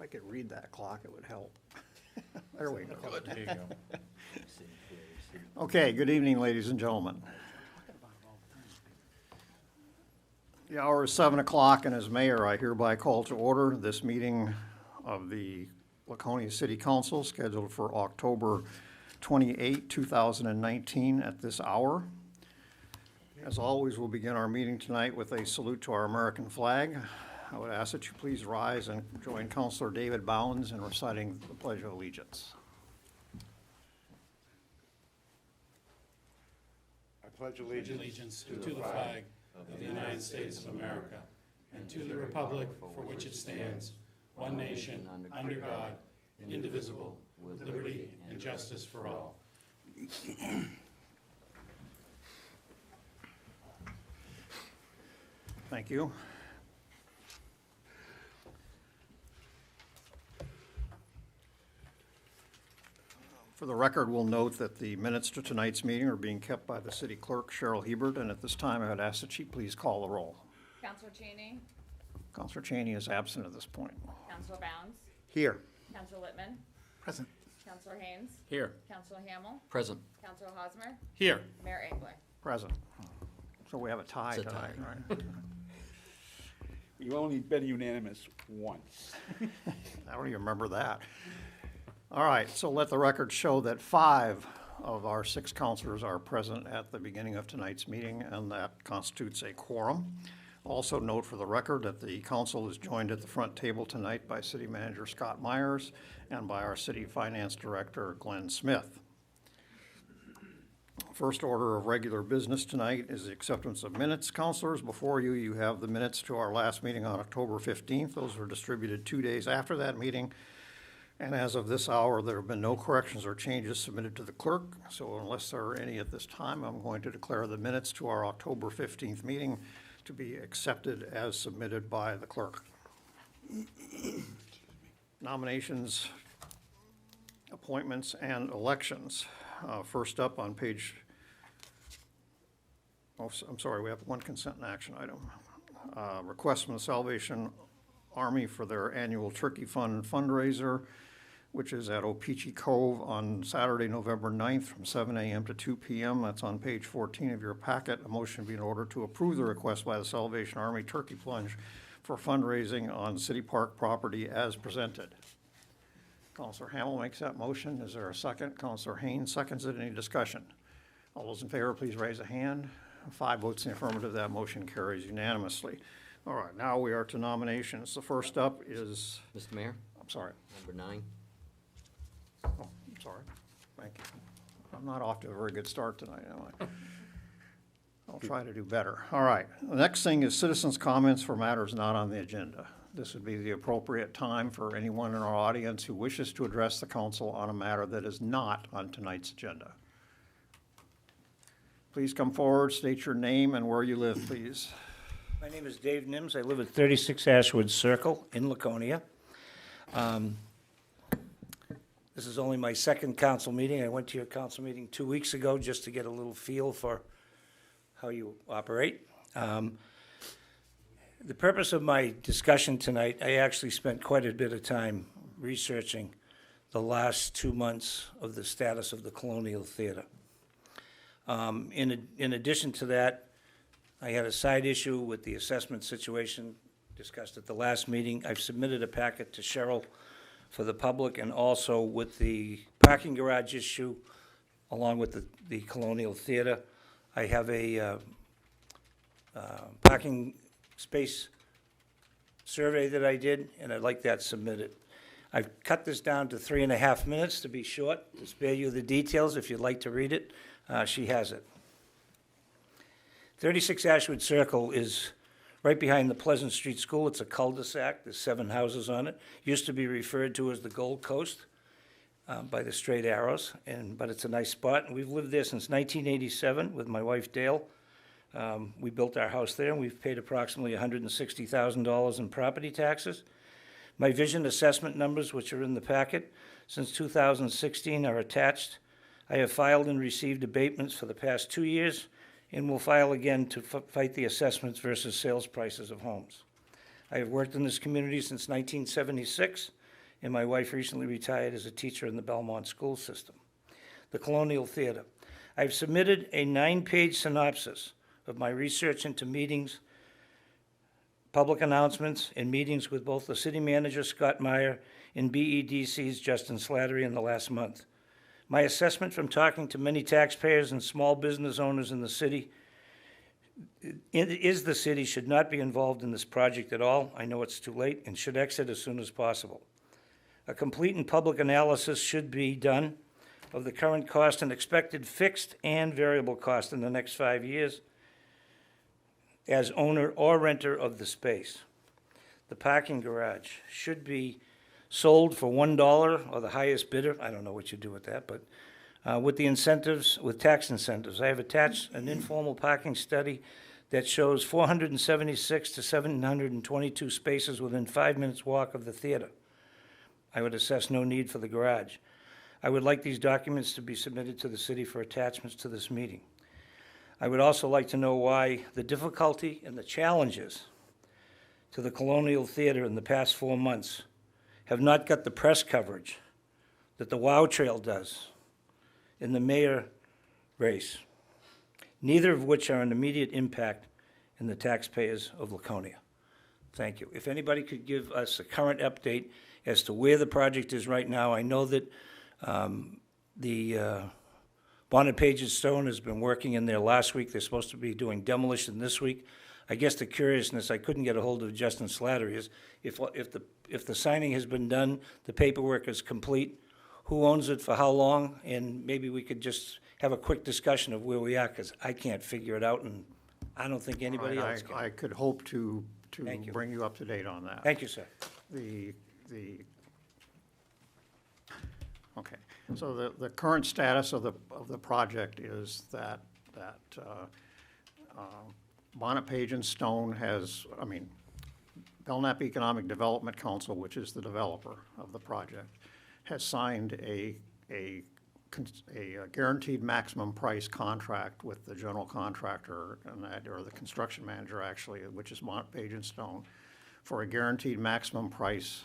I could read that clock, it would help. There we go. There you go. Okay, good evening, ladies and gentlemen. The hour is 7 o'clock, and as mayor, I hereby call to order this meeting of the Laconia City Council scheduled for October 28, 2019 at this hour. As always, we'll begin our meeting tonight with a salute to our American flag. I would ask that you please rise and join Councilor David Bounds in reciting the Pledge of Allegiance. I pledge allegiance to the flag of the United States of America and to the republic for which it stands, one nation, under God, indivisible, with liberty and justice for all. Thank you. For the record, we'll note that the minutes to tonight's meeting are being kept by the city clerk, Cheryl Hebert, and at this time, I would ask that she please call the roll. Counselor Cheney, Counselor Cheney is absent at this point. Counselor Bounds, Here. Counselor Littman, Present. Counselor Haynes, Here. Counselor Hamel, Present. Counselor Hosmer, Here. Mayor Engler. Present. So we have a tie It's a tonight, tie. right? You've only been unanimous once. I don't even remember that. All right, so let the record show that 5 of our 6 counselors are present at the beginning of tonight's meeting, and that constitutes a quorum. Also note for the record that the council is joined at the front table tonight by City Manager Scott Myers and by our City Finance Director Glenn Smith. First order of regular business tonight is the acceptance of minutes. Counselors, before you, you have the minutes to our last meeting on October 15th. Those were distributed 2 days after that meeting. And as of this hour, there have been no corrections or changes submitted to the clerk. So unless there are any at this time, I'm going to declare the minutes to our October 15th meeting to be accepted as submitted by the clerk. Nominations, appointments, and elections. First up on page, I'm sorry, we have one consent and action item. Request from the Salvation Army for their annual Turkey Fund fundraiser, which is at Opeechee Cove on Saturday, November 9th from 7 a.m. to 2 p.m. That's on page 14 of your packet. A motion be in order to approve the request by the Salvation Army Turkey Plunge for fundraising on City Park property as presented. Counselor Hamel makes that motion. Is there a second? Counselor Haynes seconds it. Any discussion? All those in favor, please raise a hand. 5 votes in the affirmative. That motion carries unanimously. All right, now we are to nominations. The first up is, Mr. Mayor, I'm sorry. number 9. Oh, I'm sorry. Thank you. I'm not off to a very good start tonight, am I? I'll try to do better. All right. The next thing is citizens' comments for matters not on the agenda. This would be the appropriate time for anyone in our audience who wishes to address the council on a matter that is not on tonight's agenda. Please come forward, state your name and where you live, please. My name is Dave Nims. I live at 36 Ashwood Circle in Laconia. This is only my second council meeting. I went to your council meeting 2 weeks ago just to get a little feel for how you operate. The purpose of my discussion tonight, I actually spent quite a bit of time researching the last 2 months of the status of the Colonial Theater. In addition to that, I had a side issue with the assessment situation discussed at the last meeting. I've submitted a packet to Cheryl for the public, and also with the parking garage issue, along with the Colonial Theater. I have a parking space survey that I did, and I'd like that submitted. I've cut this down to 3.5 minutes to be short, to spare you the details. If you'd like to read it, she has it. 36 Ashwood Circle is right behind the Pleasant Street School. It's a cul-de-sac. There's 7 houses on it. Used to be referred to as the Gold Coast by the straight arrows, but it's a nice spot. And we've lived there since 1987 with my wife Dale. We built our house there, and we've paid approximately $160,000 in property taxes. My vision assessment numbers, which are in the packet, since 2016 are attached. I have filed and received abatements for the past 2 years, and will file again to fight the assessments versus sales prices of homes. I have worked in this community since 1976. and my wife recently retired as a teacher in the Belmont school system. The Colonial Theater. I've submitted a 9-page synopsis of my research into meetings, public announcements, and meetings with both the city manager, Scott Meyer, and BEDC's Justin Slattery in the last month. My assessment from talking to many taxpayers and small business owners in the city is the city should not be involved in this project at all. I know it's too late and should exit as soon as possible. A complete and public analysis should be done of the current cost and expected fixed and variable cost in the next 5 years as owner or renter of the space. The parking garage should be sold for $1 or the highest bidder. I don't know what you do with that, but with the incentives, with tax incentives. I have attached an informal parking study that shows 476 to 722 spaces within 5 minutes walk of the theater. I would assess no need for the garage. I would like these documents to be submitted to the city for attachments to this meeting. I would also like to know why the difficulty and the challenges to the Colonial Theater in the past 4 months have not got the press coverage that the WOW Trail does in the mayor race, neither of which are an immediate impact in the taxpayers of Laconia. Thank you. If anybody could give us a current update as to where the project is right now. I know that the Bonnet Page and Stone has been working in there last week. They're supposed to be doing demolition this week. I guess the curiousness, I couldn't get a hold of Justin Slattery, is if the signing has been done, the paperwork is complete, who owns it for how long, and maybe we could just have a quick discussion of where we are, because I can't figure it out, and I don't think anybody All right, else can. I could hope to Thank you. bring you up to date on that. Thank you, sir. Okay, so the current status of the project is that Bonnet Page and Stone Belknap Economic Development Council, which is the developer of the project, has signed a guaranteed maximum price contract with the general contractor or the construction manager actually, which is Bonnet Page and Stone, for a guaranteed maximum price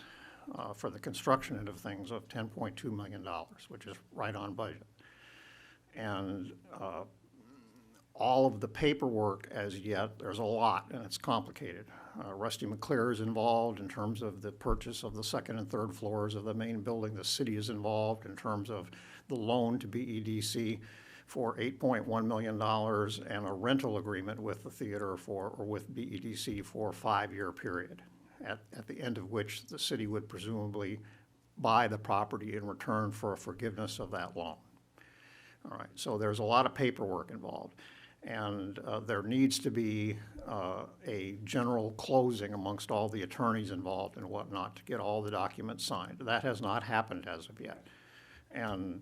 for the construction end of things of $10.2 million, which is right on budget. And all of the paperwork as yet, there's a lot, and it's complicated. Rusty McClure is involved in terms of the purchase of the second and third floors of the main building. The city is involved in terms of the loan to BEDC for $8.1 million and a rental agreement with the theater with BEDC for a 5-year period, at the end of which the city would presumably buy the property in return for a forgiveness of that loan. All right, so there's a lot of paperwork involved. And there needs to be a general closing amongst all the attorneys involved and whatnot to get all the documents signed. That has not happened as of yet. And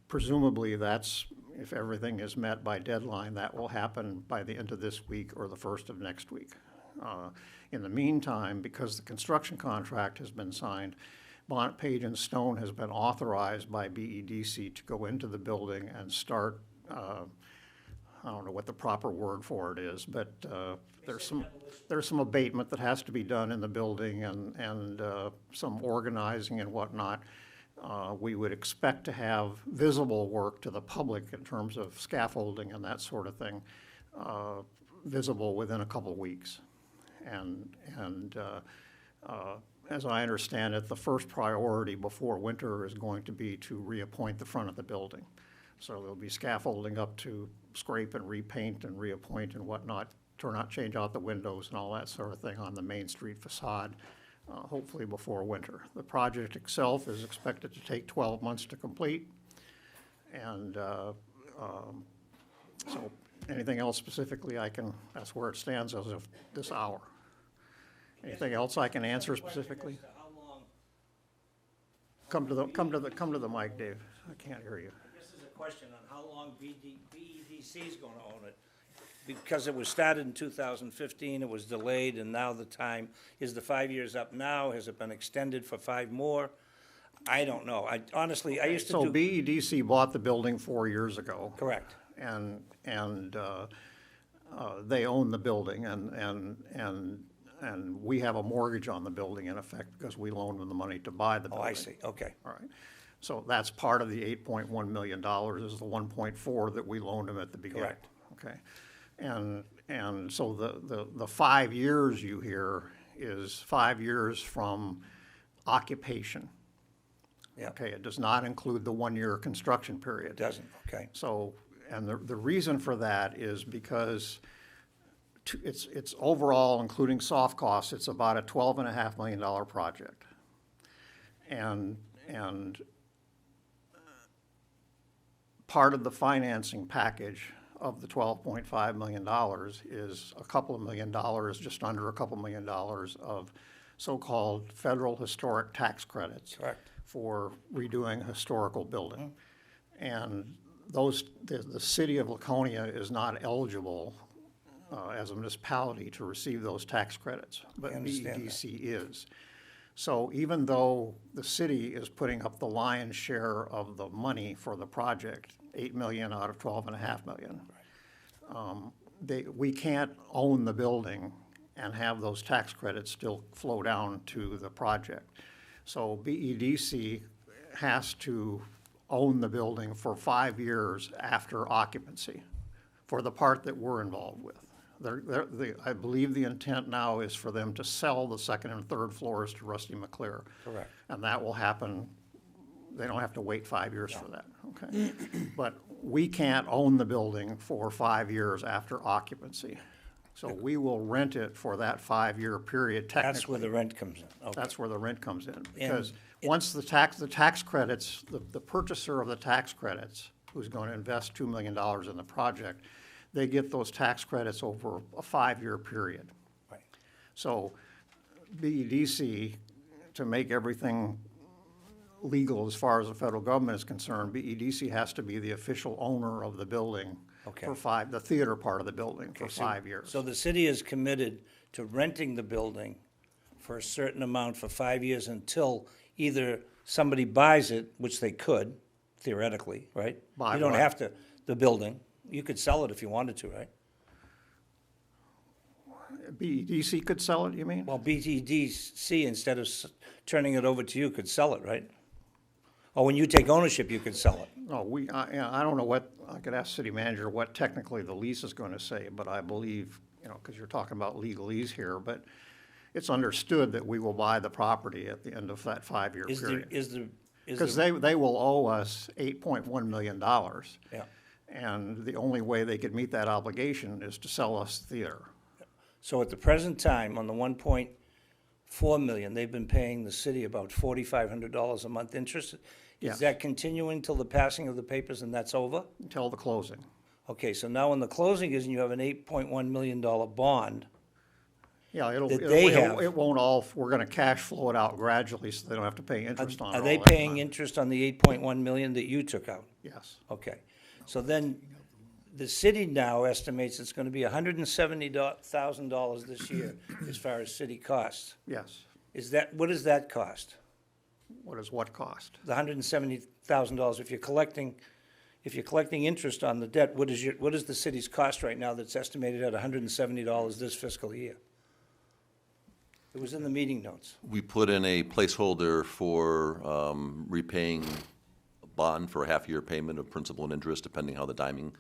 presumably that's, if everything is met by deadline, that will happen by the end of this week or the first of next week. In the meantime, because the construction contract has been signed, Bonnet Page and Stone has been authorized by BEDC to go into the building and start, I don't know what the proper word for it is, but there's some abatement that has to be done in the building and some organizing and whatnot. We would expect to have visible work to the public in terms of scaffolding and that sort of thing, visible within a couple of weeks. And as I understand it, the first priority before winter is going to be to reappoint the front of the building. So there'll be scaffolding up to scrape and repaint and reappoint and whatnot, change out the windows and all that sort of thing on the Main Street facade, hopefully before winter. The project itself is expected to take 12 months to complete. And so anything else specifically, that's where it stands as of this hour. Anything else I can answer specifically? Come to the mic, Dave. I can't hear you. This is a question on how long BEDC is going to own it. Because it was started in 2015, it was delayed, and now the time, is the 5 years up now? Has it been extended for 5 more? I don't know. I used to So do. BEDC bought the building 4 years ago. Correct. And they own the building, and and we have a mortgage on the building in effect because we loaned them the money to buy the Oh, building. I see, okay. All right. So that's part of the $8.1 million is the 1.4 that we loaned them at the beginning. Correct. Okay. And so the 5 years you hear is 5 years from occupation. Yeah, Okay, it does not include the 1-year construction period. it doesn't, okay. So, and the reason for that is because it's overall, including soft costs, it's about a $12.5 million project. And part of the financing package of the $12.5 million is a couple of $1 million, just under a couple $1 million of so-called federal historic tax credits. Correct. For redoing a historical building. And the city of Laconia is not eligible as a municipality to receive those tax credits, but I understand that. BEDC is. So even though the city is putting up the lion's share of the money for the project, 8 million out of 12.5 million, we can't own the building and have those tax credits still flow down to the project. So BEDC has to own the building for 5 years after occupancy for the part that we're involved with. I believe the intent now is for them to sell the second and third floors to Rusty McClure. Correct. And that will happen, they don't have to wait 5 years for that, okay? But we can't own the building for 5 years after occupancy. So we will rent it for that 5-year period technically. That's where the rent comes in, okay. That's where the rent comes in, because once the tax credits, the purchaser of the tax credits, who's going to invest $2 million in the project, they get those tax credits over a 5-year period. Right. So BEDC, to make everything legal as far as the federal government is concerned, BEDC has to be the official owner of the building Okay. for the theater part of the building for 5 years. So the city is committed to renting the building for a certain amount for 5 years until either somebody buys it, which they could theoretically, right? Buy You don't what? have to, the building, you could sell it if you wanted to, right? BEDC could sell it, you mean? Well, BTDC, instead of turning it over to you, could sell it, right? Or when you take ownership, you could sell it. No, I don't know what, I could ask city manager what technically the lease is going to say, but I believe, because you're talking about legalese here, but it's understood that we will buy the property at the end of that 5-year Is the, period. is Because the, they will owe us $8.1 million. yeah. And the only way they could meet that obligation is to sell us the theater. So at the present time, on the 1.4 million, they've been paying the city about $4,500 a month interest. Yes. Is that continuing till the passing of the papers and that's over? Until the closing. Okay, so now when the closing is and you have an $8.1 million bond, Yeah, That they have. it won't all, we're gonna cash flow it out gradually so they don't have to pay are interest on it are all they that paying time. interest on the 8.1 million that you took out? Yes, Okay, so then the city now estimates it's gonna be $170,000 this year as far as city costs. yes. Is that, what does that cost? What does what cost? The $170,000, if you're collecting interest on the debt, what is the city's cost right now that's estimated at $170 this fiscal year? It was in the meeting notes. We put in a placeholder for repaying a bond for a half-year payment of principal and interest, depending how the timing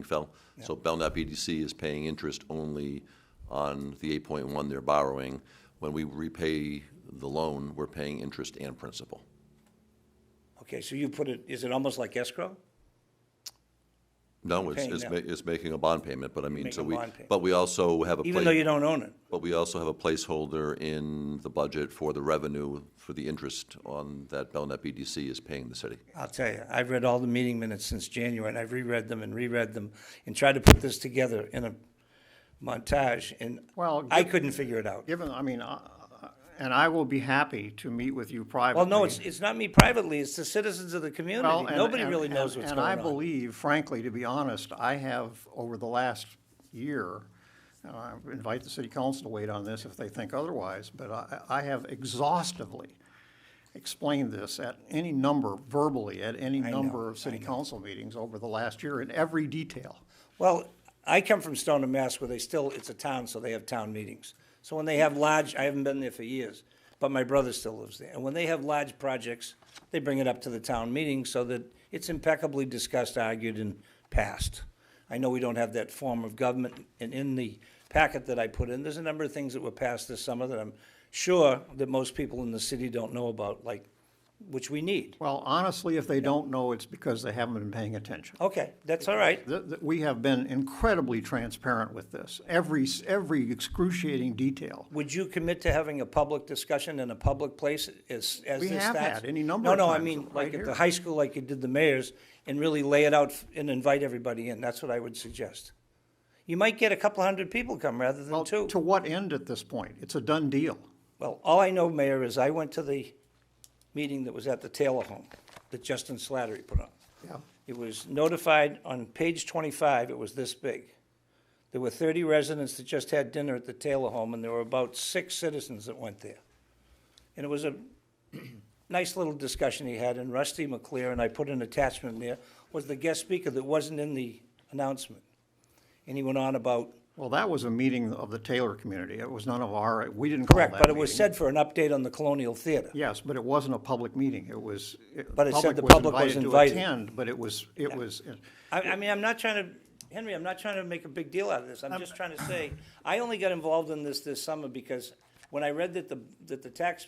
fell. So Belknap BDC is paying interest only on the 8.1 they're borrowing. When we repay the loan, we're paying interest and principal. Okay, so you put it, is it almost like escrow? No, paying now. it's making a bond payment, but I mean, so Making a bond payment. but we also have a. Even though you don't own it? But we also have a placeholder in the budget for the revenue for the interest on that Belknap BDC is paying the city. I'll tell you, I've read all the meeting minutes since January, and I've reread them and tried to put this together in a montage, and Well, I couldn't figure it out. Given, and I will be happy to meet with you privately. Well, no, it's not me privately, it's the citizens of the Well, community. and- Nobody and- really knows what's and going on. I believe, frankly, to be honest, I have, over the last year, and I invite the city council to wait on this if they think otherwise, but I have exhaustively explained this at any number, verbally, at any I know, number of city council meetings over the last year in every detail. Well, I come from Stoneham, Mass, where it's a town, so they have town meetings. So when they have large, I haven't been there for years, but my brother still lives there. And when they have large projects, they bring it up to the town meeting so that it's impeccably discussed, argued, and passed. I know we don't have that form of government, and in the packet that I put in, there's a number of things that were passed this summer that I'm sure that most people in the city don't know about, like, which we need. Well, honestly, if they don't know, it's because they haven't been paying attention. Okay, that's all right. We have been incredibly transparent with this, every excruciating detail. Would you commit to having a public discussion in a public place as We this have starts? had any number of No, I times, mean, right like at here. the high school, like you did the mayor's, and really lay it out and invite everybody in. That's what I would suggest. You might get a couple hundred people come rather than Well, two. to what end at this point? It's a done deal. Well, all I know, Mayor, is I went to the meeting that was at the Taylor home that Justin Slattery put on. Yeah. It was notified on page 25, it was this big. There were 30 residents that just had dinner at the Taylor home, and there were about 6 citizens that went there. And it was a nice little discussion he had, and Rusty McClear, and I put an attachment there, was the guest speaker that wasn't in the announcement. And he went on about, Well, that was a meeting of the Taylor community. It was none of our, we didn't call that correct, but it was meeting. said for an update on the Colonial Theater. Yes, but it wasn't a public meeting. It was. But it said the public was invited. To attend, but it was. I mean, I'm not trying to, Henry, I'm not trying to make a big deal out of this. I'm just trying to say, I only got involved in this summer because when I read that the tax,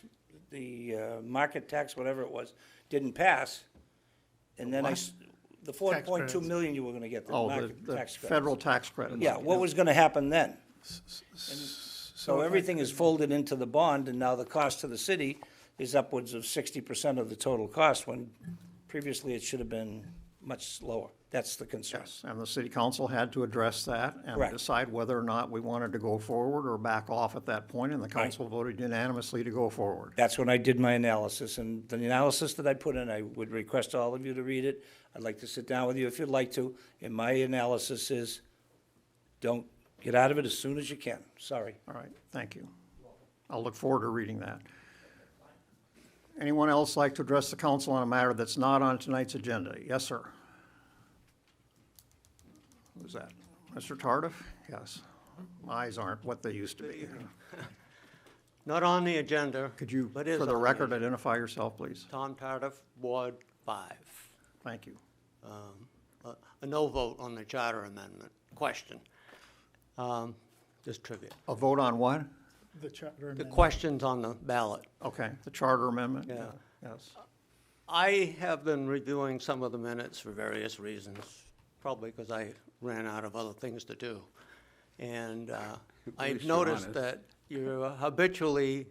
the market tax, whatever it was, didn't pass, and then the 4.2 million you were gonna get, the Oh, market the tax credit. federal tax credit. Yeah, what was gonna happen then? So everything is folded into the bond, and now the cost to the city is upwards of 60% of the total cost, when previously it should have been much lower. That's the concern. Yes, and the city council had to address that and Correct. decide whether or not we wanted to go forward or back off at that point, and the council voted unanimously to go forward. That's when I did my analysis, and the analysis that I put in, I would request all of you to read it. I'd like to sit down with you if you'd like to, and my analysis is, don't get out of it as soon as you can. Sorry. All right, thank you. I'll look forward to reading that. Anyone else like to address the council on a matter that's not on tonight's agenda? Yes, sir. Who's that? Mr. Tardif? Yes. My eyes aren't what they used to be. Not on the agenda. Could you, but is for the on record, identify yourself, please? Tom Tardif, Ward 5. Thank you. A no vote on the charter amendment. Question. Just trivia. A vote on what? The questions on the ballot. Okay, the charter amendment? Yeah. Yes. I have been reviewing some of the minutes for various reasons, probably because I ran out of other things to do. And I've least you're noticed honest. that you habitually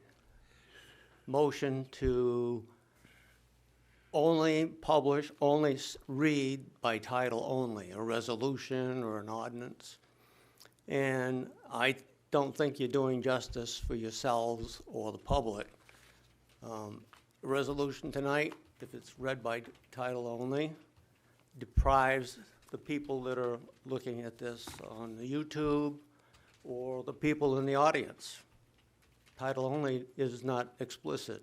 motion to only publish, only read by title only, a resolution or an ordinance. And I don't think you're doing justice for yourselves or the public. A resolution tonight, if it's read by title only, deprives the people that are looking at this on the YouTube or the people in the audience. Title only is not explicit.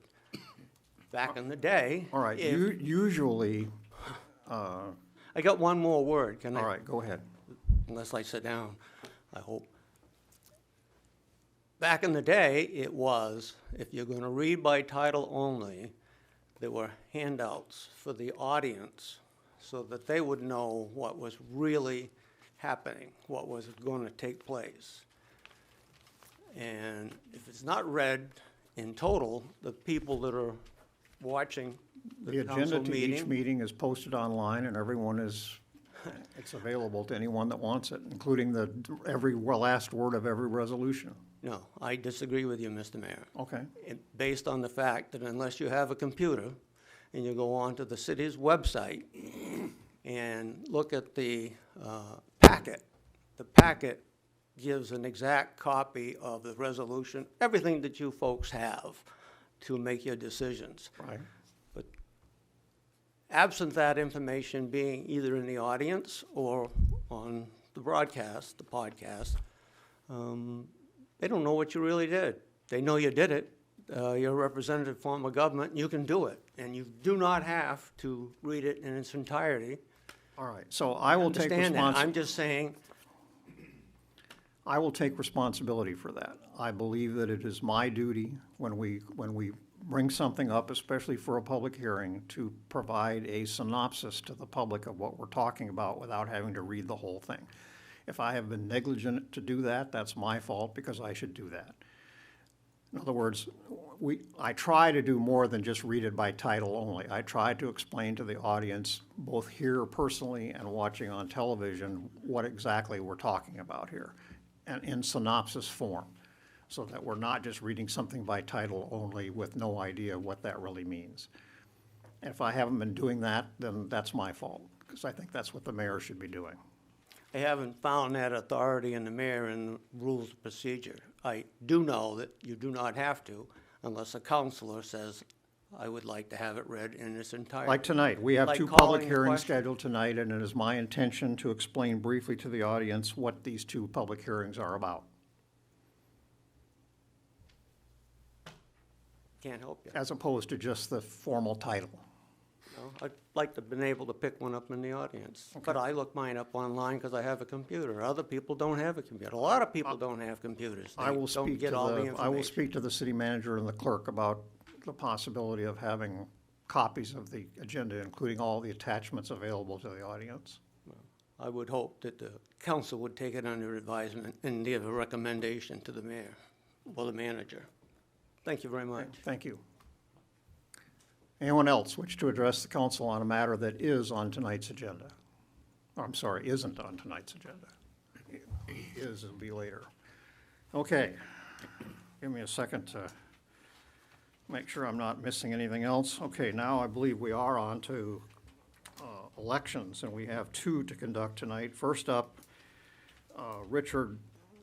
Back in the day. All right, if- usually, I got one more word, can I? all right, go ahead. Unless I sit down, I hope. Back in the day, it was, if you're going to read by title only, there were handouts for the audience so that they would know what was really happening, what was going to take place. And if it's not read in total, the people that are watching The the agenda council to each meeting, meeting is posted online, and everyone it's available to anyone that wants it, including every last word of every resolution. no, I disagree with you, Mr. Mayor. Okay, Based on the fact that unless you have a computer and you go onto the city's website and look at the packet gives an exact copy of the resolution, everything that you folks have to make your decisions. right. But absent that information being either in the audience or on the broadcast, the podcast, they don't know what you really did. They know you did it. You're a representative form of government, and you can do it. And you do not have to read it in its entirety. All right, so I will take Understand that. I'm responsibility. just saying, I will take responsibility for that. I believe that it is my duty when we bring something up, especially for a public hearing, to provide a synopsis to the public of what we're talking about without having to read the whole thing. If I have been negligent to do that, that's my fault because I should do that. In other words, I try to do more than just read it by title only. I try to explain to the audience, both here personally and watching on television, what exactly we're talking about here, and in synopsis form, so that we're not just reading something by title only with no idea what that really means. And if I haven't been doing that, then that's my fault, because I think that's what the mayor should be doing. I haven't found that authority in the mayor in the rules of procedure. I do know that you do not have to unless a counselor says, I would like to have it read in its entirety. Like tonight, we have Like two calling public the hearings question. scheduled tonight, and it is my intention to explain briefly to the audience what these two public hearings are about. Can't help you. As opposed to just the formal title. know, I'd like to have been able to pick one up in the audience. But I look mine up online because I have a computer. Other people don't have a computer. A lot of people don't have computers. I will They don't speak get to all the the, I will information. speak to the city manager and the clerk about the possibility of having copies of the agenda, including all the attachments available to the audience. I would hope that the council would take it under advisement and give a recommendation to the mayor or the manager. Thank you very much. Thank you. Anyone else wish to address the council on a matter that is on tonight's agenda? Or, I'm sorry, isn't on tonight's agenda. Is, it'll be later. Okay, give me a second to make sure I'm not missing anything else. Okay, now I believe we are on to elections, and we have two to conduct tonight. First up, Richard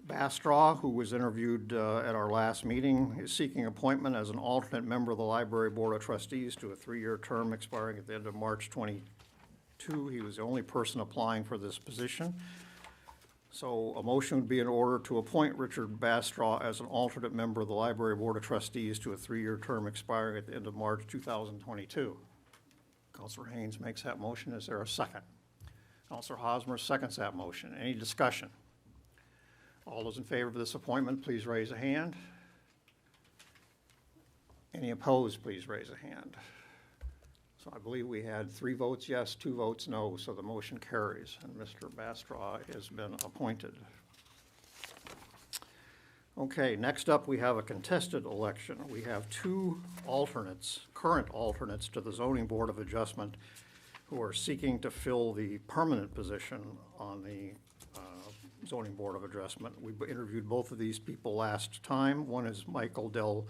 Bastraw, who was interviewed at our last meeting, is seeking appointment as an alternate member of the Library Board of Trustees to a 3-year term expiring at the end of March 22. He was the only person applying for this position. So a motion would be in order to appoint Richard Bastraw as an alternate member of the Library Board of Trustees to a 3-year term expiring at the end of March 2022. Counselor Haynes makes that motion. Is there a second? Counselor Hosmer seconds that motion. Any discussion? All those in favor of this appointment, please raise a hand. Any opposed, please raise a hand. So I believe we had 3 votes yes, 2 votes no, so the motion carries, and Mr. Bastraw has been appointed. Okay, next up, we have a contested election. We have 2 alternates, current alternates to the Zoning Board of Adjustment, who are seeking to fill the permanent position on the Zoning Board of Adjustment. We interviewed both of these people last time. One is Michael Della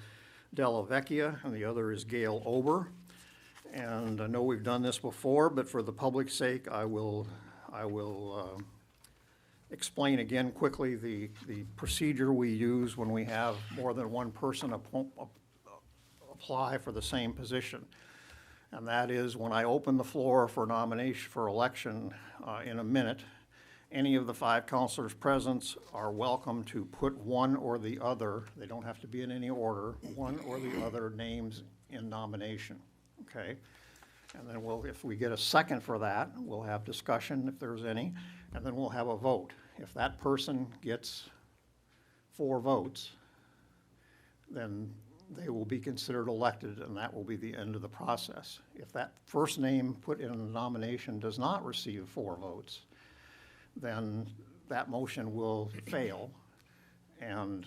Vecchia, and the other is Gail Ober. And I know we've done this before, but for the public's sake, I will explain again quickly the procedure we use when we have more than one person apply for the same position. And that is, when I open the floor for nomination for election in a minute, any of the 5 counselors present are welcome to put one or the other, they don't have to be in any order, one or the other names in nomination, okay? And then if we get a second for that, we'll have discussion if there's any, and then we'll have a vote. If that person gets 4 votes, then they will be considered elected, and that will be the end of the process. If that first name put in the nomination does not receive 4 votes, then that motion will fail, and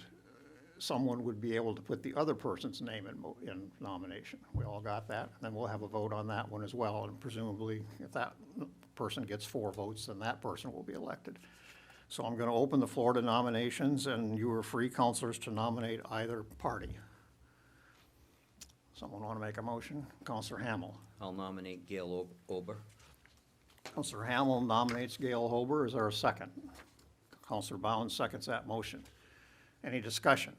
someone would be able to put the other person's name in nomination. We all got that? And then we'll have a vote on that one as well, and presumably, if that person gets 4 votes, then that person will be elected. So I'm going to open the floor to nominations, and you are free, counselors, to nominate either party. Someone want to make a motion? Counselor Hamel. I'll nominate Gail Ober. Counselor Hamel nominates Gail Ober. Is there a second? Counselor Bounds seconds that motion. Any discussion?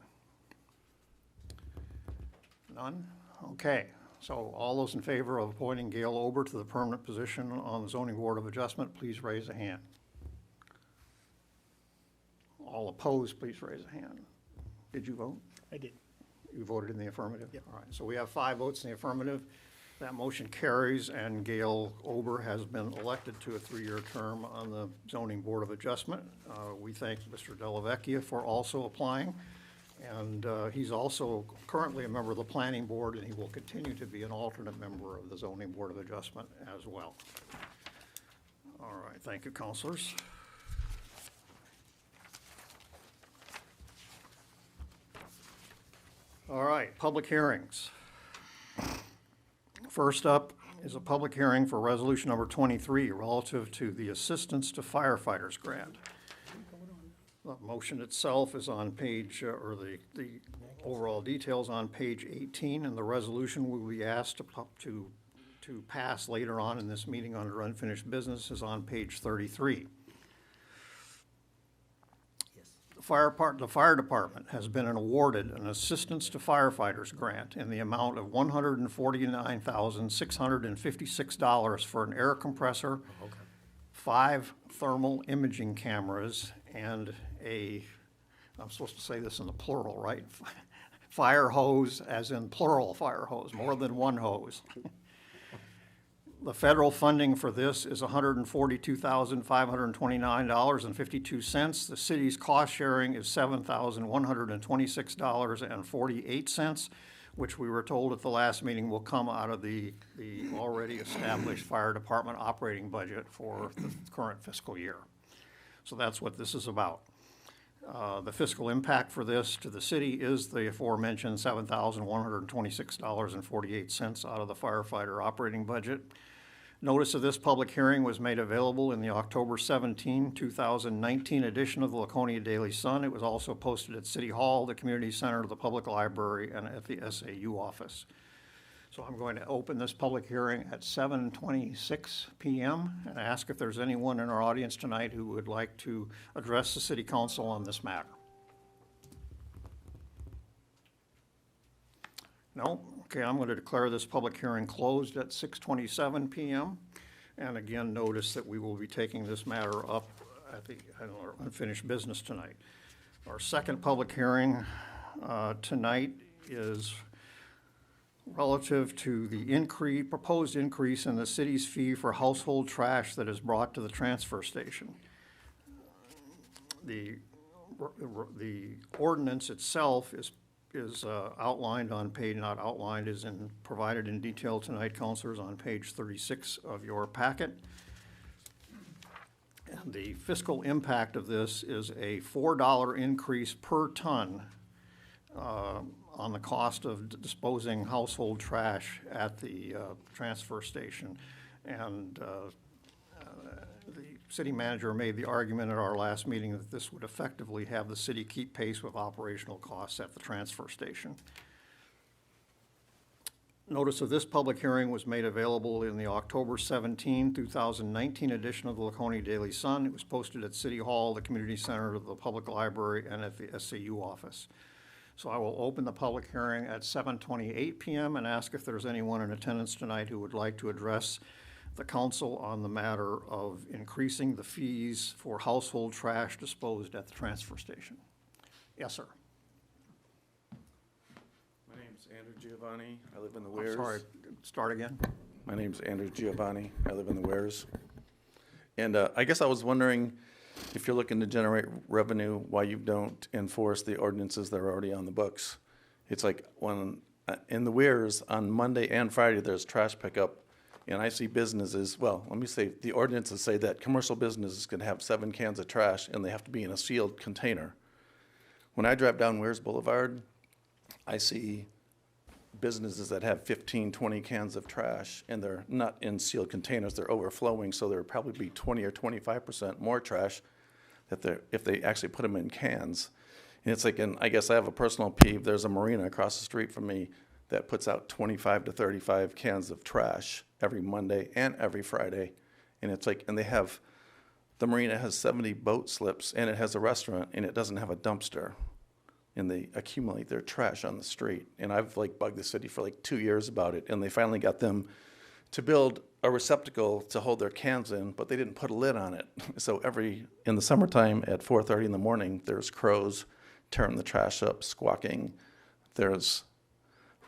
None? Okay. So all those in favor of appointing Gail Ober to the permanent position on the Zoning Board of Adjustment, please raise a hand. All opposed, please raise a hand. Did you vote? I did. You voted in the affirmative? Yep. All right, so we have 5 votes in the affirmative. That motion carries, and Gail Ober has been elected to a 3-year term on the Zoning Board of Adjustment. We thank Mr. Delavecchia for also applying, and he's also currently a member of the Planning Board, and he will continue to be an alternate member of the Zoning Board of Adjustment as well. All right, thank you, councilors. All right, public hearings. First up is a public hearing for resolution number 23 relative to the Assistance to Firefighters Grant. The motion itself is on page, or the overall details on page 18, and the resolution will be asked to pass later on in this meeting under unfinished business is on page 33. The fire department has been awarded an Assistance to Firefighters grant in the amount of $149,656 for an air compressor, 5 thermal imaging cameras, and I'm supposed to say this in the plural, right? Fire hose, as in plural fire hose, more than one hose. The federal funding for this is $142,529.52. The city's cost sharing is $7,126.48, which we were told at the last meeting will come out of the already established fire department operating budget for the current fiscal year. So that's what this is about. The fiscal impact for this to the city is the aforementioned $7,126.48 out of the firefighter operating budget. Notice of this public hearing was made available in the October 17, 2019 edition of the Laconia Daily Sun. It was also posted at City Hall, the Community Center, the Public Library, and at the SAU office. So I'm going to open this public hearing at 7:26 p.m. and ask if there's anyone in our audience tonight who would like to address the City Council on this matter. No? Okay, I'm going to declare this public hearing closed at 6:27 p.m. And again, notice that we will be taking this matter up at the unfinished business tonight. Our second public hearing tonight is relative to the proposed increase in the city's fee for household trash that is brought to the transfer station. The ordinance itself is outlined on page, not outlined, is provided in detail tonight, councilors, on page 36 of your packet. And the fiscal impact of this is a $4 increase per ton on the cost of disposing household trash at the transfer station. And the city manager made the argument at our last meeting that this would effectively have the city keep pace with operational costs at the transfer station. Notice of this public hearing was made available in the October 17, 2019 edition of the Laconia Daily Sun. It was posted at City Hall, the Community Center, the Public Library, and at the SAU office. So I will open the public hearing at 7:28 p.m. and ask if there's anyone in attendance tonight who would like to address the council on the matter of increasing the fees for household trash disposed at the transfer station. Yes, sir. My name's Andrew Giovanni. I live in the I'm Wares. sorry, start again. My name's Andrew Giovanni. I live in the Wares. And I guess I was wondering if you're looking to generate revenue, why you don't enforce the ordinances that are already on the books. It's like when in the Wares on Monday and Friday there's trash pickup, and I see businesses. Well, let me say the ordinances say that commercial businesses can have 7 cans of trash and they have to be in a sealed container. When I drive down Wares Boulevard, I see businesses that have 15, 20 cans of trash, and they're not in sealed containers, they're overflowing, so there'll probably be 20 or 25% more trash if they actually put them in cans. And it's like, and I guess I have a personal peeve, there's a marina across the street from me that puts out 25 to 35 cans of trash every Monday and every Friday. And it's like, and the marina has 70 boat slips, and it has a restaurant, and it doesn't have a dumpster. And they accumulate their trash on the street. And I've bugged the city for 2 years about it, and they finally got them to build a receptacle to hold their cans in, but they didn't put a lid on it. So in the summertime at 4:30 in the morning, there's crows tearing the trash up, squawking. There's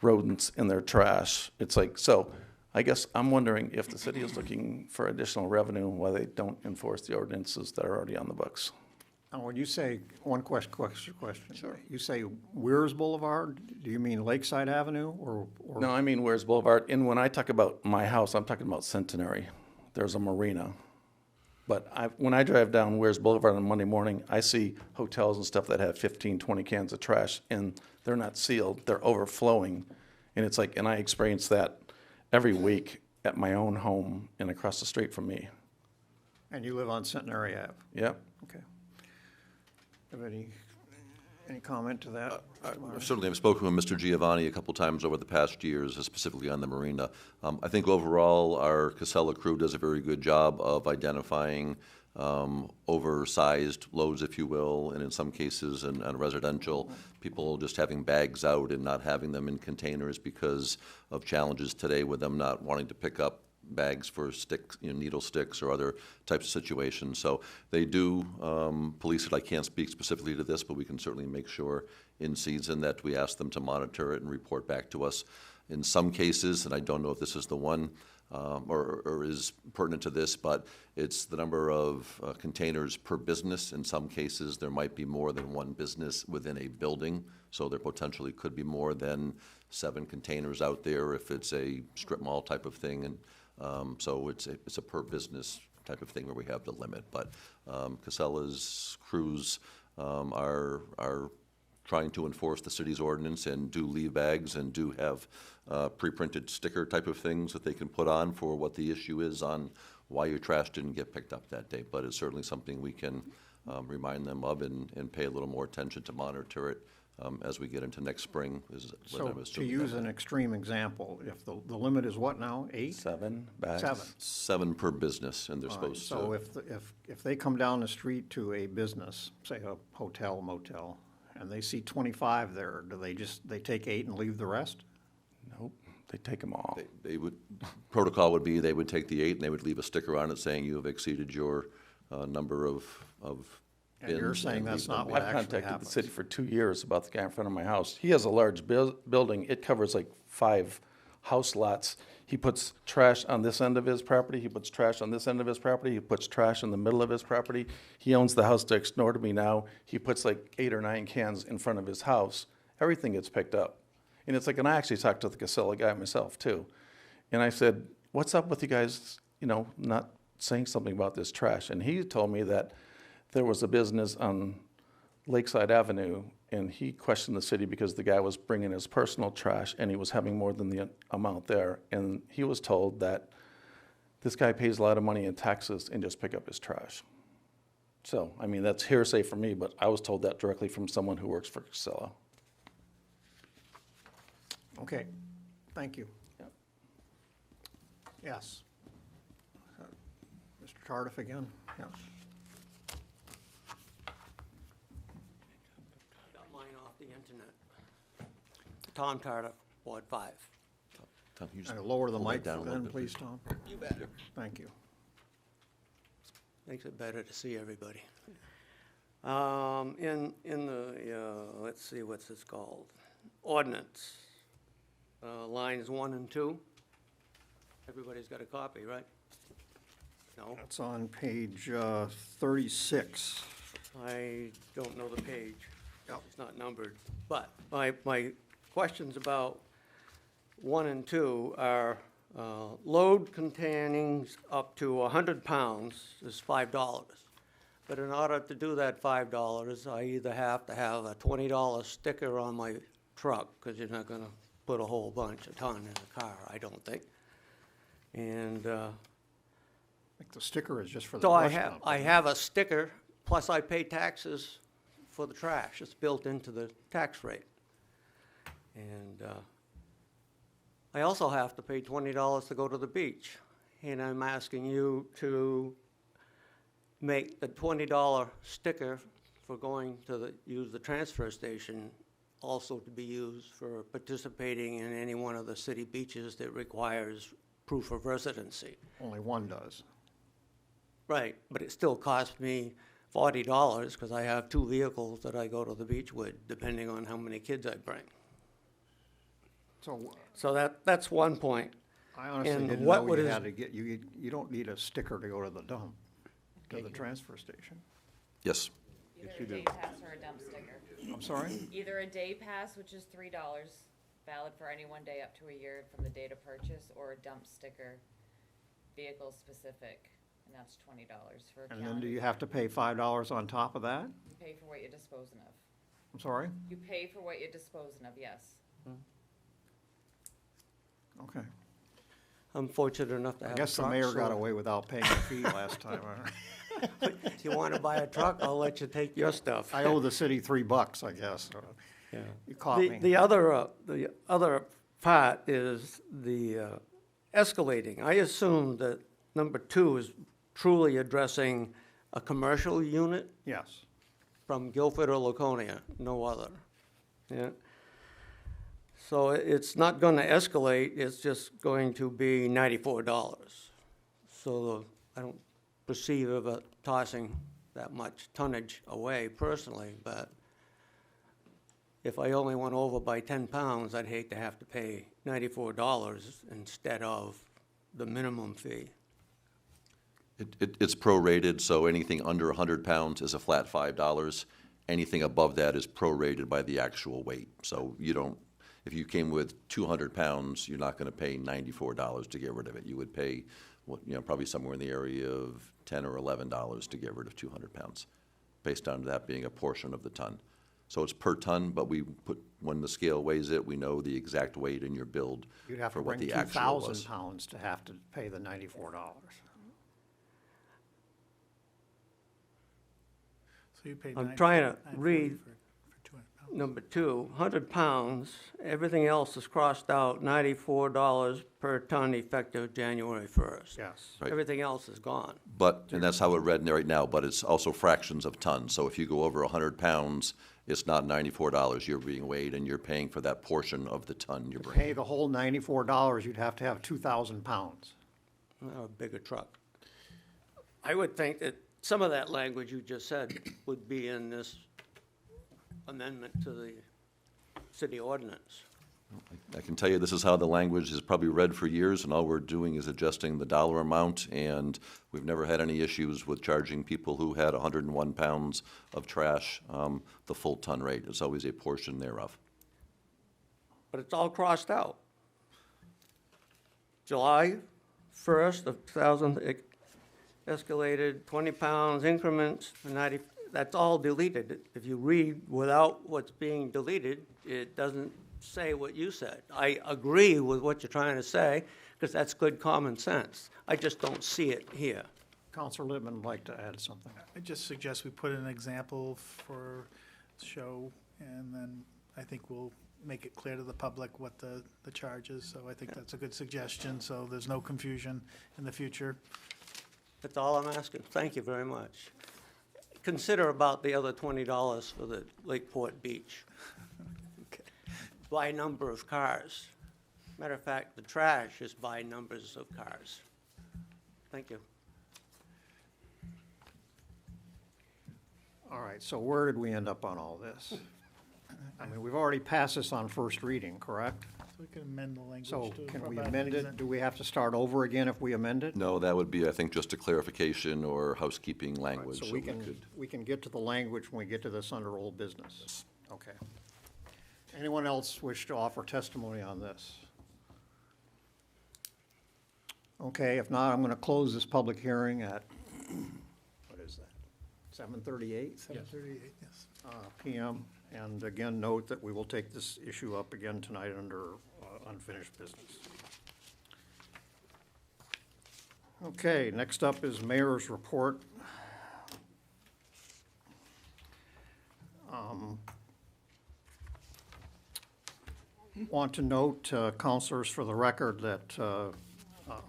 rodents in their trash. It's so I guess I'm wondering if the city is looking for additional revenue, why they don't enforce the ordinances that are already on the books. Now, when you say, one question. Sure. You say Weirs Boulevard, do you mean Lakeside Avenue or? No, I mean, where's Boulevard? And when I talk about my house, I'm talking about Centenary. There's a marina. But when I drive down Weirs Boulevard on Monday morning, I see hotels and stuff that have 15, 20 cans of trash, and they're not sealed, they're overflowing. And it's like, and I experience that every week at my own home and across the street from me. And you live on Centenary Ave? Yep. Okay. Have any comment to that? Certainly, I've spoken with Mr. Giovanni a couple times over the past years, specifically on the marina. I think overall, our Casella crew does a very good job of identifying oversized loads, if you will, and in some cases, on residential, people just having bags out and not having them in containers because of challenges today with them not wanting to pick up bags for sticks, needle sticks or other types of situations. So they do police it. I can't speak specifically to this, but we can certainly make sure in season that we ask them to monitor it and report back to us. In some cases, and I don't know if this is the one or is pertinent to this, but it's the number of containers per business. In some cases, there might be more than one business within a building, so there potentially could be more than 7 containers out there if it's a strip mall type of thing. And so it's a per business type of thing where we have the limit. But Casella's crews are trying to enforce the city's ordinance and do leave bags and do have pre-printed sticker type of things that they can put on for what the issue is on why your trash didn't get picked up that day. But it's certainly something we can remind them of and pay a little more attention to monitor it as we get into next spring. So to use an extreme example, if the limit is what now, 8? 7 bags. 7. 7 per business, and they're All right, supposed so to. if they come down the street to a business, say a hotel, motel, and they see 25 there, do they take 8 and leave the rest? Nope, they take them all. They would, protocol would be they would take the 8 and they would leave a sticker on it saying you have exceeded your number of And you're bins saying and that's leave them. not what I've actually contacted happens? the city for 2 years about the guy in front of my house. He has a large building. It covers like 5 house lots. He puts trash on this end of his property. He puts trash on this end of his property. He puts trash in the middle of his property. He owns the house next door to me now. He puts like 8 or 9 cans in front of his house. Everything gets picked up. And it's like, and I actually talked to the Casella guy myself too. And I said, what's up with you guys, not saying something about this trash? And he told me that there was a business on Lakeside Avenue, and he questioned the city because the guy was bringing his personal trash and he was having more than the amount there. And he was told that this guy pays a lot of money in taxes and just pick up his trash. So, I mean, that's hearsay for me, but I was told that directly from someone who works for Casella. Okay, thank you. Yep. Yes. Mr. Tardif again? Yeah. Got mine off the internet. Tom Tardif, Ward 5. Tom, you just Lower the pull that mic down a little then, bit. please, Tom. You bet. Thank you. Makes it better to see everybody. In the, let's see, what's this called? Ordinance, lines 1 and 2. Everybody's got a copy, right? No, That's on page 36. I don't know the page. Yep. It's not numbered. But my questions about 1 and 2 are load containing up to 100 pounds is $5. But in order to do that $5, I either have to have a $20 sticker on my truck, because you're not going to put a whole bunch, a ton in a car, I don't think. And I think the sticker is just for the so brush dump. I have a sticker, plus I pay taxes for the trash. It's built into the tax rate. And I also have to pay $20 to go to the beach. And I'm asking you to make the $20 sticker for going to use the transfer station also to be used for participating in any one of the city beaches that requires proof of residency. Only one does. Right, but it still costs me $40 because I have 2 vehicles that I go to the beach with, depending on how many kids I bring. So, So that's one point. I honestly And didn't what know would you is- had to get, you don't need a sticker to go to the dump, to the transfer station. Yes. Either a day pass or a dump sticker. I'm sorry? Either a day pass, which is $3, valid for any one day up to a year from the date of purchase, or a dump sticker, vehicle specific, and that's $20 for a And calendar. then do you have to pay $5 on top of that? You pay for what you're disposing of. I'm sorry? You pay for what you're disposing of, yes. Okay. I'm fortunate enough to I have a guess the truck, mayor got so away without paying a fee last time. if you want to buy a truck, I'll let you take your stuff. I owe the city $3, I guess. So Yeah. you caught The, me. the other part is the escalating. I assume that number 2 is truly addressing a commercial unit Yes. from Guilford or Laconia, no other. Yeah. So it's not going to escalate, it's just going to be $94. So I don't perceive of it tossing that much tonnage away personally, but if I only went over by 10 pounds, I'd hate to have to pay $94 instead of the minimum fee. It's prorated, so anything under 100 pounds is a flat $5. Anything above that is prorated by the actual weight. So you don't, if you came with 200 pounds, you're not going to pay $94 to get rid of it. You would pay, probably somewhere in the area of $10 or $11 to get rid of 200 pounds, based on that being a portion of the ton. So it's per ton, but when the scale weighs it, we know the exact weight in your build You'd have for to what bring the actual 2,000 was. pounds to have to pay the $94. So you paid I'm trying to $9.40 read for 200 pounds. number 2, 100 pounds, everything else is crossed out, $94 per ton effective January 1st. Yes. Right. Everything else is gone. But, and that's how it read right now, but it's also fractions of tons. So if you go over 100 pounds, it's not $94 you're being weighed, and you're paying for that portion of the ton you're To bringing. pay the whole $94, you'd have to have 2,000 pounds. A bigger truck. I would think that some of that language you just said would be in this amendment to the city ordinance. I can tell you this is how the language is probably read for years, and all we're doing is adjusting the dollar amount, and we've never had any issues with charging people who had 101 pounds of trash the full ton rate. It's always a portion thereof. But it's all crossed out. July 1st of 2000, escalated 20 pounds increments, 90, that's all deleted. If you read without what's being deleted, it doesn't say what you said. I agree with what you're trying to say, because that's good common sense. I just don't see it here. Counselor Littman would like to add something. I just suggest we put an example for show, and then I think we'll make it clear to the public what the charge is. So I think that's a good suggestion, so there's no confusion in the future. That's all I'm asking. Thank you very much. Consider about the other $20 for the Lakeport Beach. By number of cars. Matter of fact, the trash is by numbers of cars. Thank you. All right, so where did we end up on all this? I mean, we've already passed this on first reading, correct? So we can amend the language So to can we provide amend things it? in. Do we have to start over again if we amend it? No, that would be, I think, just a clarification or housekeeping All right, language. so so we could- can get to the language when we get to this under old business. Okay. Anyone else wish to offer testimony on this? Okay, if not, I'm gonna close this public hearing at, what is that? 7:38? 7:38, yes. PM. And again, note that we will take this issue up again tonight under unfinished business. Okay, next up is mayor's report. Want to note, counselors, for the record, that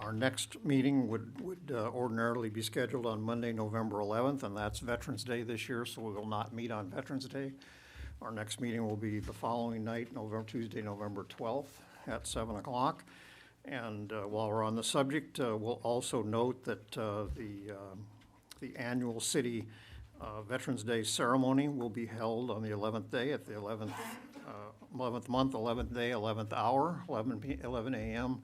our next meeting would ordinarily be scheduled on Monday, November 11th, and that's Veterans Day this year, so we will not meet on Veterans Day. Our next meeting will be the following night, Tuesday, November 12th at 7 o'clock. And while we're on the subject, we'll also note that the annual city Veterans Day ceremony will be held on the 11th day at the 11th month, 11th day, 11th hour, 11 a.m.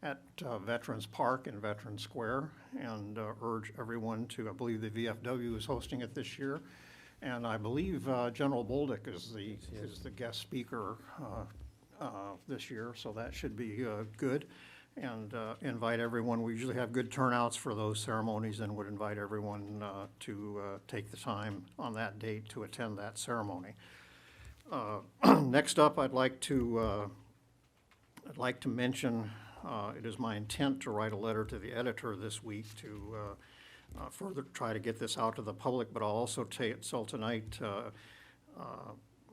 at Veterans Park and Veterans Square, and urge everyone to, I believe the VFW is hosting it this year, and I believe General Bolduc is the guest speaker this year, so that should be good. And invite everyone, we usually have good turnouts for those ceremonies, and would invite everyone to take the time on that date to attend that ceremony. Next up, I'd like to mention, it is my intent to write a letter to the editor this week to further try to get this out to the public, but I'll also tell tonight,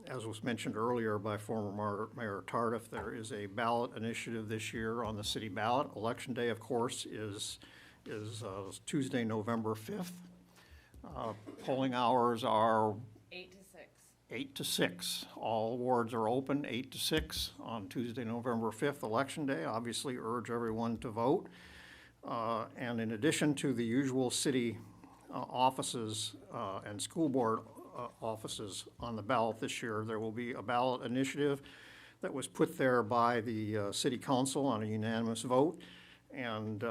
as was mentioned earlier by former Mayor Tardif, there is a ballot initiative this year on the city ballot. Election day, of course, is Tuesday, November 5th. Polling hours are 8 to 6. 8 to 6. All wards are open 8 to 6 on Tuesday, November 5th, Election Day. Obviously urge everyone to vote. And in addition to the usual city offices and school board offices on the ballot this year, there will be a ballot initiative that was put there by the city council on a unanimous vote. And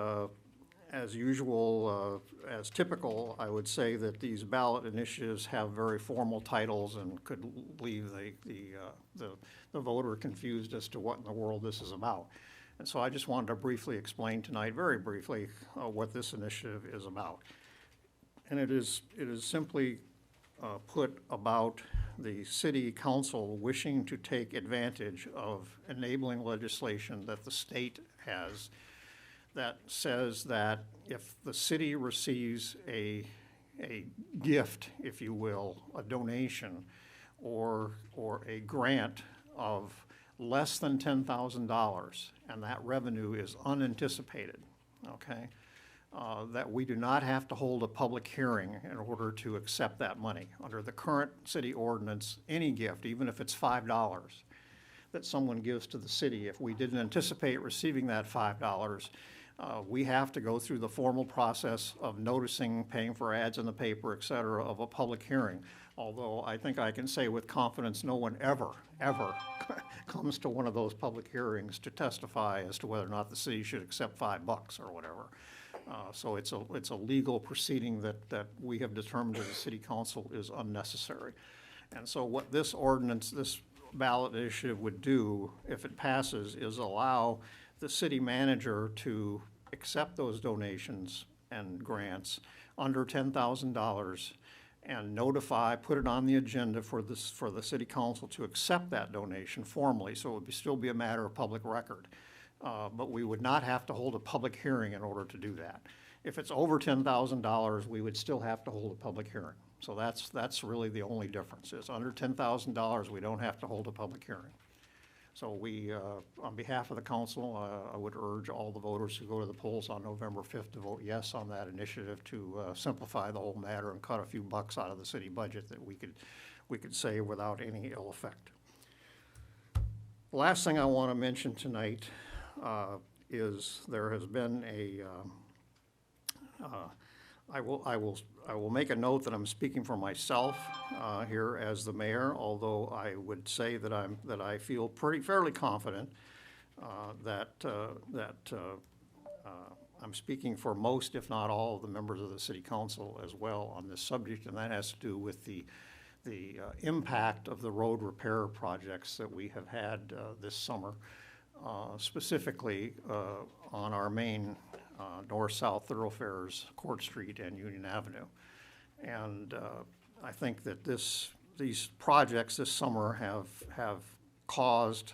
as usual, as typical, I would say that these ballot initiatives have very formal titles and could leave the voter confused as to what in the world this is about. And so I just wanted to briefly explain tonight, very briefly, what this initiative is about. And it is simply put about the city council wishing to take advantage of enabling legislation that the state has that says that if the city receives a gift, if you will, a donation or a grant of less than $10,000, and that revenue is unanticipated, okay, that we do not have to hold a public hearing in order to accept that money. Under the current city ordinance, any gift, even if it's $5, that someone gives to the city, if we didn't anticipate receiving that $5, we have to go through the formal process of noticing, paying for ads in the paper, et cetera, of a public hearing. Although I think I can say with confidence, no one ever comes to one of those public hearings to testify as to whether or not the city should accept $5 or whatever. So it's a legal proceeding that we have determined as a city council is unnecessary. And so what this ordinance, this ballot initiative would do, if it passes, is allow the city manager to accept those donations and grants under $10,000 and notify, put it on the agenda for the city council to accept that donation formally, so it would still be a matter of public record. But we would not have to hold a public hearing in order to do that. If it's over $10,000, we would still have to hold a public hearing. So that's really the only difference, is under $10,000, we don't have to hold a public hearing. So we, on behalf of the council, I would urge all the voters who go to the polls on November 5th to vote yes on that initiative to simplify the whole matter and cut a few bucks out of the city budget that we could save without any ill effect. The last thing I want to mention tonight is there has been a, I will make a note that I'm speaking for myself here as the mayor, although I would say that I feel fairly confident that I'm speaking for most, if not all, of the members of the city council as well on this subject, and that has to do with the impact of the road repair projects that we have had this summer, specifically on our main north-south thoroughfares, Court Street and Union Avenue. And I think that these projects this summer have caused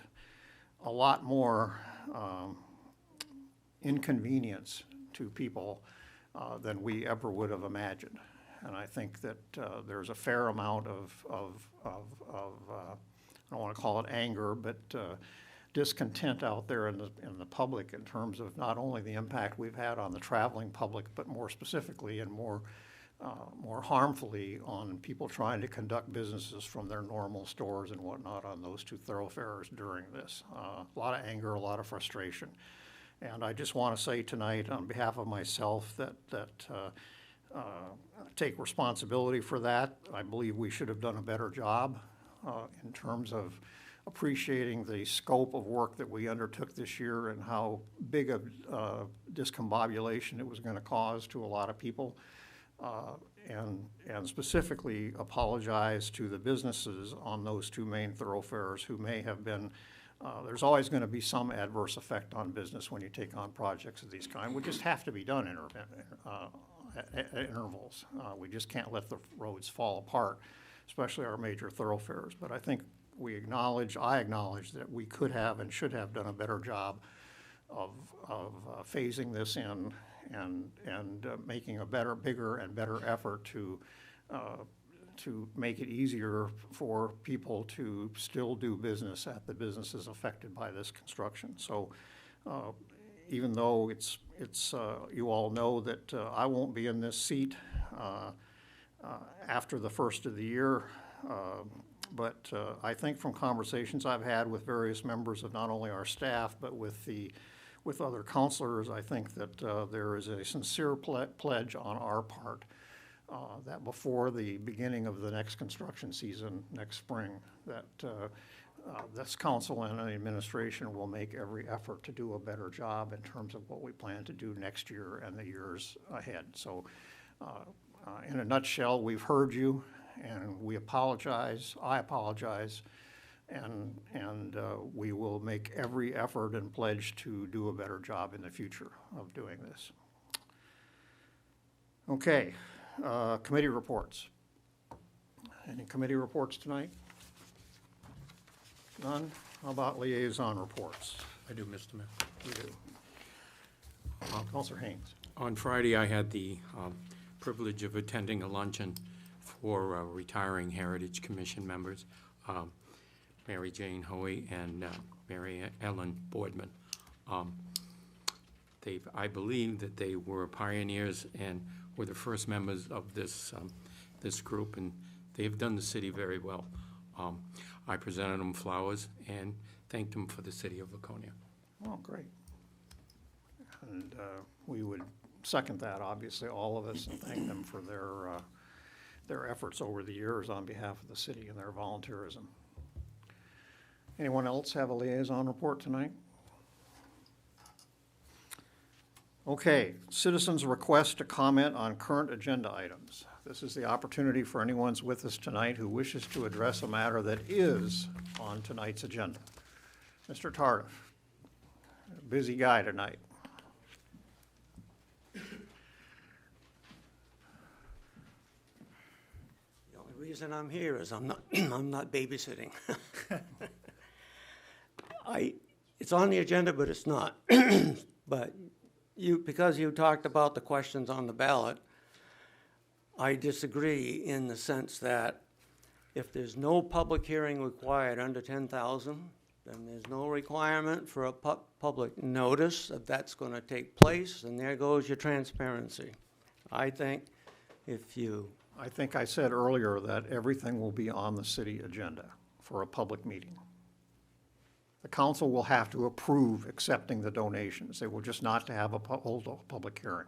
a lot more inconvenience to people than we ever would have imagined. And I think that there's a fair amount of I don't want to call it anger, but discontent out there in the public in terms of not only the impact we've had on the traveling public, but more specifically and more harmfully on people trying to conduct businesses from their normal stores and whatnot on those two thoroughfares during this. A lot of anger, a lot of frustration. And I just want to say tonight on behalf of myself that take responsibility for that. I believe we should have done a better job in terms of appreciating the scope of work that we undertook this year and how big a discombobulation it was going to cause to a lot of people. And specifically apologize to the businesses on those two main thoroughfares who may have been, there's always going to be some adverse effect on business when you take on projects of these kind, which just have to be done at intervals. We just can't let the roads fall apart, especially our major thoroughfares. But I think I acknowledge that we could have and should have done a better job of phasing this in and making a bigger and better effort to make it easier for people to still do business at the businesses affected by this construction. So even though it's you all know that I won't be in this seat after the first of the year, but I think from conversations I've had with various members of not only our staff, but with other counselors, I think that there is a sincere pledge on our part that before the beginning of the next construction season next spring, that this council and the administration will make every effort to do a better job in terms of what we plan to do next year and the years ahead. So in a nutshell, we've heard you, and we apologize. I apologize. And we will make every effort and pledge to do a better job in the future of doing this. Okay, committee reports. Any committee reports tonight? None? How about liaison reports? I do, Mr. Mayor. You do. Councilor Haynes. On Friday, I had the privilege of attending a luncheon for retiring Heritage Commission members, Mary Jane Hoey and Mary Ellen Boardman. I believe that they were pioneers and were the first members of this group, and they've done the city very well. I presented them flowers and thanked them for the city of Laconia. Oh, great. And we would second that, obviously, all of us, and thank them for their efforts over the years on behalf of the city and their volunteerism. Anyone else have a liaison report tonight? Okay, citizens' request to comment on current agenda items. This is the opportunity for anyone with us tonight who wishes to address a matter that is on tonight's agenda. Mr. Tardif, busy guy tonight. The only reason I'm here is I'm not babysitting. It's on the agenda, but it's not. But because you talked about the questions on the ballot, I disagree in the sense that if there's no public hearing required under 10,000, then there's no requirement for a public notice that that's going to take place, and there goes your transparency. I think I think I said earlier that everything will be on the city agenda for a public meeting. The council will have to approve accepting the donations. They will just not to have hold a public hearing.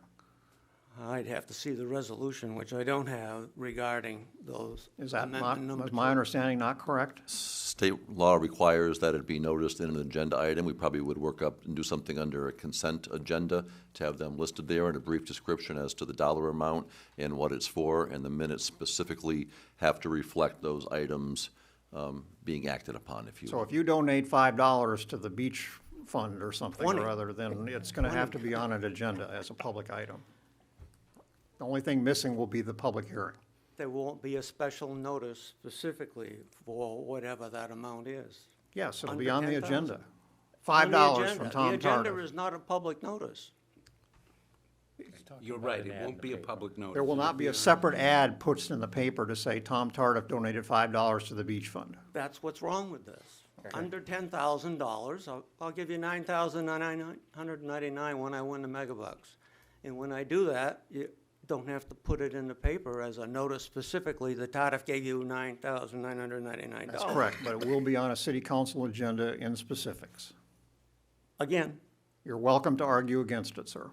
I'd have to see the resolution, which I don't have, regarding those. Is that amendment number is my two. understanding not correct? State law requires that it be noticed in an agenda item. We probably would work up and do something under a consent agenda to have them listed there and a brief description as to the dollar amount and what it's for, and the minutes specifically have to reflect those items being acted upon, if you So will. if you donate $5 to the beach fund or something 20. or other, then it's gonna have to be on an agenda as a public item. The only thing missing will be the public hearing. There won't be a special notice specifically for whatever that amount is. Yes, it'll be Under on the 10,000. agenda. On the $5 agenda. from Tom The agenda Tardif. is not a public notice. You're right, it won't be a public notice. There will not be a separate ad put in the paper to say Tom Tardif donated $5 to the beach fund. That's what's wrong with this. Under $10,000, I'll give you $9,999 when I win the megabucks. And when I do that, you don't have to put it in the paper as a notice specifically that Tardif gave you $9,999. That's correct, but it will be on a city council agenda in specifics. Again, You're welcome to argue against it, sir.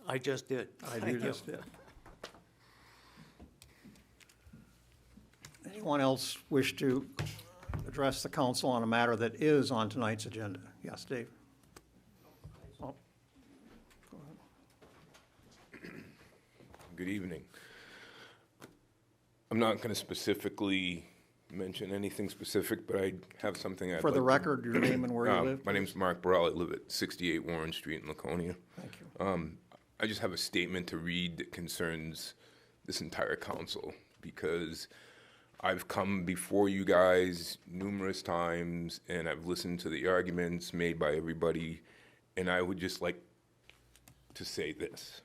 I just did. I Thank you. just did. Anyone else wish to address the council on a matter that is on tonight's agenda. Yes, Dave? Oh, Good evening. I'm not going to specifically mention anything specific, but I have something I'd For the like to- record, your name and where you live? My name's Mark Burrell. I live at 68 Warren Street in Laconia. Thank you. I just have a statement to read that concerns this entire council, because I've come before you guys numerous times, and I've listened to the arguments made by everybody, and I would just like to say this.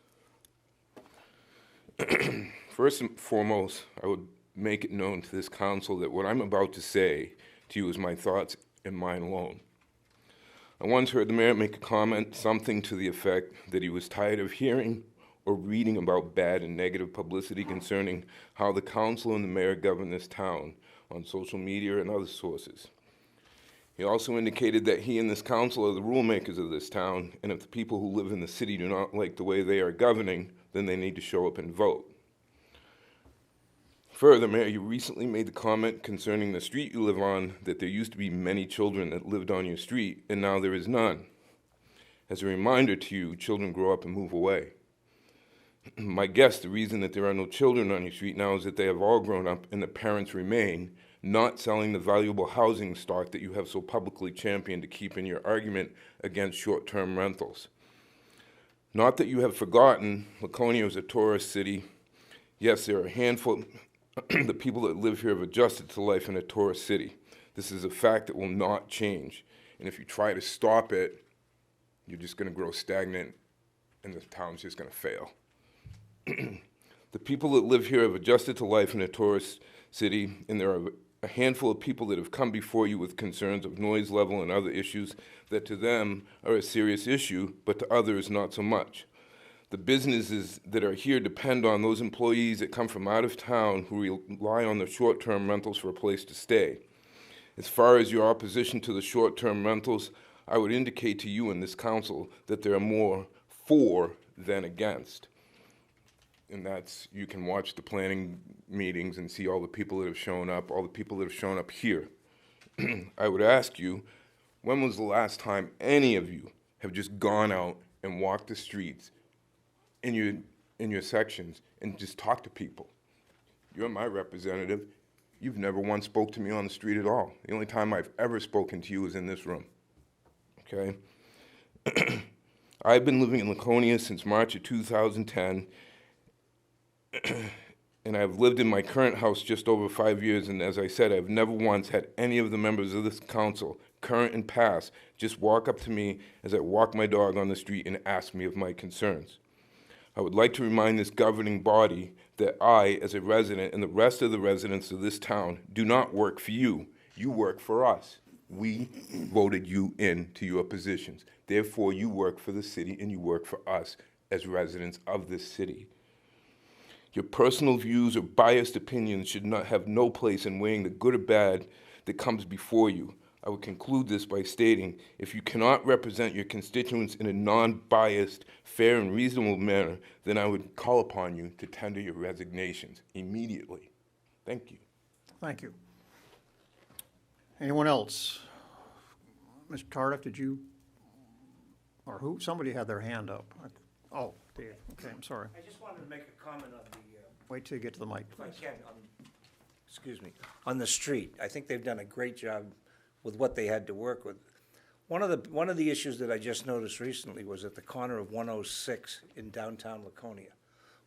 First and foremost, I would make it known to this council that what I'm about to say to you is my thoughts and mine alone. I once heard the mayor make a comment, something to the effect that he was tired of hearing or reading about bad and negative publicity concerning how the council and the mayor govern this town on social media and other sources. He also indicated that he and this council are the rule makers of this town, and if the people who live in the city do not like the way they are governing, then they need to show up and vote. Further, Mayor, you recently made the comment concerning the street you live on that there used to be many children that lived on your street, and now there is none. As a reminder to you, children grow up and move away. My guess, the reason that there are no children on your street now is that they have all grown up and the parents remain, not selling the valuable housing stock that you have so publicly championed to keep in your argument against short-term rentals. Not that you have forgotten, Laconia is a tourist city. Yes, there are a handful, the people that live here have adjusted to life in a tourist city. This is a fact that will not change. And if you try to stop it, you're just going to grow stagnant and the town's just going to fail. The people that live here have adjusted to life in a tourist city, and there are a handful of people that have come before you with concerns of noise level and other issues that to them are a serious issue, but to others not so much. The businesses that are here depend on those employees that come from out of town who rely on the short-term rentals for a place to stay. As far as your opposition to the short-term rentals, I would indicate to you in this council that there are more for than against. And that's, you can watch the planning meetings and see all the people that have shown up, all the people that have shown up here. I would ask you, when was the last time any of you have just gone out and walked the streets in your sections and just talked to people? You're my representative. You've never once spoke to me on the street at all. The only time I've ever spoken to you is in this room, okay? I've been living in Laconia since March of 2010, and I've lived in my current house just over 5 years, and as I said, I've never once had any of the members of this council, current and past, just walk up to me as I walk my dog on the street and ask me of my concerns. I would like to remind this governing body that I, as a resident, and the rest of the residents of this town do not work for you. You work for us. We voted you into your positions. Therefore, you work for the city and you work for us as residents of this city. Your personal views or biased opinions should not have no place in weighing the good or bad that comes before you. I would conclude this by stating, if you cannot represent your constituents in a non-biased, fair, and reasonable manner, then I would call upon you to tender your resignations immediately. Thank you. Thank you. Anyone else? Mr. Tardif, did you, or who? Somebody had their hand up. Oh, Dave. Okay, I'm sorry. I just wanted to make a comment on the, Wait till you get to the mic, if I please. can, excuse me, on the street. I think they've done a great job with what they had to work with. One of the issues that I just noticed recently was at the corner of 106 in downtown Laconia.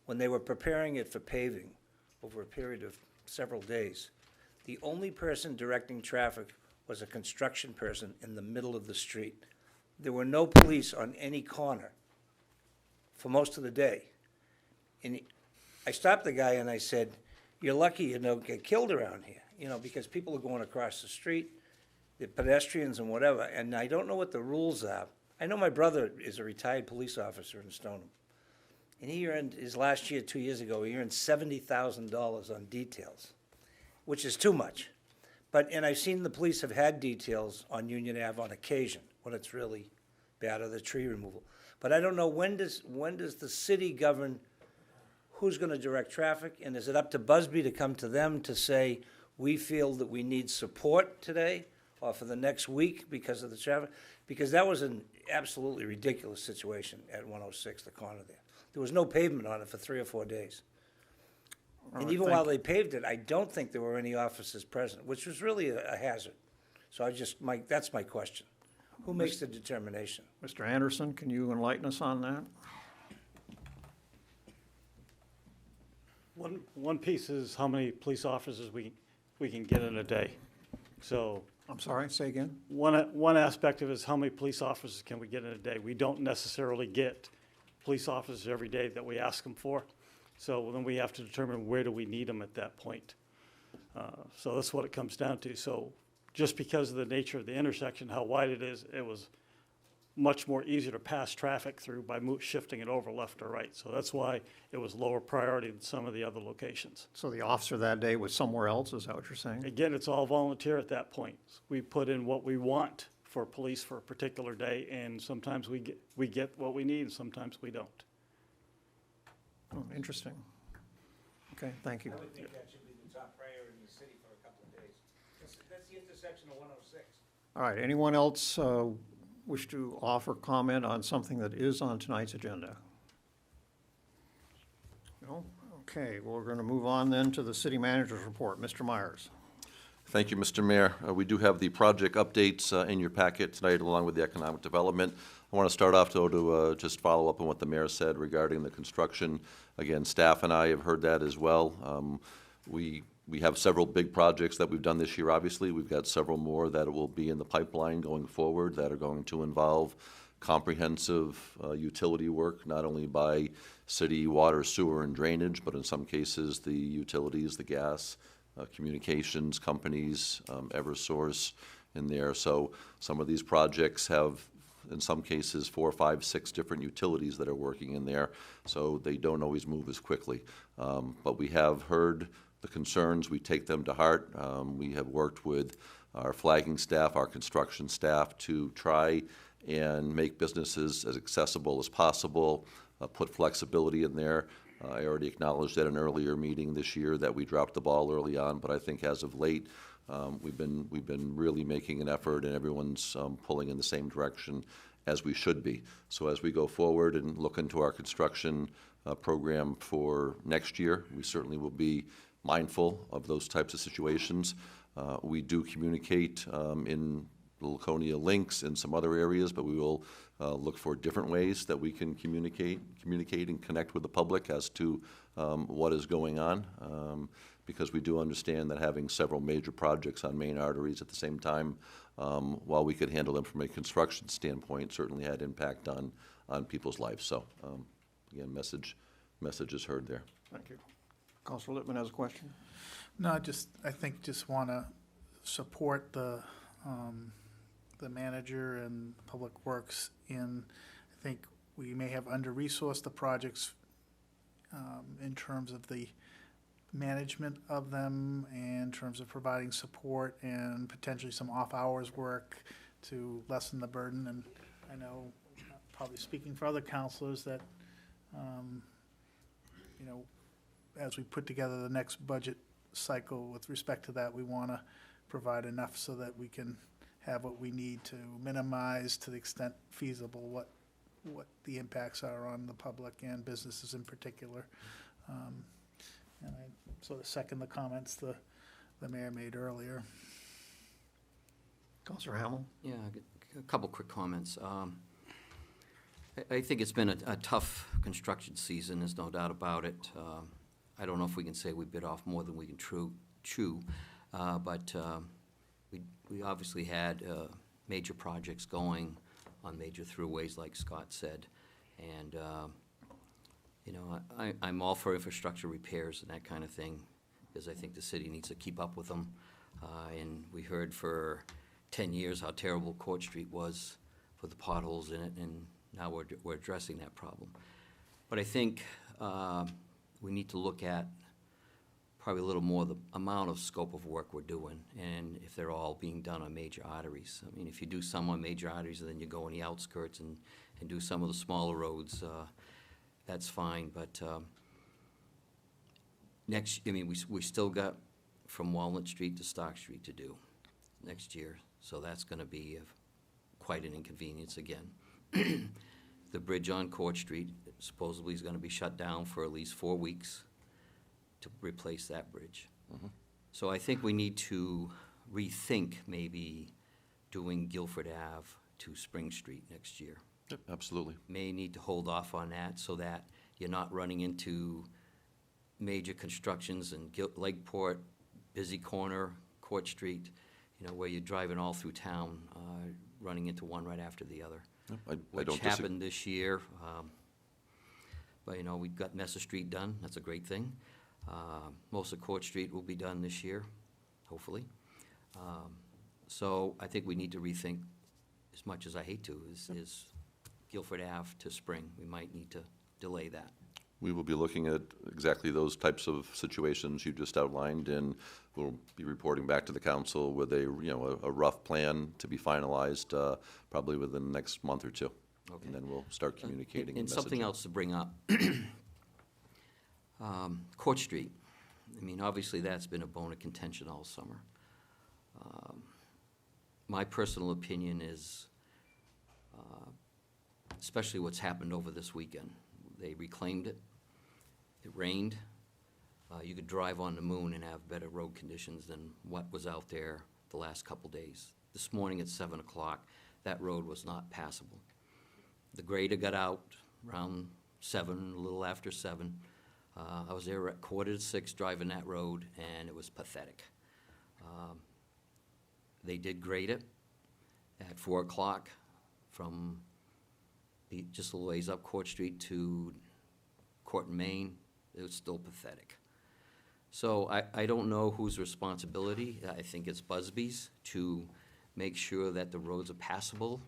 When they were preparing it for paving over a period of several days, the only person directing traffic was a construction person in the middle of the street. There were no police on any corner for most of the day. And I stopped the guy and I said, "You're lucky you don't get killed around here," because people are going across the street, the pedestrians and whatever, and I don't know what the rules are. I know my brother is a retired police officer in Stoneham, and he earned, his last year, 2 years ago, he earned $70,000 on details, which is too much. And I've seen the police have had details on Union Ave on occasion, when it's really bad, or the tree removal. But I don't know, when does the city govern who's going to direct traffic? And is it up to Busby to come to them to say, we feel that we need support today or for the next week because of the traffic, because that was an absolutely ridiculous situation at 106, the corner there. There was no pavement on it for 3 or 4 days. And right, even thank while they paved it, I don't think there were any officers present, which was really a hazard. So that's my question. Who makes the determination? Mr. Anderson, can you enlighten us on that? One piece is how many police officers we can get in a day. So I'm sorry, say again? one aspect of it is how many police officers can we get in a day? We don't necessarily get police officers every day that we ask them for. So then we have to determine where do we need them at that point. So that's what it comes down to. So just because of the nature of the intersection, how wide it is, it was much more easier to pass traffic through by shifting it over left or right. So that's why it was lower priority than some of the other locations. So the officer that day was somewhere else, is that what you're saying? Again, it's all volunteer at that point. We put in what we want for police for a particular day, and sometimes we get what we need, and sometimes we don't. Oh, interesting. Okay, thank you. I would think that should be the top priority in the city for a couple of days. That's the intersection of 106. All right, anyone else wish to offer comment on something that is on tonight's agenda? No? Okay, well, we're going to move on then to the city manager's report. Mr. Myers. Thank you, Mr. Mayor. We do have the project updates in your packet tonight, along with the economic development. I want to start off, though, to just follow up on what the mayor said regarding the construction. Again, staff and I have heard that as well. We have several big projects that we've done this year, obviously. We've got several more that will be in the pipeline going forward that are going to involve comprehensive utility work, not only by city water, sewer, and drainage, but in some cases the utilities, the gas, communications companies, Eversource in there. So some of these projects have, in some cases, 4, 5, 6 different utilities that are working in there, so they don't always move as quickly. But we have heard the concerns. We take them to heart. We have worked with our flagging staff, our construction staff, to try and make businesses as accessible as possible, put flexibility in there. I already acknowledged at an earlier meeting this year that we dropped the ball early on, but I think as of late, we've been really making an effort, and everyone's pulling in the same direction as we should be. So as we go forward and look into our construction program for next year, we certainly will be mindful of those types of situations. We do communicate in the Laconia links in some other areas, but we will look for different ways that we can communicate and connect with the public as to what is going on, because we do understand that having several major projects on main arteries at the same time, while we could handle them from a construction standpoint, certainly had impact on people's lives. So, again, message is heard there. Thank you. Councilor Lippman has a question. No, I think just want to support the manager and Public Works in, I think we may have under-resourced the projects in terms of the management of them and in terms of providing support and potentially some off-hours work to lessen the burden. And I know, probably speaking for other councilors, that, as we put together the next budget cycle with respect to that, we want to provide enough so that we can have what we need to minimize, to the extent feasible, what the impacts are on the public and businesses in particular. And I sort of second the comments the mayor made earlier. Councilor Hamel? Yeah, a couple quick comments. I think it's been a tough construction season, there's no doubt about it. I don't know if we can say we bit off more than we can chew, but we obviously had major projects going on major throughways, like Scott said. And, I'm all for infrastructure repairs and that kind of thing, because I think the city needs to keep up with them. And we heard for 10 years how terrible Court Street was for the potholes in it, and now we're addressing that problem. But I think we need to look at probably a little more the amount of scope of work we're doing, and if they're all being done on major arteries. I mean, if you do some on major arteries and then you go on the outskirts and do some of the smaller roads, that's fine. But we still got from Walnut Street to Stock Street to do next year, so that's gonna be quite an inconvenience again. The bridge on Court Street supposedly is gonna be shut down for at least 4 weeks to replace that bridge. So I think we need to rethink maybe doing Guilford Ave to Spring Street next year. Yep, absolutely. May need to hold off on that so that you're not running into major constructions in Lakeport, Busy Corner, Court Street, you know, where you're driving all through town, running into one right after the other. Yep, I Which don't disagree. happened this year. But, you know, we got Messer Street done, that's a great thing. Most of Court Street will be done this year, hopefully. So I think we need to rethink, as much as I hate to, is Guilford Ave to Spring. We might need to delay that. We will be looking at exactly those types of situations you just outlined, and we'll be reporting back to the council with a, you know, a rough plan to be finalized, probably within the next month or two. Okay. And then we'll start communicating And and something messaging. else to bring up. Court Street. I mean, obviously, that's been a bone of contention all summer. My personal opinion is, especially what's happened over this weekend. They reclaimed it. It rained. You could drive on the moon and have better road conditions than what was out there the last couple days. This morning at 7 o'clock, that road was not passable. The grader got out around 7, a little after 7. I was there at 5:45 driving that road, and it was pathetic. They did grade it at 4 o'clock from just a little ways up Court Street to Court and Main. It was still pathetic. So I don't know whose responsibility. I think it's Busby's to make sure that the roads are passable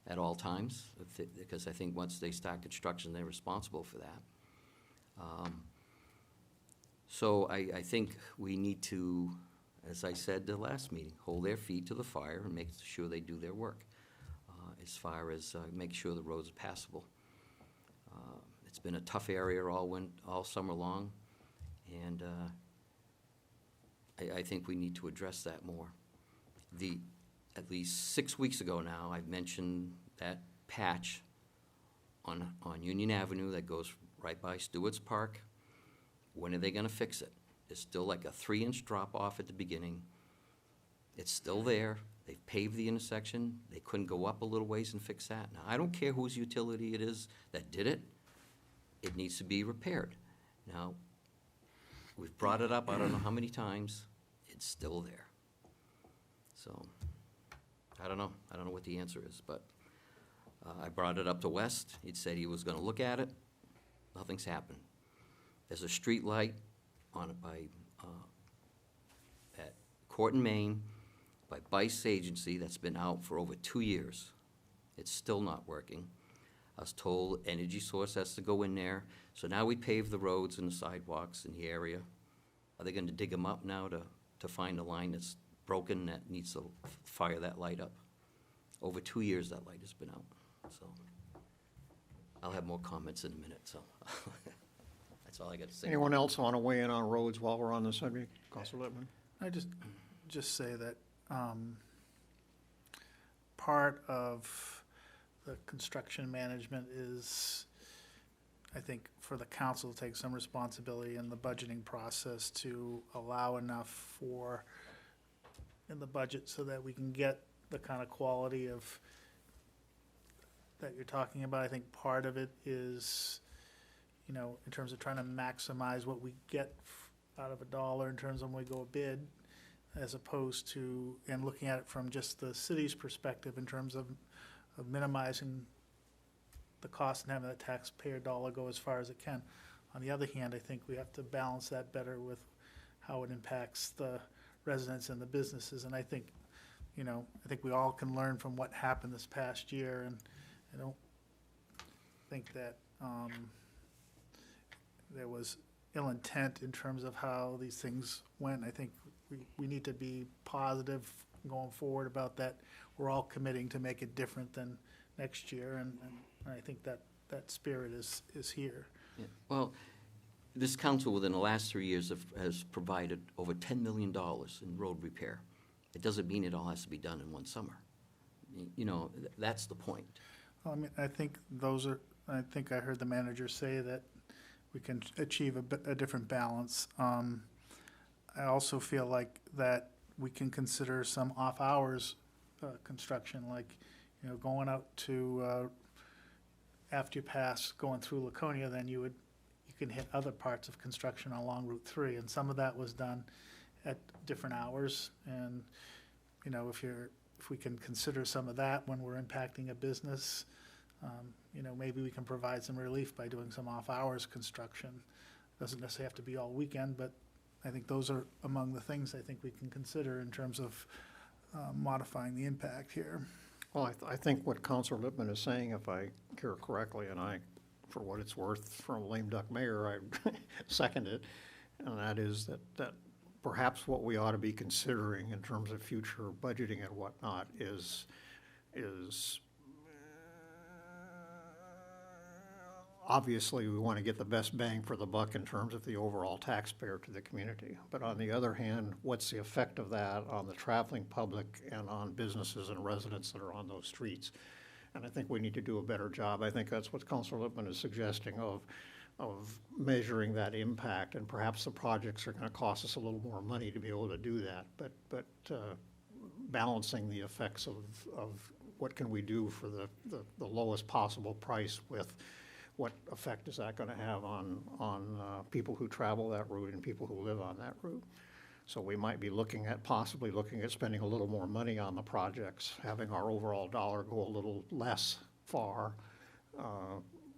at all times, because I think once they start construction, they're responsible for that. So I think we need to, as I said the last meeting, hold their feet to the fire and make sure they do their work, as far as make sure the roads are passable. It's been a tough area all summer long, and I think we need to address that more. At least 6 weeks ago now, I've mentioned that patch on Union Avenue that goes right by Stewart's Park. When are they gonna fix it? There's still like a 3-inch drop-off at the beginning. It's still there. They've paved the intersection. They couldn't go up a little ways and fix that. Now, I don't care whose utility it is that did it. It needs to be repaired. Now, we've brought it up, I don't know how many times. It's still there. So, I don't know. I don't know what the answer is, but I brought it up to West. He said he was gonna look at it. Nothing's happened. There's a street light on it at Court and Main by Bice Agency that's been out for over 2 years. It's still not working. I was told Energy Source has to go in there. So now we pave the roads and the sidewalks in the area. Are they gonna dig them up now to find a line that's broken that needs to fire that light up? Over 2 years that light has been out, so. I'll have more comments in a minute, so. That's all I got to say. Anyone else want to weigh in on roads while we're on the subject? Counselor Lippman? I just say that part of the construction management is, I think, for the council to take some responsibility in the budgeting process to allow enough in the budget so that we can get the kind of quality that you're talking about. I think part of it is, you know, in terms of trying to maximize what we get out of a dollar in terms of when we go a bid, as opposed to, and looking at it from just the city's perspective in terms of minimizing the cost and having that taxpayer dollar go as far as it can. On the other hand, I think we have to balance that better with how it impacts the residents and the businesses. And I think, you know, I think we all can learn from what happened this past year, and I don't think that there was ill intent in terms of how these things went. I think we need to be positive going forward about that. We're all committing to make it different than next year, and I think that spirit is here. Yeah. Well, this council within the last 3 years has provided over $10 million in road repair. It doesn't mean it all has to be done in one summer. You know, that's the point. Well, I mean, I think I think I heard the manager say that we can achieve a different balance. I also feel like that we can consider some off-hours construction, like, you know, going out to, after you pass, going through Laconia, then you can hit other parts of construction along Route 3, and some of that was done at different hours. And, you know, if we can consider some of that when we're impacting a business, you know, maybe we can provide some relief by doing some off-hours construction. Doesn't necessarily have to be all weekend, but I think those are among the things I think we can consider in terms of modifying the impact here. Well, I think what Councilor Lippman is saying, if I hear correctly, and I, for what it's worth, from a lame duck mayor, I second it, and that is that perhaps what we ought to be considering in terms of future budgeting and whatnot is obviously we want to get the best bang for the buck in terms of the overall taxpayer to the community. But on the other hand, what's the effect of that on the traveling public and on businesses and residents that are on those streets? And I think we need to do a better job. I think that's what Councilor Lippman is suggesting of measuring that impact, and perhaps the projects are going to cost us a little more money to be able to do that. But balancing the effects of what can we do for the lowest possible price with what effect is that going to have on people who travel that route and people who live on that route. So we might be possibly looking at spending a little more money on the projects, having our overall dollar go a little less far,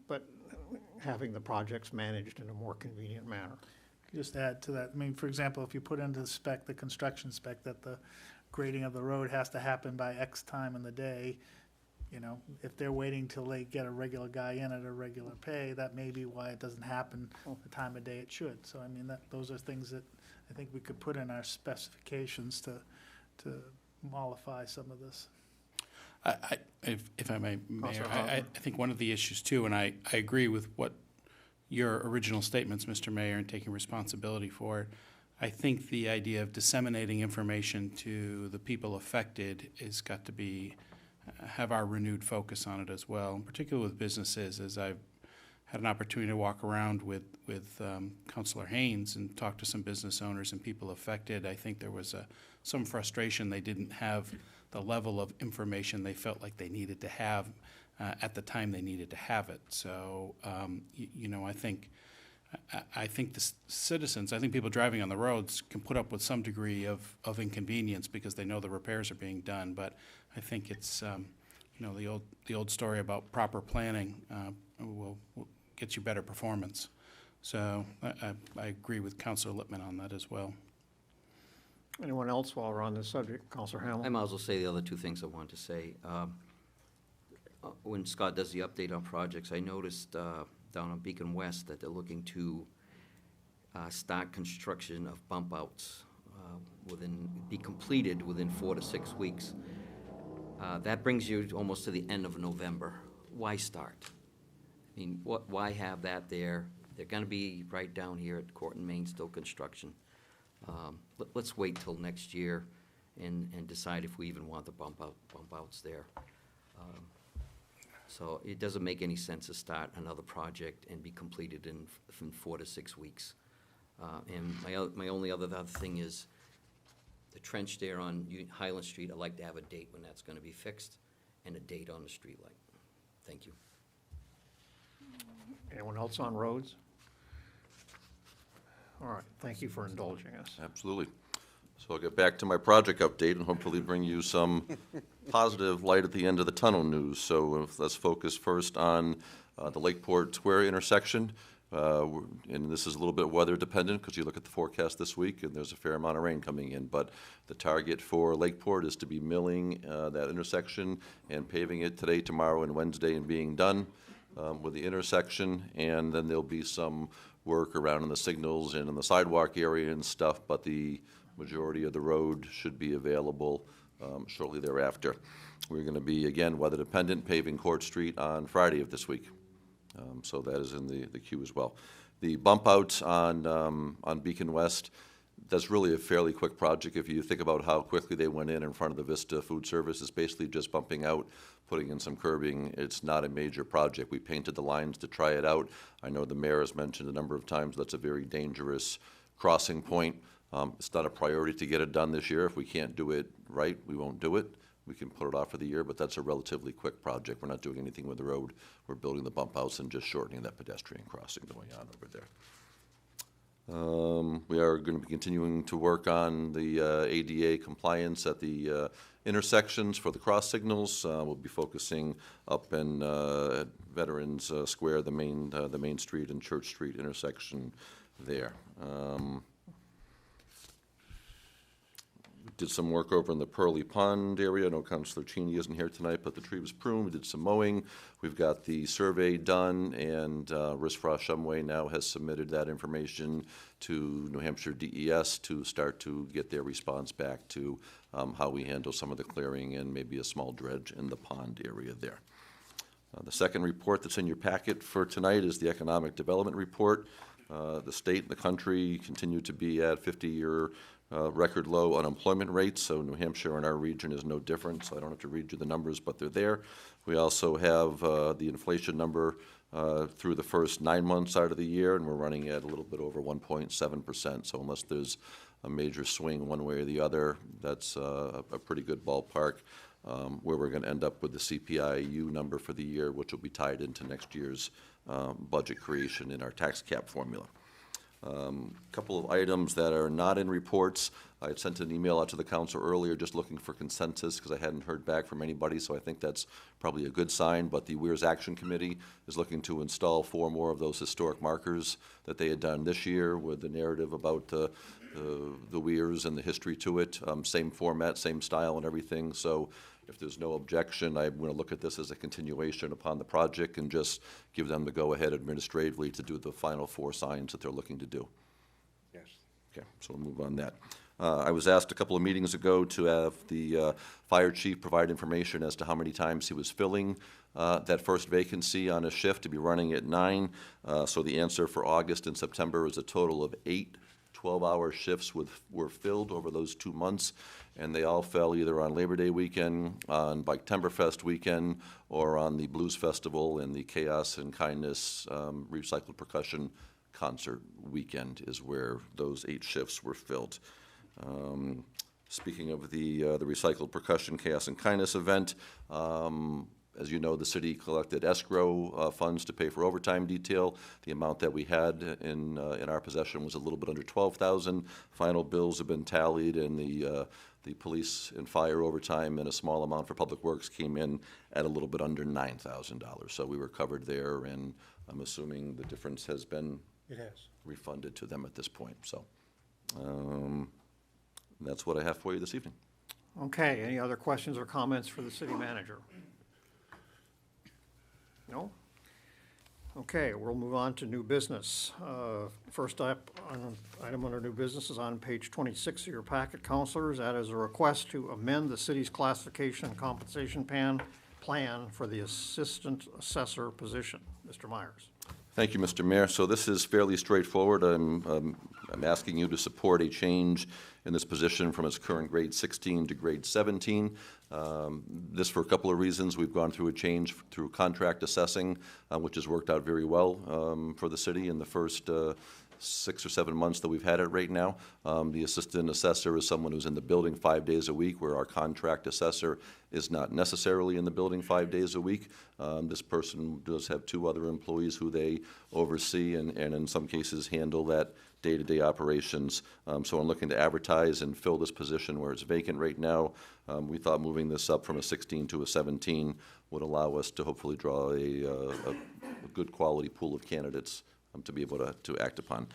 but having the projects managed in a more convenient manner. Just add to that, I mean, for example, if you put into the spec, the construction spec, that the grading of the road has to happen by X time in the day, you know, if they're waiting till they get a regular guy in at a regular pay, that may be why it doesn't happen the time of day it should. So, I mean, those are things that I think we could put in our specifications to mollify some of this. If I may, Mayor, I think one of the issues too, and I agree with what your original statements, Mr. Mayor, and taking responsibility for it. I think the idea of disseminating information to the people affected has got to have our renewed focus on it as well, particularly with businesses. As I've had an opportunity to walk around with Councilor Haynes and talk to some business owners and people affected, I think there was some frustration they didn't have the level of information they felt like they needed to have at the time they needed to have it. So, you know, I think the citizens, I think people driving on the roads can put up with some degree of inconvenience because they know the repairs are being done. But I think it's, you know, the old story about proper planning will get you better performance. So I agree with Councilor Lippman on that as well. Anyone else while we're on this subject? Councilor Hamel? I might as well say the other two things I wanted to say. When Scott does the update on projects, I noticed down on Beacon West that they're looking to start construction of bump outs be completed within 4 to 6 weeks. That brings you almost to the end of November. Why start? I mean, why have that there? They're going to be right down here at Court and Main, still construction. Let's wait till next year and decide if we even want the bump outs there. So it doesn't make any sense to start another project and be completed in 4 to 6 weeks. And my only other thing is the trench there on Highland Street. I'd like to have a date when that's going to be fixed and a date on the street light. Thank you. Anyone else on roads? All right, thank you for indulging us. Absolutely. So I'll get back to my project update and hopefully bring you some positive light at the end of the tunnel news. So let's focus first on the Lakeport Square intersection. And this is a little bit weather dependent because you look at the forecast this week and there's a fair amount of rain coming in. But the target for Lakeport is to be milling that intersection and paving it today, tomorrow, and Wednesday and being done with the intersection. And then there'll be some work around in the signals and in the sidewalk area and stuff, but the majority of the road should be available shortly thereafter. We're going to be, again, weather dependent, paving Court Street on Friday of this week. So that is in the queue as well. The bump out on Beacon West, that's really a fairly quick project. If you think about how quickly they went in front of the Vista Food Service, it's basically just bumping out, putting in some curbing. It's not a major project. We painted the lines to try it out. I know the mayor has mentioned a number of times that's a very dangerous crossing point. It's not a priority to get it done this year. If we can't do it right, we won't do it. We can put it off for the year, but that's a relatively quick project. We're not doing anything with the road. We're building the bump outs and just shortening that pedestrian crossing going on over there. We are going to be continuing to work on the ADA compliance at the intersections for the cross signals. We'll be focusing up in Veterans Square, the main street and Church Street intersection there. Did some work over in the Pearly Pond area. I know Councilor Cheney isn't here tonight, but the tree was pruned. We did some mowing. We've got the survey done, and Risfrost Shumway now has submitted that information to New Hampshire DES to start to get their response back to how we handle some of the clearing and maybe a small dredge in the pond area there. The second report that's in your packet for tonight is the Economic Development Report. The state and the country continue to be at 50-year record low unemployment rates, so New Hampshire and our region is no different, so I don't have to read you the numbers, but they're there. We also have the inflation number through the first 9 months out of the year, and we're running at a little bit over 1.7%, so unless there's a major swing one way or the other, that's a pretty good ballpark. Where we're going to end up with the CPIU number for the year, which will be tied into next year's budget creation in our tax cap formula. Couple of items that are not in reports. I had sent an email out to the council earlier just looking for consensus because I hadn't heard back from anybody, so I think that's probably a good sign. But the Weirs Action Committee is looking to install 4 more of those historic markers that they had done this year with the narrative about the Weirs and the history to it. Same format, same style and everything. So if there's no objection, I'm going to look at this as a continuation upon the project and just give them the go-ahead administratively to do the final 4 signs that they're looking to do. Yes. Okay, so we'll move on that. I was asked a couple of meetings ago to have the fire chief provide information as to how many times he was filling that first vacancy on a shift to be running at 9. So the answer for August and September is a total of 8 12-hour shifts were filled over those 2 months, and they all fell either on Labor Day weekend, on Biketemberfest weekend, or on the Blues Festival and the Chaos and Kindness Recycled Percussion Concert weekend is where those 8 shifts were filled. Speaking of the Recycled Percussion Chaos and Kindness event, as you know, the city collected escrow funds to pay for overtime detail. The amount that we had in our possession was a little bit under $12,000. Final bills have been tallied, and the police and fire overtime and a small amount for public works came in at a little bit under $9,000. So we were covered there, and I'm assuming the difference has been refunded to them at this point. So that's what I have for you this evening. Okay, any other questions or comments for the city manager? No? Okay, we'll move on to new business. First up, item under new business is on page 26 of your packet, councilors. That is a request to amend the city's classification and compensation plan for the assistant assessor position. Mr. Myers. Thank you, Mr. Mayor. So this is fairly straightforward. I'm asking you to support a change in this position from its current grade 16 to grade 17. This for a couple of reasons. We've gone through a change through contract assessing, which has worked out very well for the city in the first 6 or 7 months that we've had it right now. The assistant assessor is someone who's in the building 5 days a week, where our contract assessor is not necessarily in the building 5 days a week. This person does have 2 other employees who they oversee and in some cases handle that day-to-day operations. So I'm looking to advertise and fill this position where it's vacant right now. We thought moving this up from a 16 to a 17 would allow us to hopefully draw a good quality pool of candidates to be able to act upon.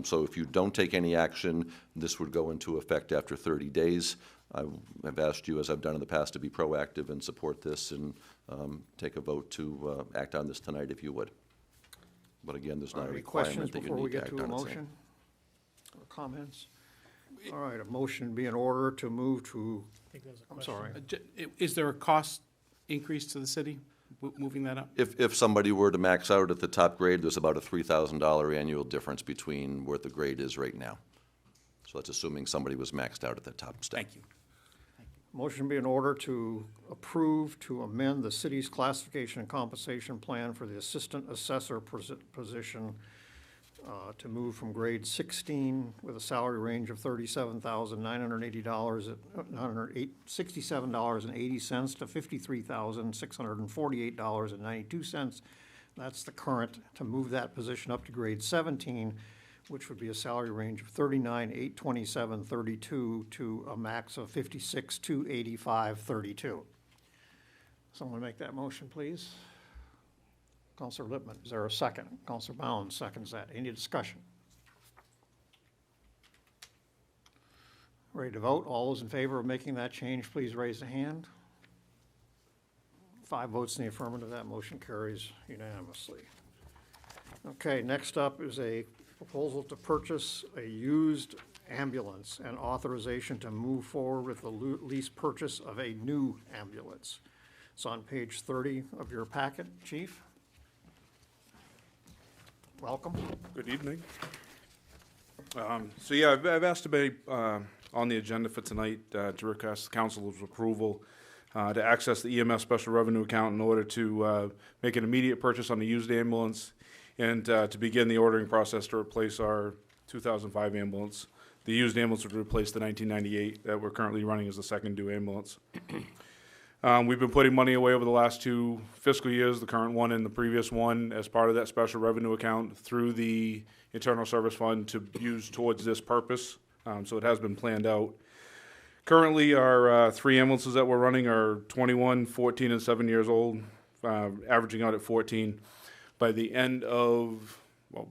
So if you don't take any action, this would go into effect after 30 days. I've asked you, as I've done in the past, to be proactive and support this and take a vote to act on this tonight if you would. But again, there's not a requirement that you need to act on it. Any questions before we get to a motion or comments? All right, a motion be in order to move to, I'm sorry. Is there a cost increase to the city moving that up? If somebody were to max out at the top grade, there's about a $3,000 annual difference between where the grade is right now. So that's assuming somebody was maxed out at the top step. Thank you. Motion be in order to approve to amend the city's classification and compensation plan for the assistant assessor position to move from grade 16 with a salary range of $37,980 at $67.80 to $53,648.92. That's the current, to move that position up to grade 17, which would be a salary range of $39,827.32 to a max of $56,285.32. Someone make that motion, please. Counselor Lippman, is there a second? Counselor Bounds seconds that. Any discussion? Ready to vote? All those in favor of making that change, please raise a hand. 5 votes in the affirmative. That motion carries unanimously. Okay, next up is a proposal to purchase a used ambulance and authorization to move forward with the lease purchase of a new ambulance. It's on page 30 of your packet, Chief. Welcome. Good evening. So yeah, I've asked to be on the agenda for tonight to request the council's approval to access the EMS special revenue account in order to make an immediate purchase on the used ambulance and to begin the ordering process to replace our 2005 ambulance. The used ambulance would replace the 1998 that we're currently running as the second due ambulance. We've been putting money away over the last 2 fiscal years, the current one and the previous one, as part of that special revenue account through the internal service fund to use towards this purpose. So it has been planned out. Currently, our 3 ambulances that we're running are 21, 14, and 7 years old, averaging out at 14. By the end of,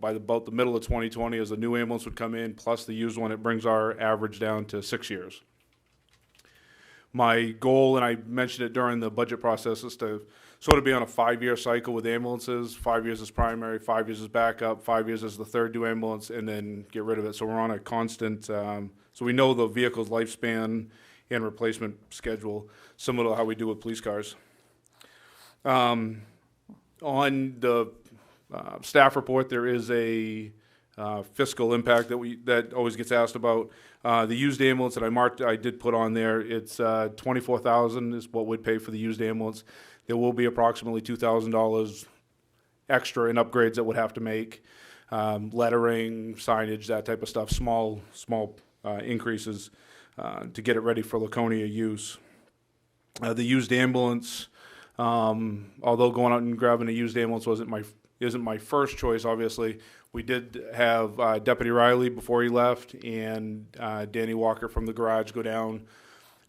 by about the middle of 2020, as the new ambulance would come in, plus the used one, it brings our average down to 6 years. My goal, and I mentioned it during the budget process, is to sort of be on a 5-year cycle with ambulances. 5 years as primary, 5 years as backup, 5 years as the third due ambulance, and then get rid of it. So we're on a constant, so we know the vehicle's lifespan and replacement schedule, similar to how we do with police cars. On the staff report, there is a fiscal impact that always gets asked about. The used ambulance that I did put on there. It's $24,000 is what would pay for the used ambulance. There will be approximately $2,000 extra in upgrades that would have to make, lettering, signage, that type of stuff. Small increases to get it ready for Laconia use. The used ambulance, although going out and grabbing a used ambulance isn't my first choice, obviously. We did have Deputy Riley before he left and Danny Walker from the garage go down,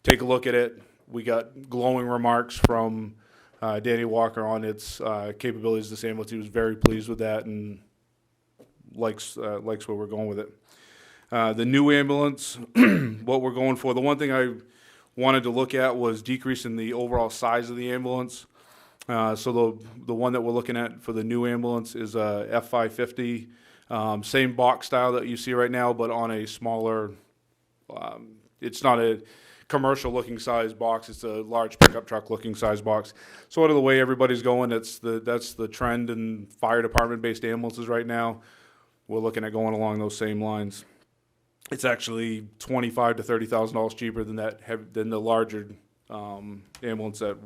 take a look at it. We got glowing remarks from Danny Walker on its capabilities. This ambulance, he was very pleased with that and likes where we're going with it. The new ambulance, what we're going for, the one thing I wanted to look at was decreasing the overall size of the ambulance. So the one that we're looking at for the new ambulance is a F550, same box style that you see right now, but on a smaller, it's not a commercial looking size box, it's a large pickup truck looking size box. Sort of the way everybody's going, that's the trend in fire department based ambulances right now. We're looking at going along those same lines. It's actually $25,000 to $30,000 cheaper than than the larger ambulance that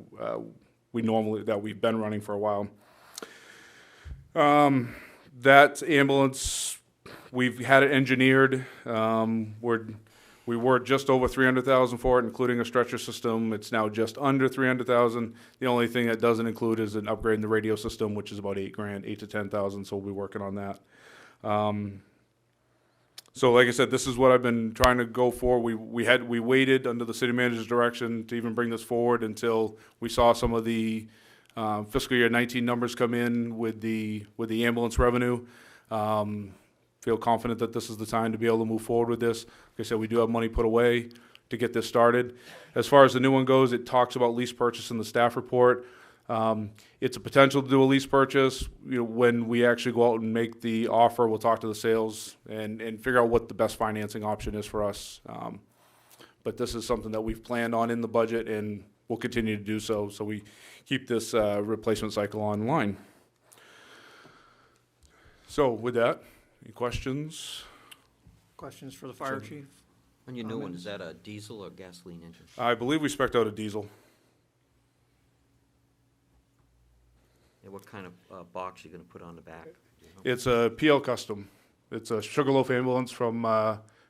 we've been running for a while. That ambulance, we've had it engineered. We were just over $300,000 for it, including a stretcher system. It's now just under $300,000. The only thing that doesn't include is an upgrade in the radio system, which is about $8,000, $8,000 to $10,000. So we'll be working on that. So like I said, this is what I've been trying to go for. We waited under the city manager's direction to even bring this forward until we saw some of the fiscal year 19 numbers come in with the ambulance revenue. Feel confident that this is the time to be able to move forward with this. Like I said, we do have money put away to get this started. As far as the new one goes, it talks about lease purchase in the staff report. It's a potential to do a lease purchase. When we actually go out and make the offer, we'll talk to the sales and figure out what the best financing option is for us. But this is something that we've planned on in the budget and we'll continue to do so. So we keep this replacement cycle online. So with that, any questions? Questions for the fire chief? On your new one, is that a diesel or gasoline engine? I believe we spec'd out a diesel. And what kind of box are you gonna put on the back? It's a PL Custom. It's a Sugarloaf ambulance from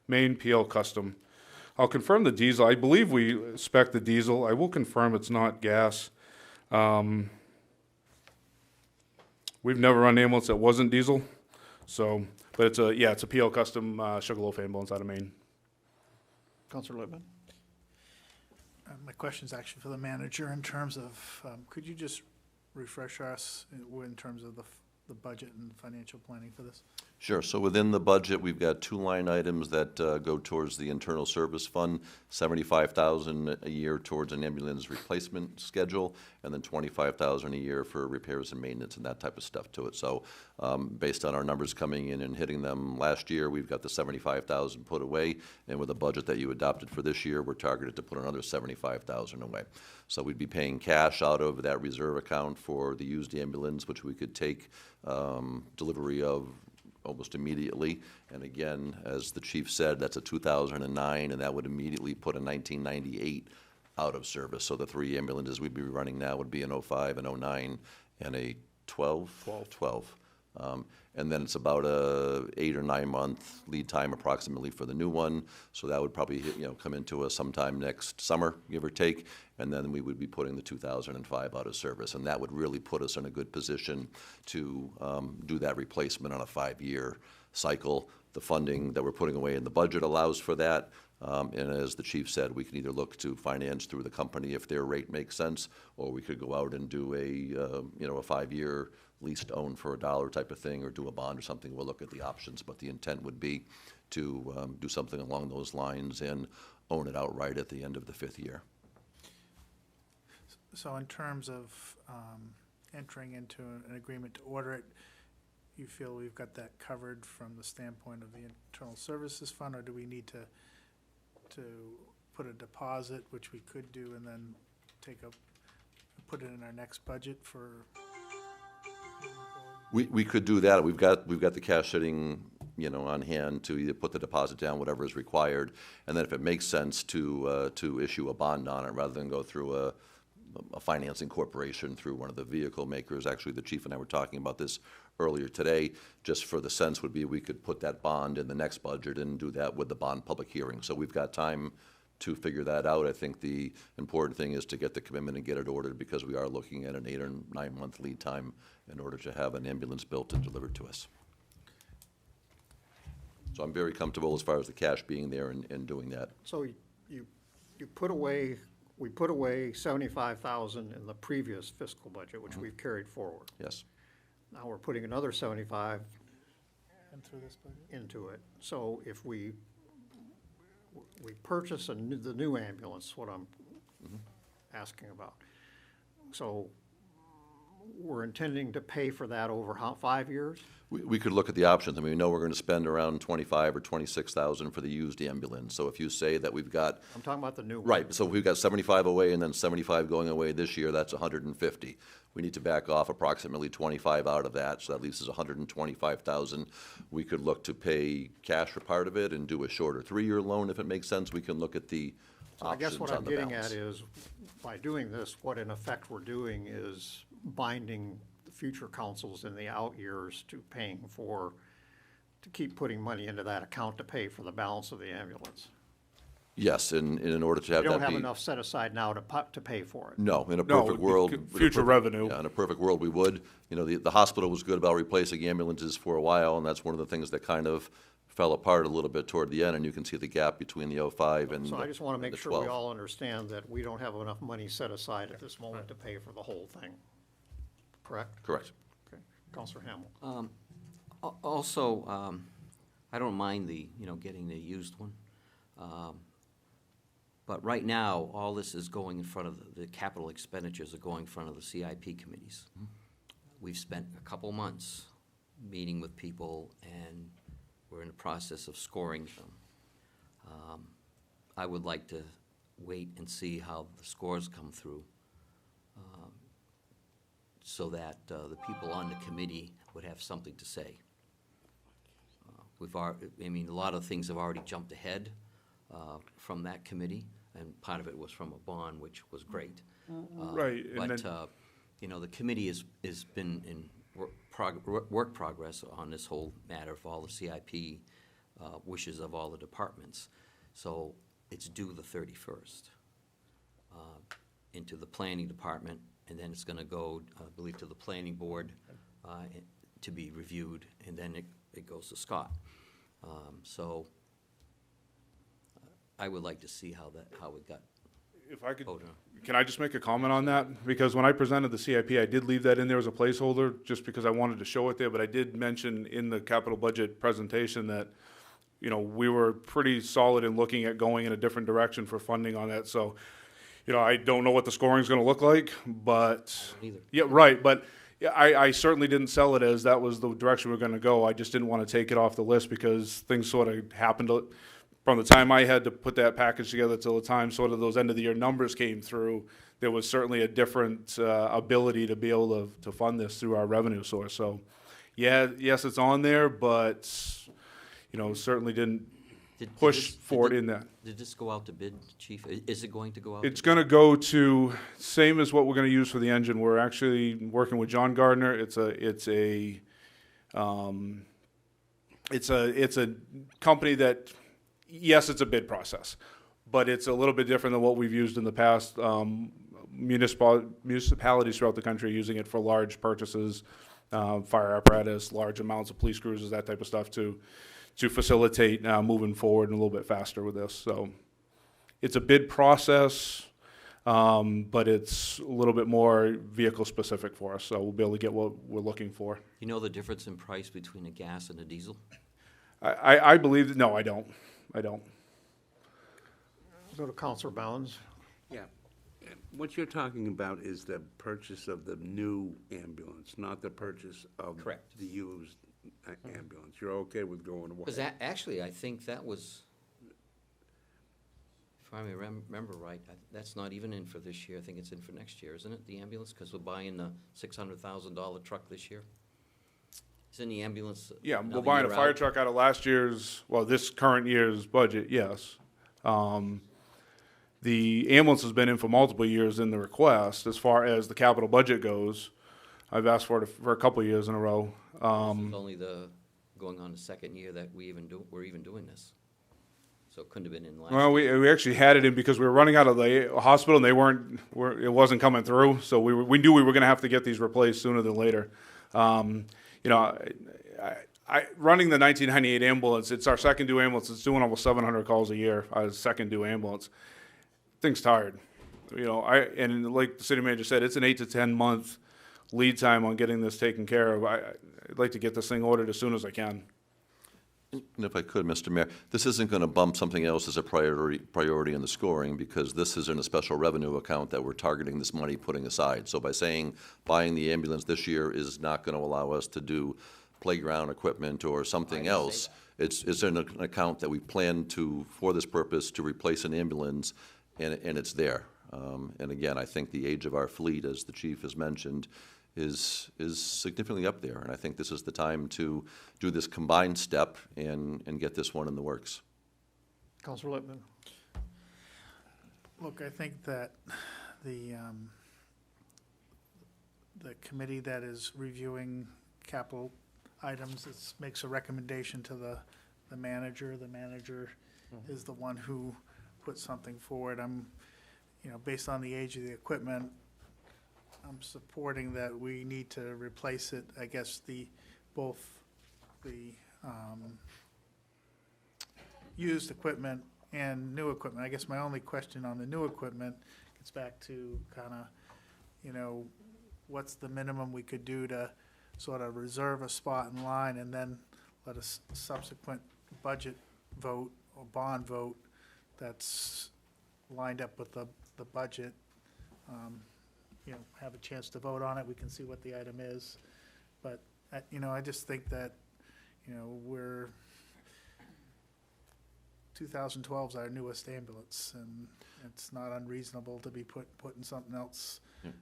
Maine, PL Custom. I'll confirm the diesel. I believe we spec the diesel. I will confirm it's not gas. We've never run an ambulance that wasn't diesel. So, but it's a PL Custom Sugarloaf ambulance out of Maine. Counselor Littman? My question's actually for the manager in terms of, could you just refresh us in terms of the budget and financial planning for this? Sure. So within the budget, we've got two line items that go towards the internal service fund, $75,000 a year towards an ambulance replacement schedule, and then $25,000 a year for repairs and maintenance and that type of stuff to it. So based on our numbers coming in and hitting them last year, we've got the $75,000 put away, and with the budget that you adopted for this year, we're targeted to put another $75,000 away. So we'd be paying cash out of that reserve account for the used ambulance, which we could take delivery of almost immediately. And again, as the chief said, that's a 2009, and that would immediately put a 1998 out of service. So the three ambulances we'd be running now would be an 05, an 09, and a 12. And then it's about a 8 or 9 month lead time approximately for the new one. So that would probably come into us sometime next summer, give or take. And then we would be putting the 2005 out of service. And that would really put us in a good position to do that replacement on a 5-year cycle. The funding that we're putting away in the budget allows for that. And as the chief said, we can either look to finance through the company if their rate makes sense, or we could go out and do a 5-year lease to own for $1 type of thing, or do a bond or something. We'll look at the options, but the intent would be to do something along those lines and own it outright at the end of the 5th year. So in terms of entering into an agreement to order it, you feel we've got that covered from the standpoint of the internal services fund, or do we need to put a deposit, which we could do, and then put it in our next budget for? We could do that. We've got the cash sitting, on hand to either put the deposit down, whatever is required, and then if it makes sense to issue a bond on it rather than go through a financing corporation through one of the vehicle makers. Actually, the chief and I were talking about this earlier today. Just for the sense would be we could put that bond in the next budget and do that with the bond public hearing. So we've got time to figure that out. I think the important thing is to get the commitment and get it ordered, because we are looking at an 8 or 9 month lead time in order to have an ambulance built and delivered to us. So I'm very comfortable as far as the cash being there and doing that. So you put away, we put away $75,000 in the previous fiscal budget, which we've carried forward. Yes. Now we're putting another 75 Into this budget? into it. So if we purchase the new ambulance, what I'm asking about. So we're intending to pay for that over 5 years? We could look at the options. I mean, we know we're going to spend around $25,000 or $26,000 for the used ambulance. So if you say that we've got, I'm talking about the new one. right, so we've got 75 away and then 75 going away this year, that's 150. We need to back off approximately 25 out of that, so that leaves us 125,000. We could look to pay cash for part of it and do a shorter 3-year loan if it makes sense. We can look at the So I guess options what on I'm the getting balance. at is, by doing this, what in effect we're doing is binding the future councils in the out years to keep putting money into that account to pay for the balance of the ambulance. Yes, and in order to have You that don't have be. enough set aside now to pay for it. No, in a No, perfect it'd be world. future revenue. Yeah, in a perfect world, we would. The hospital was good about replacing ambulances for a while, and that's one of the things that kind of fell apart a little bit toward the end, and you can see the gap between the 05 and So I just want to and make the sure we 12. all understand that we don't have enough money set aside at this moment to pay for the whole thing. Correct? Correct. Okay. Counselor Hamel. Also, I don't mind getting the used one. But right now, all this is going in front of the capital expenditures are going in front of the CIP committees. We've spent a couple months meeting with people, and we're in the process of scoring them. I would like to wait and see how the scores come through. so that the people on the committee would have something to say. I mean, a lot of things have already jumped ahead from that committee, and part of it was from a bond, which was great. Right, and But, then- you know, the committee has been in work progress on this whole matter of all the CIP wishes of all the departments. So it's due the 31st into the planning department, and then it's gonna go, I believe, to the planning board to be reviewed, and then it goes to Scott. So I would like to see how it got If I could, voted on. can I just make a comment on that? Because when I presented the CIP, I did leave that in there as a placeholder, just because I wanted to show it there, but I did mention in the capital budget presentation that, you know, we were pretty solid in looking at going in a different direction for funding on that, so, you know, I don't know what the scoring's gonna look like, but. Neither. Yeah, right, but yeah, I certainly didn't sell it as that was the direction we're gonna go. I just didn't wanna take it off the list because things sort of happened from the time I had to put that package together till the time sort of those end of the year numbers came through. There was certainly a different ability to be able to fund this through our revenue source. So, yeah, yes, it's on there, but, you know, certainly didn't push for it in that. Did this go out to bid, Chief? Is it going to go out? It's gonna go to, same as what we're gonna use for the engine, we're actually working with John Gardner, it's a company that, yes, it's a bid process, but it's a little bit different than what we've used in the past. Municipalities throughout the country are using it for large purchases, fire apparatus, large amounts of police cruisers, that type of stuff to facilitate moving forward and a little bit faster with this. So it's a bid process, but it's a little bit more vehicle specific for us. So we'll be able to get what we're looking for. You know the difference in price between a gas and a diesel? I believe, no, I don't. Go to Counselor Bounds. Yeah. What you're talking about is the purchase of the new ambulance, not the purchase of Correct. the used ambulance. You're okay with going away? Because actually, I think that was, if I remember right, that's not even in for this year. I think it's in for next year, isn't it, the ambulance? Because we're buying the $600,000 truck this year. Isn't the ambulance? Yeah, another we're buying a year fire out? truck out of this current year's budget, yes. The ambulance has been in for multiple years in the request. As far as the capital budget goes, I've asked for it for a couple of years in a row. This is only going on the second year that we're even doing this. So it couldn't have been in last. Well, we actually had it in because we were running out of the hospital and it wasn't coming through. So we knew we were gonna have to get these replaced sooner than later. You know, running the 1998 ambulance, it's our second due ambulance. It's doing almost 700 calls a year, second due ambulance. Thing's tired. You know, and like the city manager said, it's an 8 to 10 month lead time on getting this taken care of. I'd like to get this thing ordered as soon as I can. And if I could, Mr. Mayor, this isn't going to bump something else as a priority in the scoring, because this is in a special revenue account that we're targeting this money putting aside. So by saying buying the ambulance this year is not going to allow us to do playground equipment or something else. It's in an account that we plan to, for this purpose, to replace an ambulance, and it's there. And again, I think the age of our fleet, as the chief has mentioned, is significantly up there, and I think this is the time to do this combined step and get this one in the works. Counselor Lippman. Look, I think that the committee that is reviewing capital items makes a recommendation to the manager. The manager is the one who puts something forward. Based on the age of the equipment, I'm supporting that we need to replace it. I guess both the used equipment and new equipment. I guess my only question on the new equipment gets back to kind of, what's the minimum we could do to sort of reserve a spot in line and then let a subsequent budget vote or bond vote that's lined up with the budget, have a chance to vote on it. We can see what the item is. But, I just think that, we're 2012 is our newest ambulance, and it's not unreasonable to be putting something else.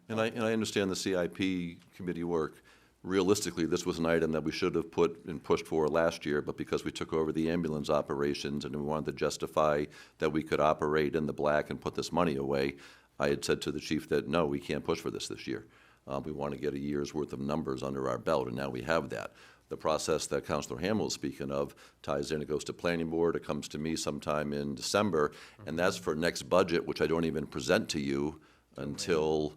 And I understand the CIP committee work. Realistically, this was an item that we should have put and pushed for last year, but because we took over the ambulance operations and we wanted to justify that we could operate in the black and put this money away, I had said to the chief that, no, we can't push for this year. We want to get a year's worth of numbers under our belt, and now we have that. The process that Councilor Hamel is speaking of ties in, it goes to planning board, it comes to me sometime in December, and that's for next budget, which I don't even present to you until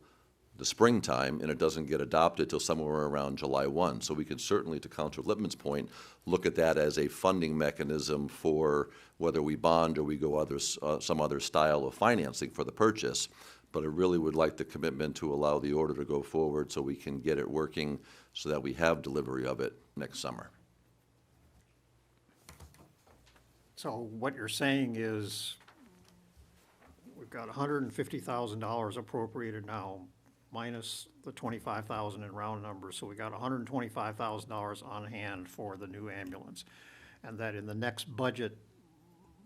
the springtime, and it doesn't get adopted till somewhere around July 1. So we could certainly, to Councilor Lippman's point, look at that as a funding mechanism for whether we bond or we go some other style of financing for the purchase. But I really would like the commitment to allow the order to go forward so we can get it working so that we have delivery of it next summer. So what you're saying is, we've got $150,000 appropriated now, minus the $25,000 in round numbers, so we got $125,000 on hand for the new ambulance. And that in the next budget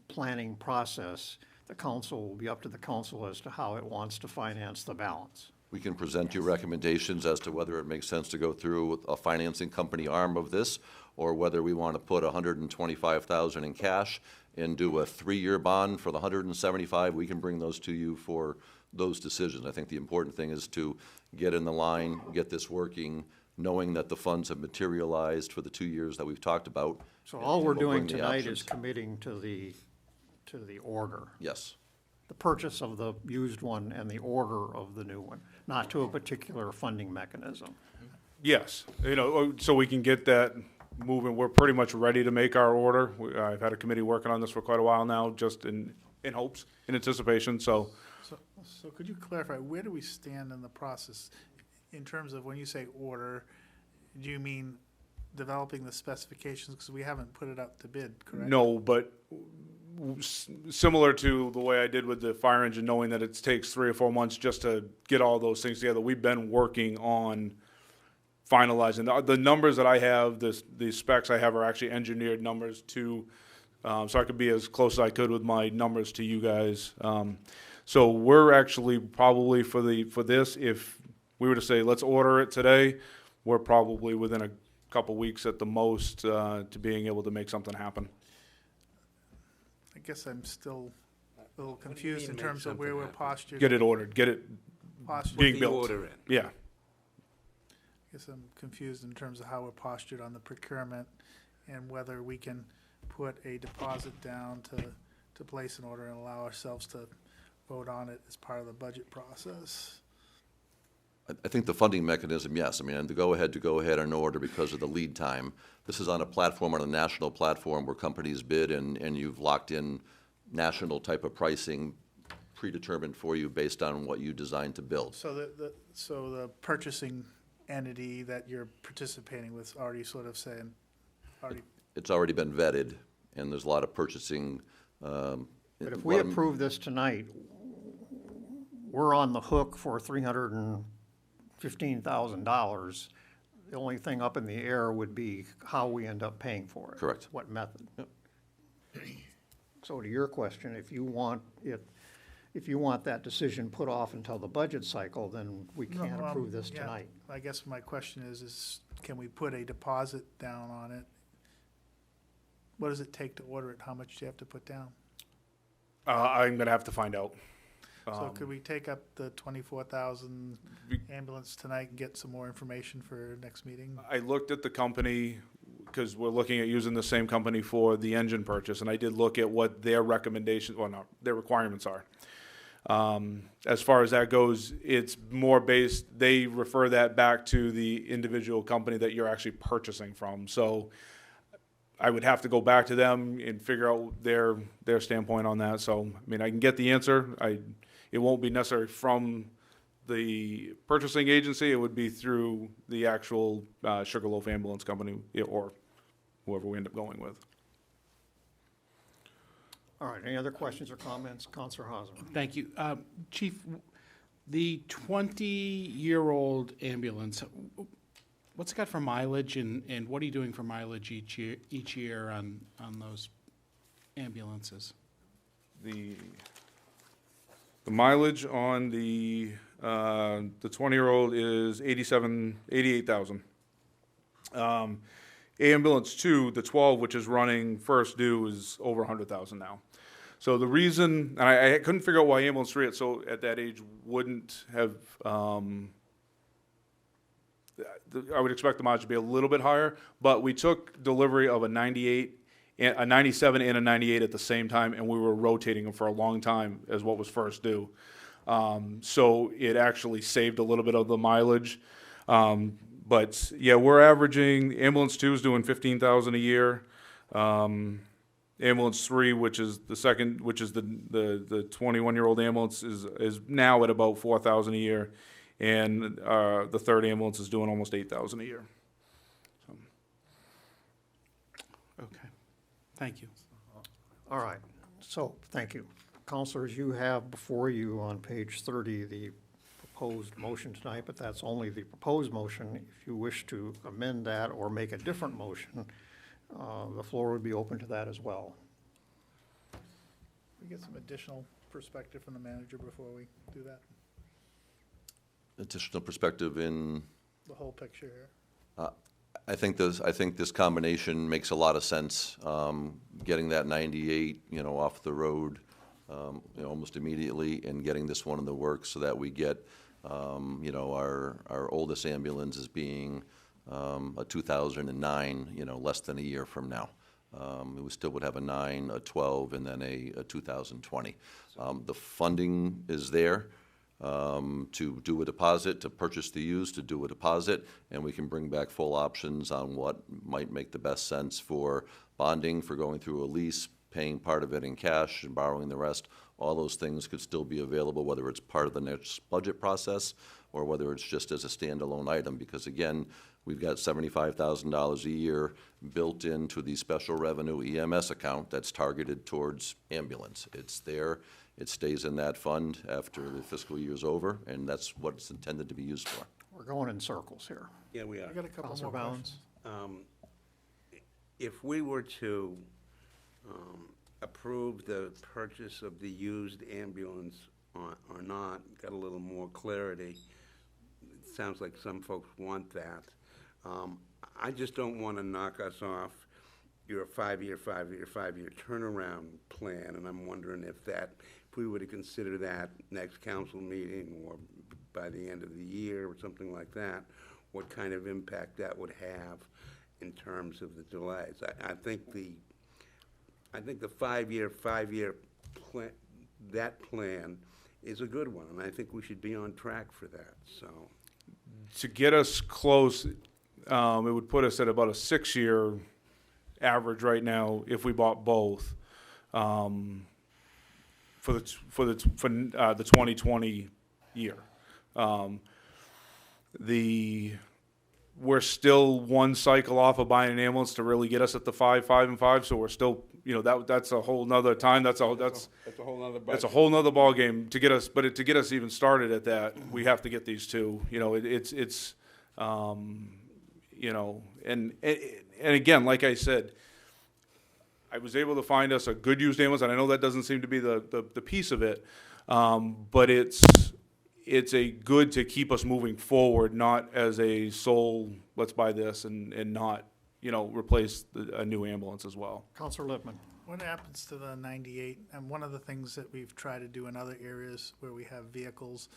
planning process, the council will be up to the council as to how it wants to finance the balance. We can present you recommendations as to whether it makes sense to go through a financing company arm of this, or whether we want to put $125,000 in cash and do a 3-year bond for the $175,000. We can bring those to you for those decisions. I think the important thing is to get in the line, get this working, knowing that the funds have materialized for the 2 years that we've talked about. So all we're We'll doing bring the tonight options. is committing to the order. Yes. The purchase of the used one and the order of the new one, not to a particular funding mechanism. Yes, so we can get that moving. We're pretty much ready to make our order. I've had a committee working on this for quite a while now, just in hopes, in anticipation, so. So could you clarify, where do we stand in the process? In terms of when you say order, do you mean developing the specifications? Because we haven't put it out to bid, correct? No, but similar to the way I did with the fire engine, knowing that it takes 3 or 4 months just to get all those things together, we've been working on finalizing. The numbers that I have, the specs I have are actually engineered numbers to, so I could be as close as I could with my numbers to you guys. So we're actually probably for this, if we were to say, let's order it today, we're probably within a couple weeks at the most to being able to make something happen. I guess I'm still a little confused in make terms of where something we're happen? postured. Get it ordered, get it Postured. being the built. order in. Yeah. I guess I'm confused in terms of how we're postured on the procurement and whether we can put a deposit down to place an order and allow ourselves to vote on it as part of the budget process. I think the funding mechanism, yes. I mean, to go ahead and order because of the lead time. This is on a platform, on a national platform where companies bid and you've locked in national type of pricing predetermined for you based on what you designed to build. So the purchasing entity that you're participating with already sort of saying, It's already been vetted, and there's a lot of purchasing. But if we approve this tonight, we're on the hook for $315,000. The only thing up in the air would be how we end up paying for it. Correct. What method. Yep. So to your question, if you want that decision put off until the budget cycle, then we can't approve this yeah, tonight. I guess my question is can we put a deposit down on it? What does it take to order it? How much do you have to put down? I'm gonna have to find out. So could we take up the 24,000 ambulance tonight and get some more information for next meeting? I looked at the company, because we're looking at using the same company for the engine purchase, and I did look at what their recommendations, well, no, their requirements are. As far as that goes, it's more based, they refer that back to the individual company that you're actually purchasing from. So I would have to go back to them and figure out their standpoint on that. So, I mean, I can get the answer. It won't be necessarily from the purchasing agency. It would be through the actual Sugarloaf Ambulance Company or whoever we end up going with. All right, any other questions or comments? Counselor Hosmer. Thank you. Chief, the 20-year-old ambulance, what's it got for mileage, and what are you doing for mileage each year on those ambulances? the mileage on the 20-year-old is 88,000. Ambulance 2, the 12, which is running first due, is over 100,000 now. So the reason, and I couldn't figure out why ambulance 3 at that age wouldn't have, I would expect the mileage to be a little bit higher, but we took delivery of a 98, a 97 and a 98 at the same time, and we were rotating them for a long time as what was first due. So it actually saved a little bit of the mileage. But yeah, we're averaging, ambulance 2 is doing 15,000 a year. Ambulance 3, which is the second, which is the 21-year-old ambulance, is now at about 4,000 a year, and the third ambulance is doing almost 8,000 a year. So. Okay, thank you. All right, so, thank you. Counselors, you have before you on page 30 the proposed motion tonight, but that's only the proposed motion. If you wish to amend that or make a different motion, the floor would be open to that as well. We get some additional perspective from the manager before we do that, Additional perspective in, the whole picture here. I think this combination makes a lot of sense. Getting that 98, off the road, almost immediately, and getting this one in the works so that we get, our oldest ambulance as being a 2009, less than a year from now. We still would have a 9, a 12, and then a 2020. The funding is there to do a deposit, to purchase the used, to do a deposit, and we can bring back full options on what might make the best sense for bonding, for going through a lease, paying part of it in cash and borrowing the rest. All those things could still be available, whether it's part of the next budget process or whether it's just as a standalone item, because again, we've got $75,000 a year built into the special revenue EMS account that's targeted towards ambulance. It's there, it stays in that fund after the fiscal year's over, and that's what it's intended to be used for. We're going in circles here. Yeah, we are. I got a couple Counselor more Bounds? questions. If we were to approve the purchase of the used ambulance or not, got a little more clarity. It sounds like some folks want that. I just don't want to knock us off your five-year turnaround plan, and I'm wondering if we were to consider that next council meeting or by the end of the year or something like that, what kind of impact that would have in terms of the delays. I think the five-year plan, that plan is a good one, and I think we should be on track for that, so. To get us close, it would put us at about a 6-year average right now if we bought both for the 2020 year. We're still one cycle off of buying an ambulance to really get us at the 5, 5, and 5. So we're still, that's a whole nother time. That's a whole nother ball game to get us. But to get us even started at that, we have to get these two. And again, like I said, I was able to find us a good used ambulance, and I know that doesn't seem to be the piece of it, but it's a good to keep us moving forward, not as a sole, let's buy this and not, replace a new ambulance as well. Counselor Lippman? What happens to the 98? And one of the things that we've tried to do in other areas where we have vehicles,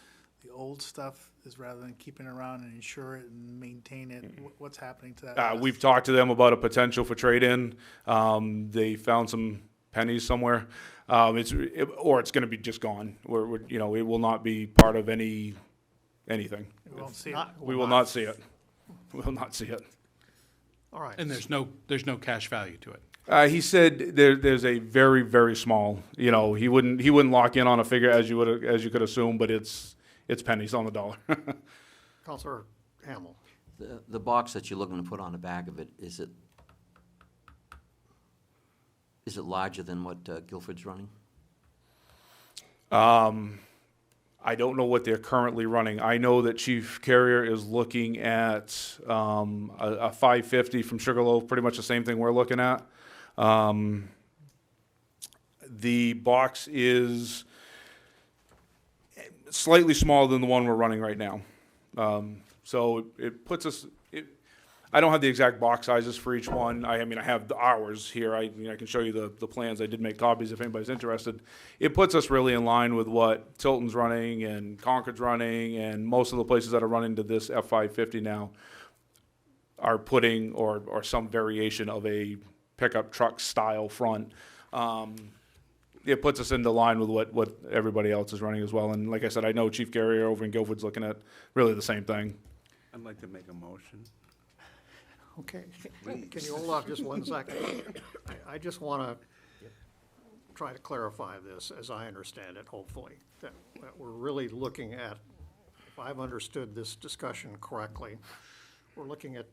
the old stuff is rather than keeping it around and insure it and maintain it, what's happening to that? We've talked to them about a potential for trade-in. They found some pennies somewhere. It's going to be just gone. It will not be part of anything. We won't see it. We will not see it. We will not see it. All right. And there's no cash value to it. He said there's a very, very small. He wouldn't lock in on a figure as you could assume, but it's pennies on the dollar. Counselor Hamel? The box that you're looking to put on the back of it, is it larger than what Guilford's running? I don't know what they're currently running. I know that Chief Carrier is looking at a 550 from Sugarloaf, pretty much the same thing we're looking at. The box is slightly smaller than the one we're running right now. So it puts us, I don't have the exact box sizes for each one. I mean, I have the hours here. I can show you the plans. I did make copies if anybody's interested. It puts us really in line with what Tilton's running and Concord's running, and most of the places that are running to this F550 now are putting, or some variation of a pickup truck style front. It puts us into line with what everybody else is running as well. And like I said, I know Chief Garrier over in Guilford's looking at really the same thing. I'd like to make a motion. Okay, can you hold off just one second? I just want to try to clarify this, as I understand it, hopefully, that we're really looking at, if I've understood this discussion correctly, we're looking at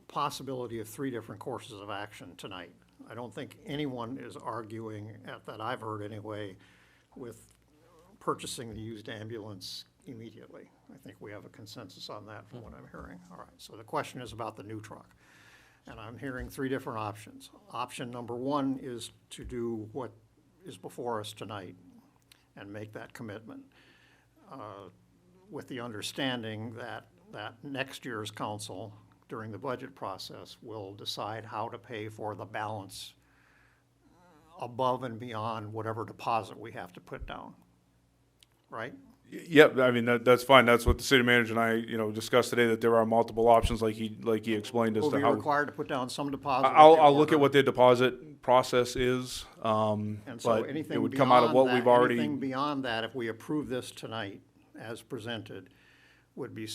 possibility of 3 different courses of action tonight. I don't think anyone is arguing, that I've heard anyway, with purchasing the used ambulance immediately. I think we have a consensus on that from what I'm hearing. All right, so the question is about the new truck. And I'm hearing 3 different options. Option number 1 is to do what is before us tonight and make that commitment, with the understanding that next year's council, during the budget process, will decide how to pay for the balance above and beyond whatever deposit we have to put down, right? Yep, I mean, that's fine. That's what the city manager and I, discussed today, that there are multiple options like he explained as Will to be how. required to put down some deposit. I'll look at what their deposit process is, And so but anything it would come out of beyond what we've that- already. Anything beyond that, if we approve this tonight as presented, would be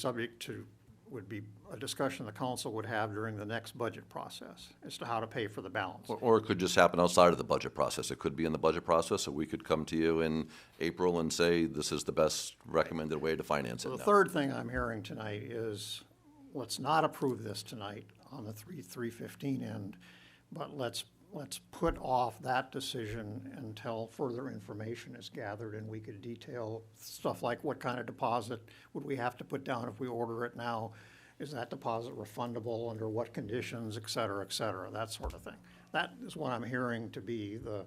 a discussion the council would have during the next budget process as to how to pay for the balance. Or it could just happen outside of the budget process. It could be in the budget process, so we could come to you in April and say, this is the best recommended way to finance it So the now. third thing I'm hearing tonight is, let's not approve this tonight on the 315 end, but let's put off that decision until further information is gathered and we could detail stuff like what kind of deposit would we have to put down if we order it now? Is that deposit refundable, under what conditions, et cetera, that sort of thing. That is what I'm hearing to be the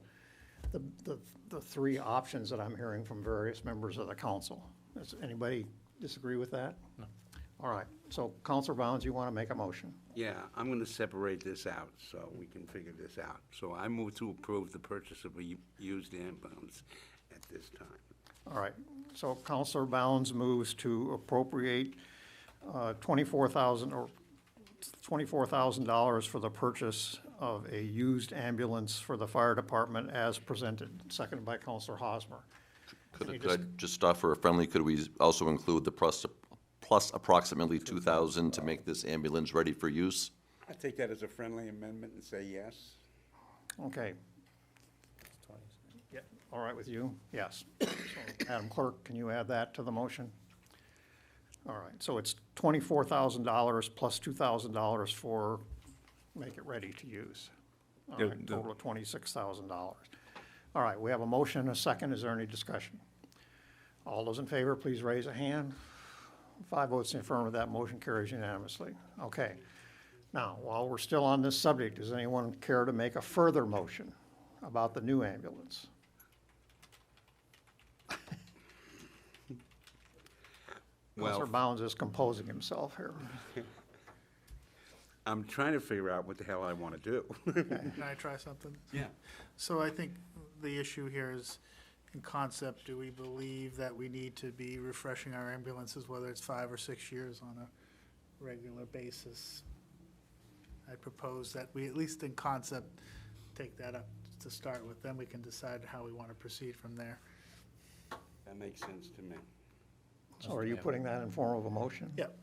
3 options that I'm hearing from various members of the council. Does anybody disagree with that? No. All right, so Counselor Bounds, you want to make a motion? Yeah, I'm going to separate this out so we can figure this out. So I move to approve the purchase of a used ambulance at this time. All right, so Counselor Bounds moves to appropriate $24,000 for the purchase of a used ambulance for the fire department as presented, seconded by Counselor Hosmer. Could I just stop for a friendly, could we also include the plus approximately 2,000 to make this ambulance ready for use? I take that as a friendly amendment and say yes. Okay. Yeah, all right with you? Yes. So, Madam Clerk, can you add that to the motion? All right, so it's $24,000 plus $2,000 for make it ready to use. All Yeah, right, total of $26,000. All right, we have a motion and a second. Is there any discussion? All those in favor, please raise a hand. 5 votes in affirmative, that motion carries unanimously. Okay. Now, while we're still on this subject, does anyone care to make a further motion about the new ambulance? Counselor Bounds is composing himself here. I'm trying to figure out what the hell I want to do. Can I try something? Yeah. So I think the issue here is, in concept, do we believe that we need to be refreshing our ambulances, whether it's 5 or 6 years on a regular basis? I propose that we, at least in concept, take that up to start with, then we can decide how we want to proceed from there. That makes sense to me. So are you putting that in form of a motion? Yep.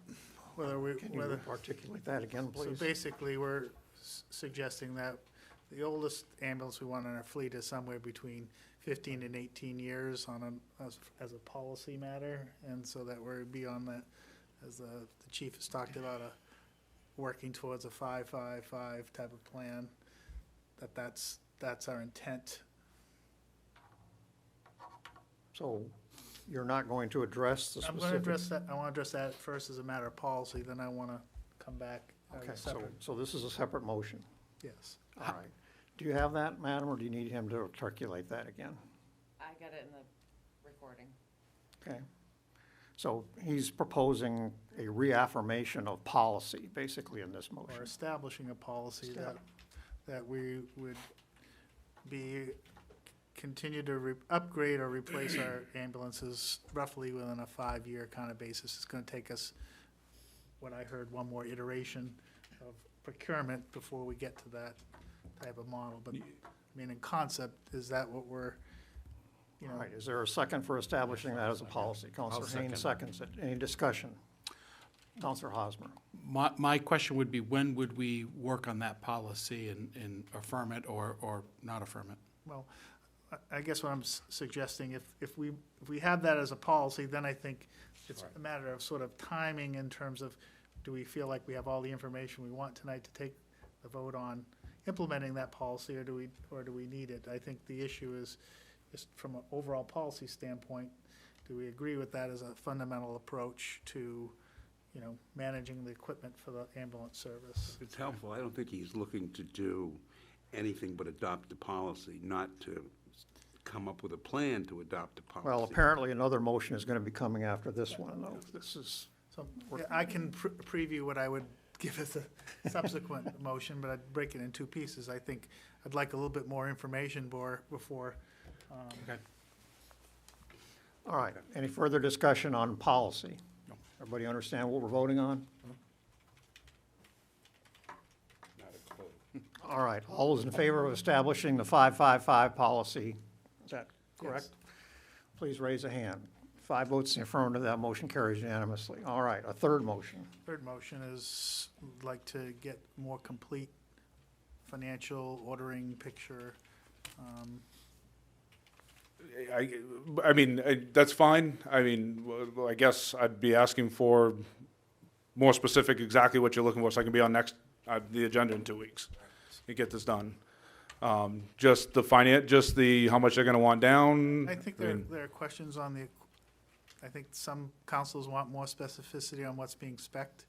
Can you articulate that again, So please? basically, we're suggesting that the oldest ambulance we want in our fleet is somewhere between 15 and 18 years as a policy matter, and so that we're beyond that, as the chief has talked about, working towards a 5-5-5 type of plan. That's our intent. So you're not going to address the I'm specific? going to address that. I want to address that first as a matter of policy. Then I want to come back as Okay, a separate. so this is a separate motion. Yes. All right. Do you have that, madam, or do you need him to articulate that again? I got it in the recording. Okay. So he's proposing a reaffirmation of policy, basically, in this Or motion. establishing a policy that we would continue to upgrade or replace our ambulances roughly within a 5-year kind of basis. It's gonna take us, what I heard, one more iteration of procurement before we get to that type of model. But, I mean, in concept, is that what we're, you All know? right, is there a second for establishing that as a policy? Counselor Haynes seconds it. Any discussion? Counselor Hosmer? My question would be, when would we work on that policy and affirm it or not affirm it? Well, I guess what I'm suggesting, if we have that as a policy, then I think it's a matter of sort of timing in terms of, do we feel like we have all the information we want tonight to take the vote on implementing that policy, or do we need it? I think the issue is, just from an overall policy standpoint, do we agree with that as a fundamental approach to, you know, managing the equipment for the ambulance service? It's helpful. I don't think he's looking to do anything but adopt the policy, not to come up with a plan to adopt the policy. Well, apparently another motion is going to be coming after this one, though. This is, So, yeah, I can preview what I would give as a subsequent motion, but I'd break it in two pieces. I think I'd like a little bit more information before. Okay. all right. Any further discussion on policy? Everybody understand what we're voting on? All right, all those in favor of establishing the 555 policy, is that correct? Please raise a hand. 5 votes in the affirmative, that motion carries unanimously. All right, a third motion. Third motion is, like to get more complete financial ordering picture. I mean, that's fine. I mean, well, I guess I'd be asking for more specific, exactly what you're looking for, so I can be on the agenda in 2 weeks and get this done. Just the how much they're gonna want down. I think there are questions on the, I think some councils want more specificity on what's being spec'd.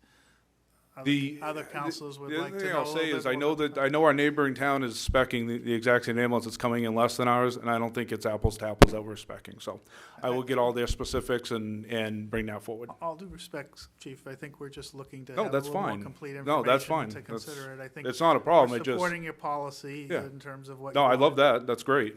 Other councils would The like other to thing know a I'll say little is, bit I know our neighboring town is specking the exact same ambulance that's coming in less than ours, and I don't think it's apples to apples that we're specking. So I will get all their specifics and bring that forward. All due respect, Chief, I think we're just looking to No, have a that's little more fine. complete No, that's information fine. to consider it. I think It's not a problem. we're It just, supporting your policy Yeah. in terms of what. no, you I love want. that. That's great.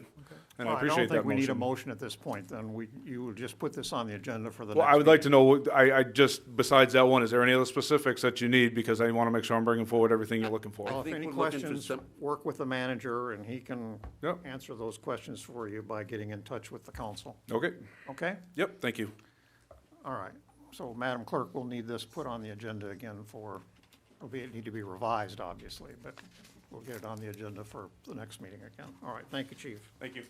And I Well, appreciate don't think that we need a motion. motion at this point, then. You would just put this on the agenda for the next Well, I would meeting. like to know, I just, besides that one, is there any other specifics that you need? Because I want to make sure I'm bringing forward everything you're looking for. Well, if think any we're looking for questions, some- work with the manager, and he can Yep. answer those questions for you by getting in touch with the council. Okay, Okay? yep, thank you. All right. So, Madam Clerk, we'll need this put on the agenda again it need to be revised, obviously, but we'll get it on the agenda for the next meeting again. All right, thank you, Chief. Thank you.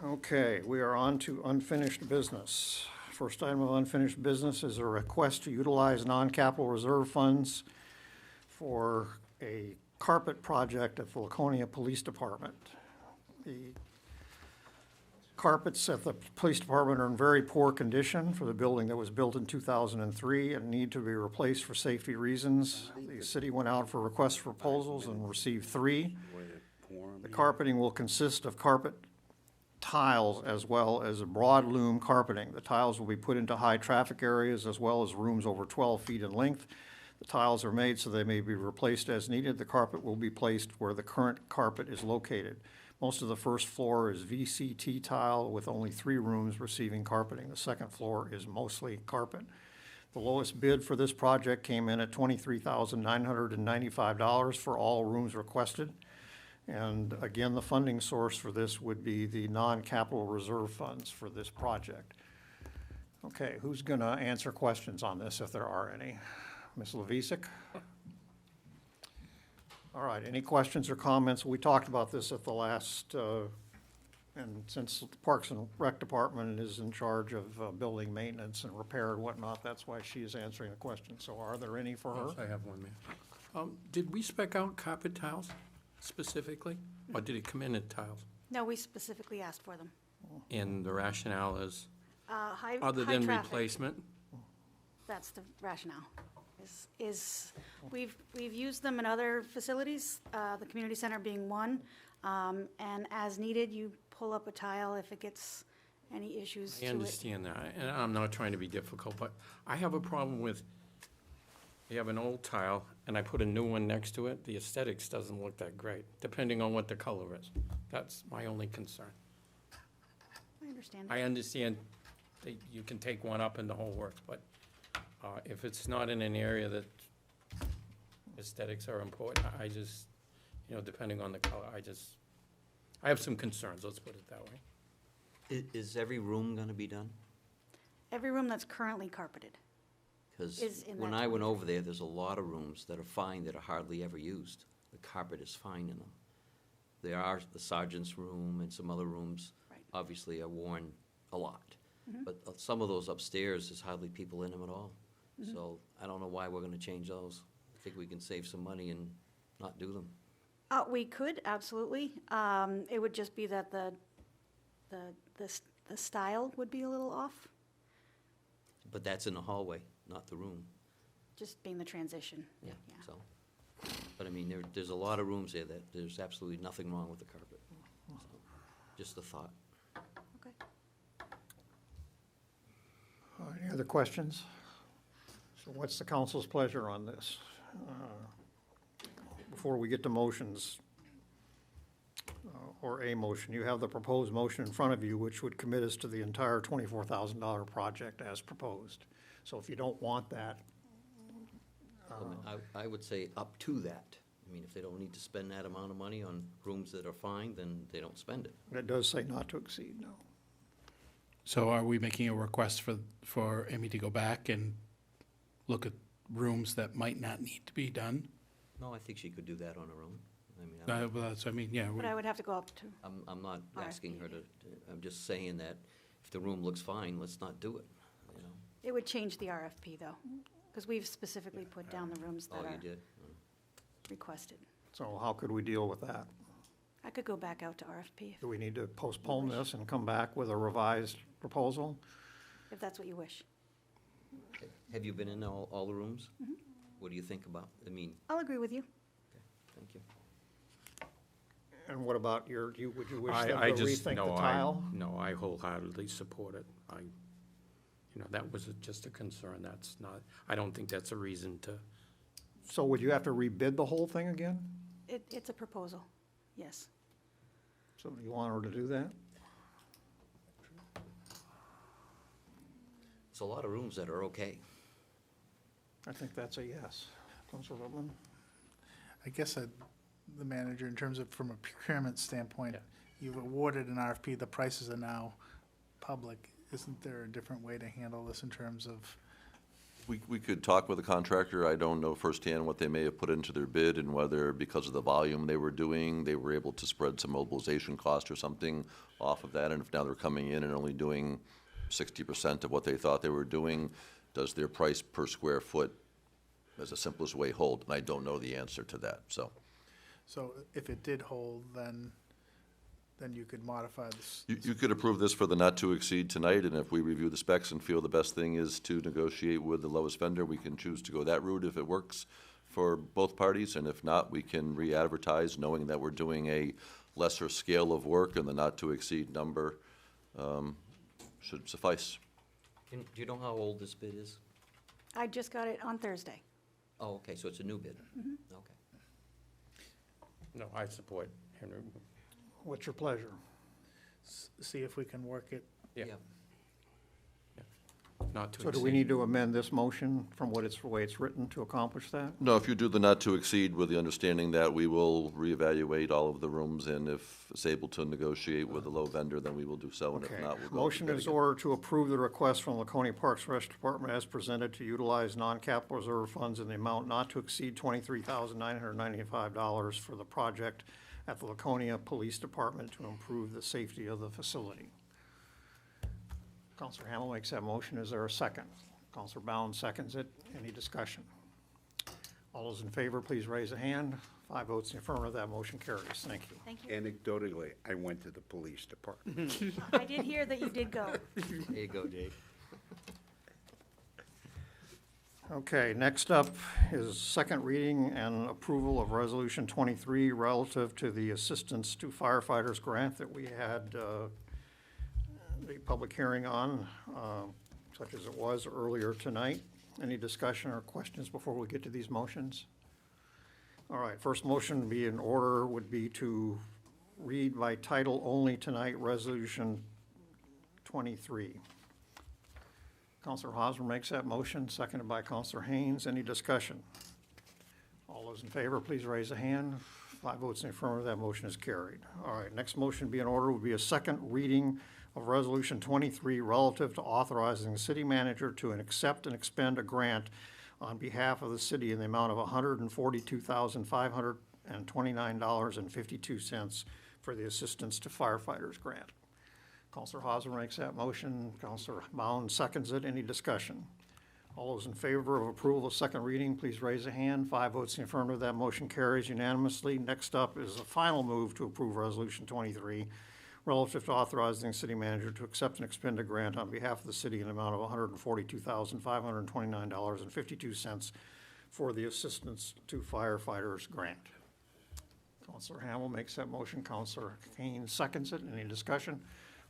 Okay, we are on to unfinished business. First item of unfinished business is a request to utilize non-capital reserve funds for a carpet project at the Laconia Police Department. The carpets at the police department are in very poor condition for the building that was built in 2003 and need to be replaced for safety reasons. The city went out for requests for proposals and received 3. The carpeting will consist of carpet tiles as well as a broad loom carpeting. The tiles will be put into high traffic areas as well as rooms over 12 feet in length. The tiles are made so they may be replaced as needed. The carpet will be placed where the current carpet is located. Most of the first floor is VCT tile with only 3 rooms receiving carpeting. The second floor is mostly carpet. The lowest bid for this project came in at $23,995 for all rooms requested. And again, the funding source for this would be the non-capital reserve funds for this project. Okay, who's going to answer questions on this, if there are any? Ms. Levisik? All right, any questions or comments? We talked about this at the last, and since the Parks and Rec Department is in charge of building maintenance and repair and whatnot, that's why she is answering the question. So are there any for her? Yes, I have one, Mayor. Did we spec out carpet tiles specifically, or did it come in tiles? No, we specifically asked for them. And the rationale is, High other than traffic. replacement? That's the rationale, we've used them in other facilities, the community center being one, and as needed, you pull up a tile if it gets any issues to I it. understand that, and I'm not trying to be difficult, but I have a problem with, you have an old tile, and I put a new one next to it, the aesthetics doesn't look that great, depending on what the color is. That's my only concern. I understand. I understand that you can take one up and the whole works, but if it's not in an area that aesthetics are important, I just, depending on the color, I have some concerns, let's put it that way. Is every room gonna be done? Every room that's currently carpeted. Because Is in when that I went over there, there's a lot of rooms that are fine, that are hardly ever used. The carpet is fine in them. There are the sergeant's room and some other rooms, Right. obviously are worn a lot. Mhm. But some of those upstairs, there's hardly people in them at all. Mhm. So I don't know why we're gonna change those. I think we can save some money and not do them. We could, absolutely. It would just be that the style would be a little off, But that's in the hallway, not the room. just being the transition. Yeah, so. But I mean, there's a lot of rooms there that there's absolutely nothing wrong with the carpet. So, just a thought. Okay. Any other questions? So what's the council's pleasure on this? Before we get to motions, or a motion, you have the proposed motion in front of you, which would commit us to the entire $24,000 project as proposed. So if you don't want that, I would say up to that. I mean, if they don't need to spend that amount of money on rooms that are fine, then they don't spend it. it does say not to exceed, no. So are we making a request for Amy to go back and look at rooms that might not need to be done? No, I think she could do that on her own. I mean, Well, that's, I mean, yeah. But I would have to go up to, I'm not asking RFP. her to, I'm just saying that if the room looks fine, let's not do it, it would change the RFP, though, because we've specifically put down the rooms that Oh, you are did? requested. So how could we deal with that? I could go back out to RFP Do we need to postpone this and come back with a revised proposal? if that's what you wish. Have you been in all the rooms? What do you think about, I mean, I'll agree with you. thank you. And what about would you wish them to I just, rethink the no, tile? No, I wholeheartedly support it. That was just a concern, that's not, I don't think that's a reason to, So would you have to rebid the whole thing again? It's a proposal, yes. So do you want her to do that? It's a lot of rooms that are okay. I think that's a yes. Councilor Whitman? I guess the manager, in terms of, from a procurement standpoint, Yeah. you've awarded an RFP, the prices are now public. Isn't there a different way to handle this in terms of, We could talk with the contractor. I don't know firsthand what they may have put into their bid and whether, because of the volume they were doing, they were able to spread some mobilization cost or something off of that. And if now they're coming in and only doing 60% of what they thought they were doing, does their price per square foot, as the simplest way, hold? And I don't know the answer to that, so. so if it did hold, then you could modify this. You could approve this for the not to exceed tonight, and if we review the specs and feel the best thing is to negotiate with the lowest vendor, we can choose to go that route if it works for both parties, and if not, we can re-advertise, knowing that we're doing a lesser scale of work, and the not to exceed number should suffice. Do you know how old this bid is? I just got it on Thursday. Oh, okay, so it's a new bid? Okay. no, I support Henry. What's your pleasure? See if we can work it. Yeah. Not to So do exceed. we need to amend this motion from the way it's written to accomplish that? No, if you do the not to exceed with the understanding that we will reevaluate all of the rooms, and if it's able to negotiate with the low vendor, then we will do so, and if Okay. not, we'll go. Motion is ordered to approve the request from Laconia Parks Rest Department as presented to utilize non-capital reserve funds in the amount not to exceed $23,995 for the project at the Laconia Police Department to improve the safety of the facility. Counselor Hamel makes that motion. Is there a second? Counselor Bound seconds it. Any discussion? All those in favor, please raise a hand. 5 votes in the affirmative, that motion carries. Thank you. Thank you. Anecdotally, I went to the police department. I did hear that you did go. There you go, Dave. Okay, next up is second reading and approval of Resolution 23 relative to the Assistance to Firefighters grant that we had the public hearing on, such as it was earlier tonight. Any discussion or questions before we get to these motions? All right, first motion to be in order would be to read by title only tonight, Resolution 23. Counselor Hosmer makes that motion, seconded by Counselor Haynes. Any discussion? All those in favor, please raise a hand. 5 votes in the affirmative, that motion is carried. All right, next motion to be in order would be a second reading of Resolution 23 relative to authorizing the city manager to accept and expend a grant on behalf of the city in the amount of $142,529.52 for the Assistance to Firefighters grant. Counselor Hosmer makes that motion. Counselor Bound seconds it. Any discussion? All those in favor of approval of second reading, please raise a hand. 5 votes in the affirmative, that motion carries unanimously. Next up is the final move to approve Resolution 23 relative to authorizing the city manager to accept and expend a grant on behalf of the city in the amount of $142,529.52 for the Assistance to Firefighters grant. Counselor Hamel makes that motion. Counselor Haynes seconds it. Any discussion?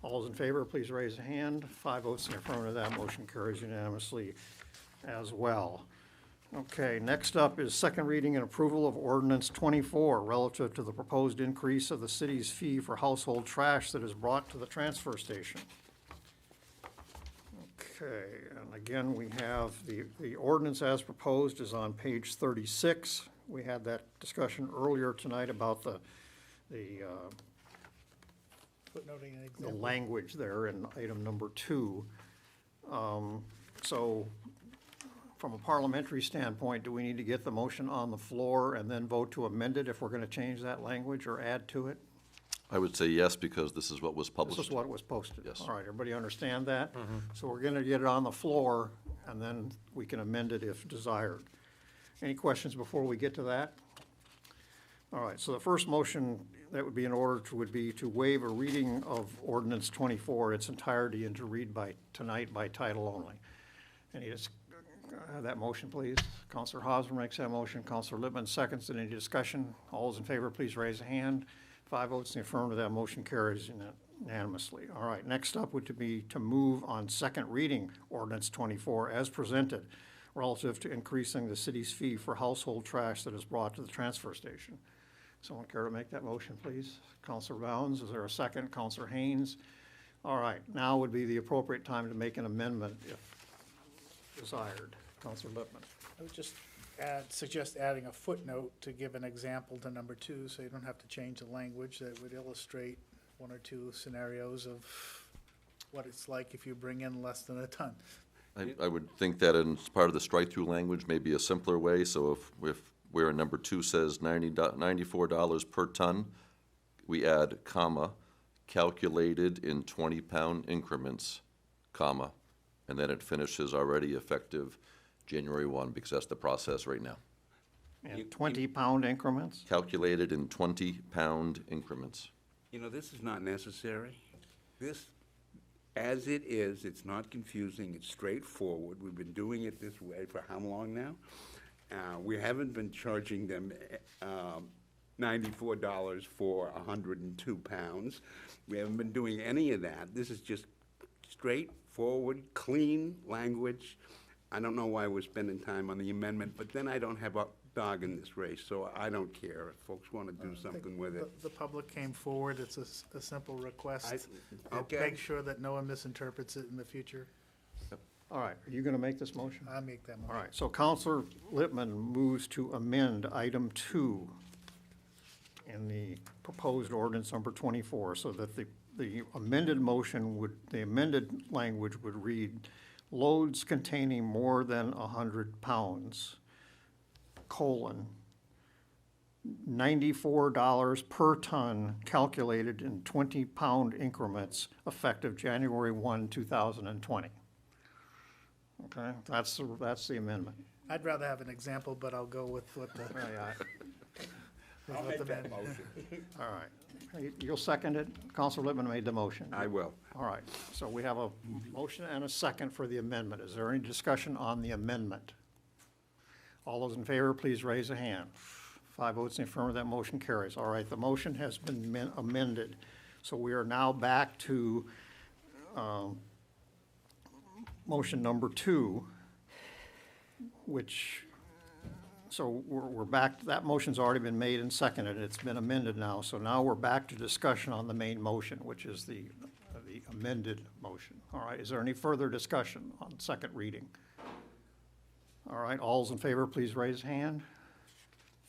All those in favor, please raise a hand. 5 votes in the affirmative, that motion carries unanimously as well. Okay, next up is second reading and approval of Ordinance 24 relative to the proposed increase of the city's fee for household trash that is brought to the transfer station. Okay, and again, we have the ordinance as proposed is on page 36. We had that discussion earlier tonight about the Footnoting an the example. language there in item number 2. So from a parliamentary standpoint, do we need to get the motion on the floor and then vote to amend it if we're going to change that language or add to it? I would say yes, because this is what was published. This is what was posted. Yes. All right, everybody understand that? So we're going to get it on the floor, and then we can amend it if desired. Any questions before we get to that? All right, so the first motion that would be in order would be to waive a reading of Ordinance 24 its entirety and to read by tonight by title only. Any that motion, please? Counselor Hosmer makes that motion. Counselor Lippman seconds it. Any discussion? All those in favor, please raise a hand. 5 votes in the affirmative, that motion carries unanimously. All right, next up would be to move on second reading Ordinance 24 as presented relative to increasing the city's fee for household trash that is brought to the transfer station. Someone care to make that motion, please? Counselor Bounds, is there a second? Counselor Haynes? All right, now would be the appropriate time to make an amendment if desired. Counselor Lippman. I would just suggest adding a footnote to give an example to number 2, so you don't have to change the language. That would illustrate 1 or 2 scenarios of what it's like if you bring in less than a ton. I would think that in part of the strike-through language may be a simpler way, so if where number 2 says $94 per ton, we add comma, calculated in 20-pound increments, comma, and then it finishes already effective January 1, because that's the process right now. And 20-pound increments? Calculated in 20-pound increments. You know, this is not necessary. This, as it is, it's not confusing, it's straightforward. We've been doing it this way for how long now? We haven't been charging them $94 for 102 pounds. We haven't been doing any of that. This is just straightforward, clean language. I don't know why we're spending time on the amendment, but then I don't have a dog in this race, so I don't care if folks want to do something with it. The public came forward. It's a simple request. Okay. Make sure that no one misinterprets it in the future. All right, are you going to make this motion? I make that motion. All right, so Counselor Lippman moves to amend item 2 in the proposed ordinance number 24, so that the amended motion the amended language would read, loads containing more than 100 pounds, $94 per ton calculated in 20-pound increments effective January 1, 2020. Okay, that's the amendment. I'd rather have an example, but I'll go with what the. I'll make that motion. All right. You'll second it? Counselor Lippman made the motion. I will. All right. So we have a motion and a second for the amendment. Is there any discussion on the amendment? All those in favor, please raise a hand. 5 votes in the affirmative, that motion carries. All right, the motion has been amended. So we are now back to motion number 2, which, so we're back, that motion's already been made and seconded. It's been amended now. So now we're back to discussion on the main motion, which is the amended motion. All right, is there any further discussion on second reading? All right, all's in favor, please raise hand.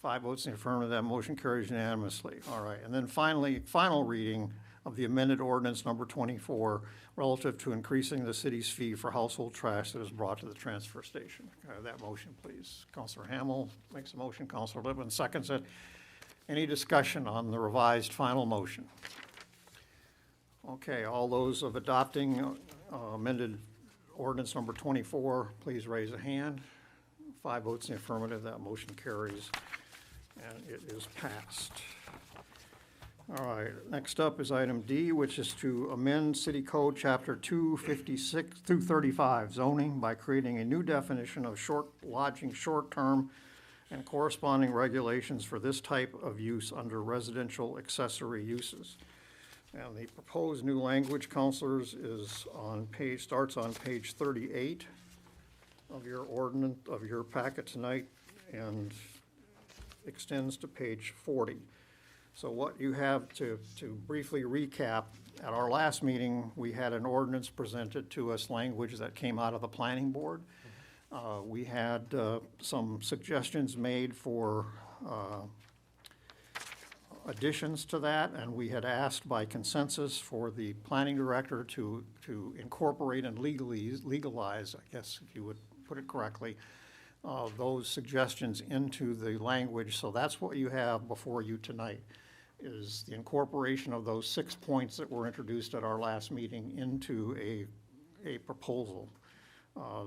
5 votes in the affirmative, that motion carries unanimously. All right, and then finally, final reading of the amended ordinance number 24 relative to increasing the city's fee for household trash that is brought to the transfer station. That motion, please. Councilor Hamel makes a motion, Councilor Lippman seconds it. Any discussion on the revised final motion? Okay, all those of adopting amended ordinance number 24, please raise a hand. 5 votes in the affirmative, that motion carries, and it is passed. All right, next up is item D, which is to amend City Code Chapter 256 through 35 zoning by creating a new definition of lodging short-term and corresponding regulations for this type of use under residential accessory uses. And the proposed new language, councilors, is starts on page 38 of your ordinance, of your packet tonight, and extends to page 40. So what you have, to briefly recap, at our last meeting, we had an ordinance presented to us, language that came out of the planning board. We had some suggestions made for additions to that, and we had asked by consensus for the planning director to incorporate and legalize, I guess if you would put it correctly, those suggestions into the language. So that's what you have before you tonight, is the incorporation of those 6 points that were introduced at our last meeting into a proposal.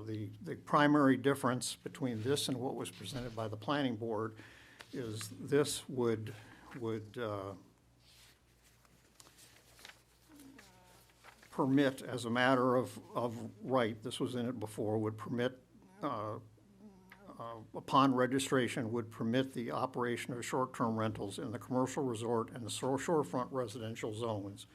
The primary difference between this and what was presented by the planning board is this would permit, as a matter of right, this was in it before, would permit, upon registration, would permit the operation of short-term rentals in the commercial resort and the shorefront residential zones.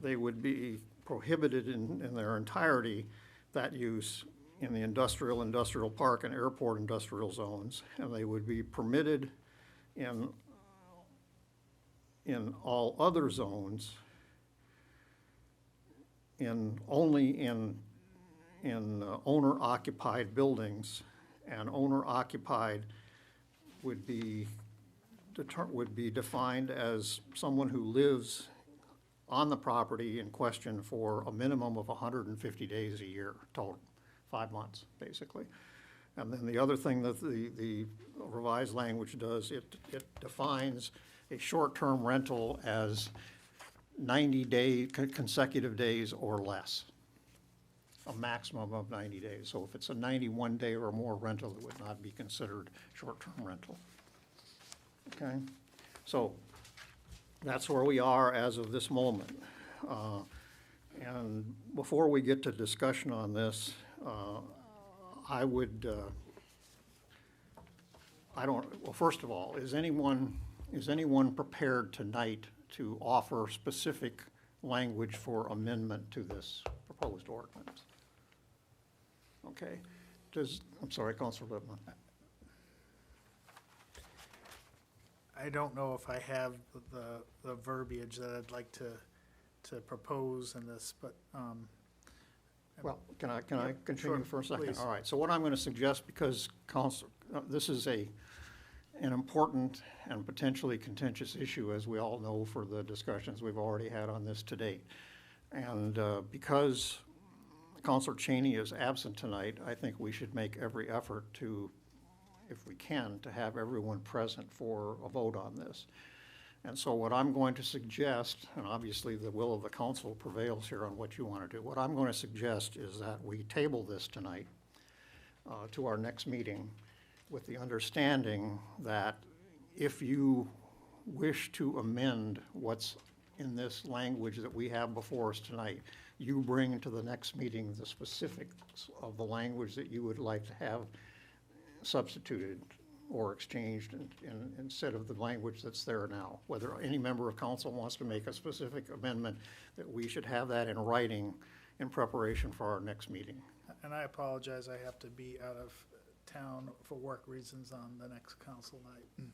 They would be prohibited in their entirety, that use, in the industrial park and airport industrial zones, and they would be permitted in all other zones, only in owner-occupied buildings, and owner-occupied would be defined as someone who lives on the property in question for a minimum of 150 days a year total, 5 months, basically. And then the other thing that the revised language does, it defines a short-term rental as 90 consecutive days or less, a maximum of 90 days. So if it's a 91-day or more rental, it would not be considered short-term rental. Okay? So that's where we are as of this moment. And before we get to discussion on this, I would, well, first of all, is anyone prepared tonight to offer specific language for amendment to this proposed ordinance? Okay. I'm sorry, Councilor Lippman. I don't know if I have the verbiage that I'd like to propose in this, but, Well, can I continue sure, for a second? please. All right, so what I'm going to suggest, because this is an important and potentially contentious issue, as we all know, for the discussions we've already had on this to date. And because Councilor Cheney is absent tonight, I think we should make every effort to, if we can, to have everyone present for a vote on this. And so what I'm going to suggest, and obviously the will of the council prevails here on what you want to do, what I'm going to suggest is that we table this tonight to our next meeting, with the understanding that if you wish to amend what's in this language that we have before us tonight, you bring to the next meeting the specifics of the language that you would like to have substituted or exchanged instead of the language that's there now. Whether any member of council wants to make a specific amendment, that we should have that in writing in preparation for our next meeting. And I apologize, I have to be out of town for work reasons on the next council night.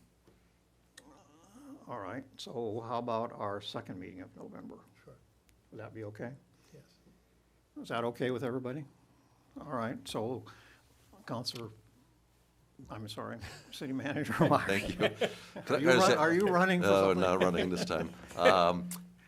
All right, so how about our second meeting of November? Sure. Would that be okay? Yes. Is that okay with everybody? All right, so Counselor, I'm sorry, City Manager Mark. Thank you. Are you running for No, something? not running this time.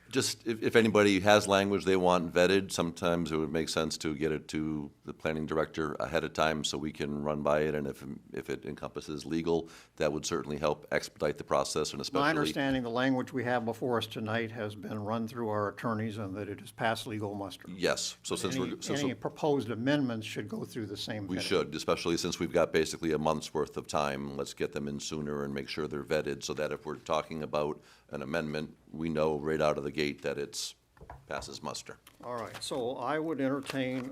Just if anybody has language they want vetted, sometimes it would make sense to get it to the planning director ahead of time so we can run by it, and if it encompasses legal, that would certainly help expedite the process, and especially. My understanding, the language we have before us tonight has been run through our attorneys and that it has passed legal muster. Yes, so since we're. Any proposed amendments should go through the same. We vetting. should, especially since we've got basically a month's worth of time. Let's get them in sooner and make sure they're vetted so that if we're talking about an amendment, we know right out of the gate that it's passes muster. All right, so I would entertain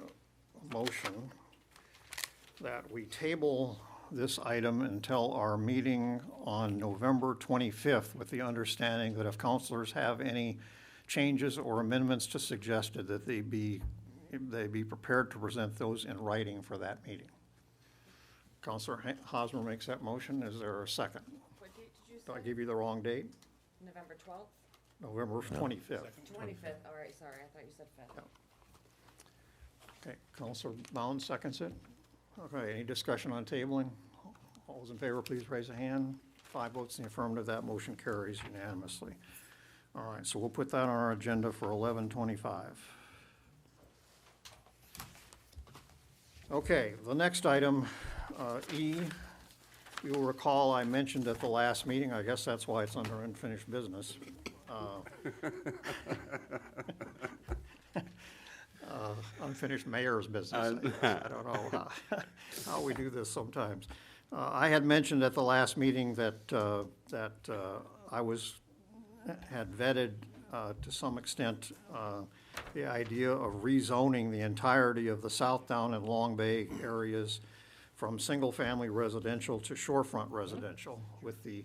a motion that we table this item until our meeting on November 25th, with the understanding that if counselors have any changes or amendments to suggested, that they be prepared to present those in writing for that meeting. Counselor Hosmer makes that motion. Is there a second? What date did you Did I say? give you the wrong date? November 12th? November 25th. 25th, all right, sorry, I thought you said 5th. Okay, Counselor Bound seconds it. Okay, any discussion on tabling? All those in favor, please raise a hand. 5 votes in the affirmative, that motion carries unanimously. All right, so we'll put that on our agenda for 11:25. Okay, the next item, E, you will recall I mentioned at the last meeting, I guess that's why it's under unfinished business. Unfinished mayor's business. I don't know how we do this sometimes. I had mentioned at the last meeting that I had vetted to some extent the idea of rezoning the entirety of the Southdown and Long Bay areas from single-family residential to shorefront residential, with the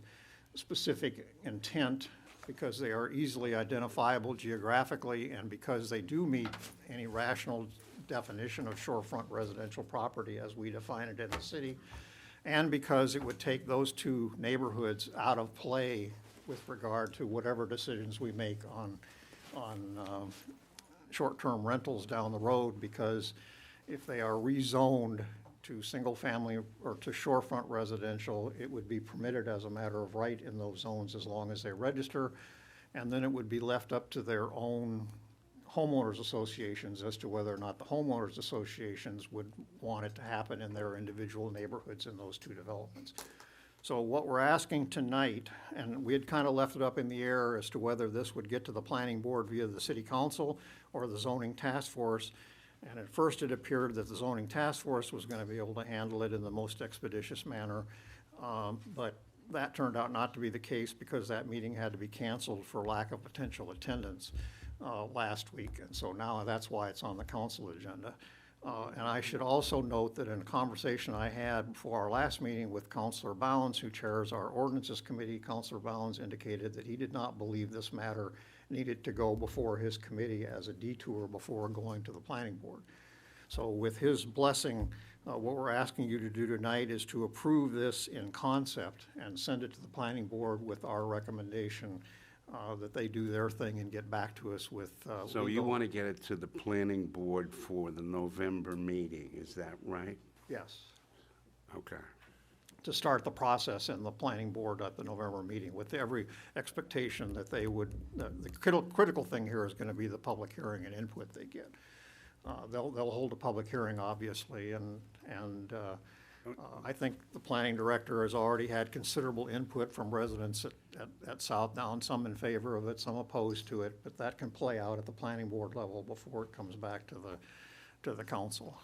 specific intent, because they are easily identifiable geographically and because they do meet any rational definition of shorefront residential property as we define it in the city, and because it would take those two neighborhoods out of play with regard to whatever decisions we make on short-term rentals down the road, because if they are rezoned to single-family or to shorefront residential, it would be permitted as a matter of right in those zones as long as they register, and then it would be left up to their own homeowners associations as to whether or not the homeowners associations would want it to happen in their individual neighborhoods in those two developments. So what we're asking tonight, and we had kind of left it up in the air as to whether this would get to the planning board via the city council or the zoning task force. And at first it appeared that the zoning task force was going to be able to handle it in the most expeditious manner. But that turned out not to be the case because that meeting had to be canceled for lack of potential attendance last week. And so now that's why it's on the council agenda. And I should also note that in a conversation I had before our last meeting with Councilor Bounds, who chairs our ordinances committee, Councilor Bounds indicated that he did not believe this matter needed to go before his committee as a detour before going to the planning board. So with his blessing, what we're asking you to do tonight is to approve this in concept and send it to the planning board with our recommendation that they do their thing and get back to us with So you legal- want to get it to the planning board for the November meeting, is that right? Yes. Okay. To start the process in the planning board at the November meeting, with every expectation that they would, the critical thing here is gonna be the public hearing and input they get. They'll hold a public hearing, obviously, and I think the planning director has already had considerable input from residents at Southdown, some in favor of it, some opposed to it, but that can play out at the planning board level before it comes back to the council.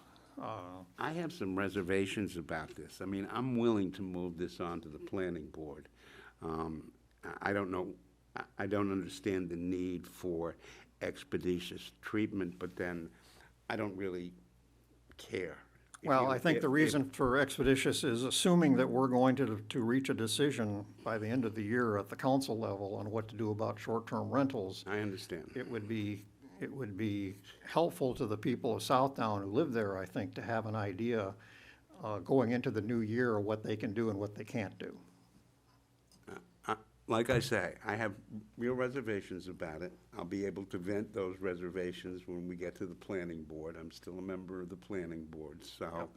I have some reservations about this. I mean, I'm willing to move this on to the planning board. I don't know, I don't understand the need for expeditious treatment, but then I don't really care. Well, I think the reason for expeditious is assuming that we're going to reach a decision by the end of the year at the council level on what to do about short-term rentals. I understand. It would be helpful to the people of Southdown who live there, I think, to have an idea going into the new year of what they can do and what they can't do. Like I say, I have real reservations about it. I'll be able to vent those reservations when we get to the planning board. I'm still a member of the planning board, so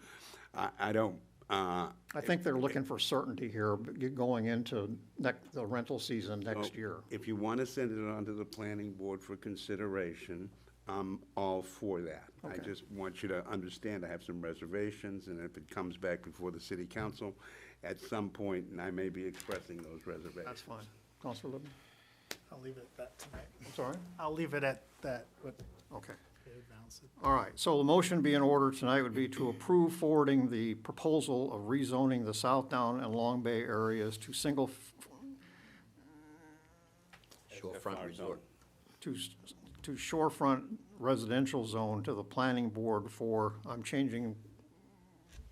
I don't. I think they're looking for certainty here, going into the rental season next year. If you want to send it on to the planning board for consideration, I'm all for that. I Okay. just want you to understand I have some reservations, and if it comes back before the city council at some point, and I may be expressing those reservations. That's fine. Counselor Lippman? I'll leave it at that tonight. I'm sorry? I'll leave it at that, but Okay. balance it. All right, so the motion be in order tonight would be to approve forwarding the proposal of rezoning the Southdown and Long Bay areas to Shorefront resort. to shorefront residential zone to the planning board for, I'm changing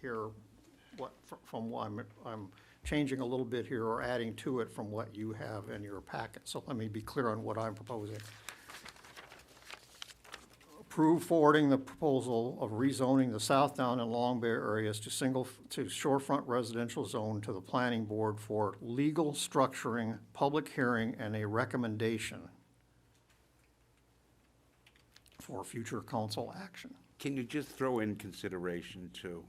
here from what I'm changing a little bit here or adding to it from what you have in your packet. So let me be clear on what I'm proposing. Approve forwarding the proposal of rezoning the Southdown and Long Bay areas to shorefront residential zone to the planning board for legal structuring, public hearing, and a recommendation for future council action. Can you just throw in consideration too?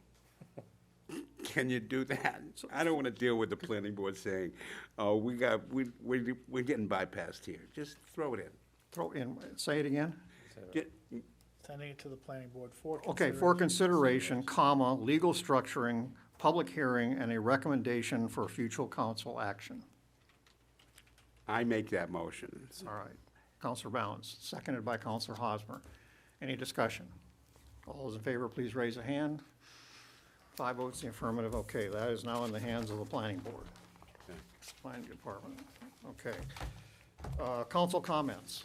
Can you do that? I don't want to deal with the planning board saying, oh, we're getting bypassed here. Just throw it in. Throw in, say it again? Sending it to the planning board for Okay, for consideration, comma, legal structuring, public hearing, and a recommendation for future council action. I make that motion. All right. Counselor Bounds, seconded by Counselor Hosmer. Any discussion? All those in favor, please raise a hand. 5 votes in the affirmative. Okay, that is now in the hands of the planning board. Planning department. Okay. Council comments.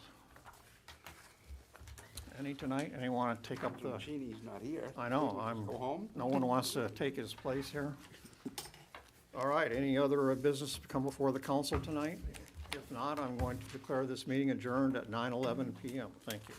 Any tonight? Anyone want to take up the? Geni's not here. I know, Go home? no one wants to take his place here. All right, any other business to come before the council tonight? If not, I'm going to declare this meeting adjourned at 9:11 PM. Thank you.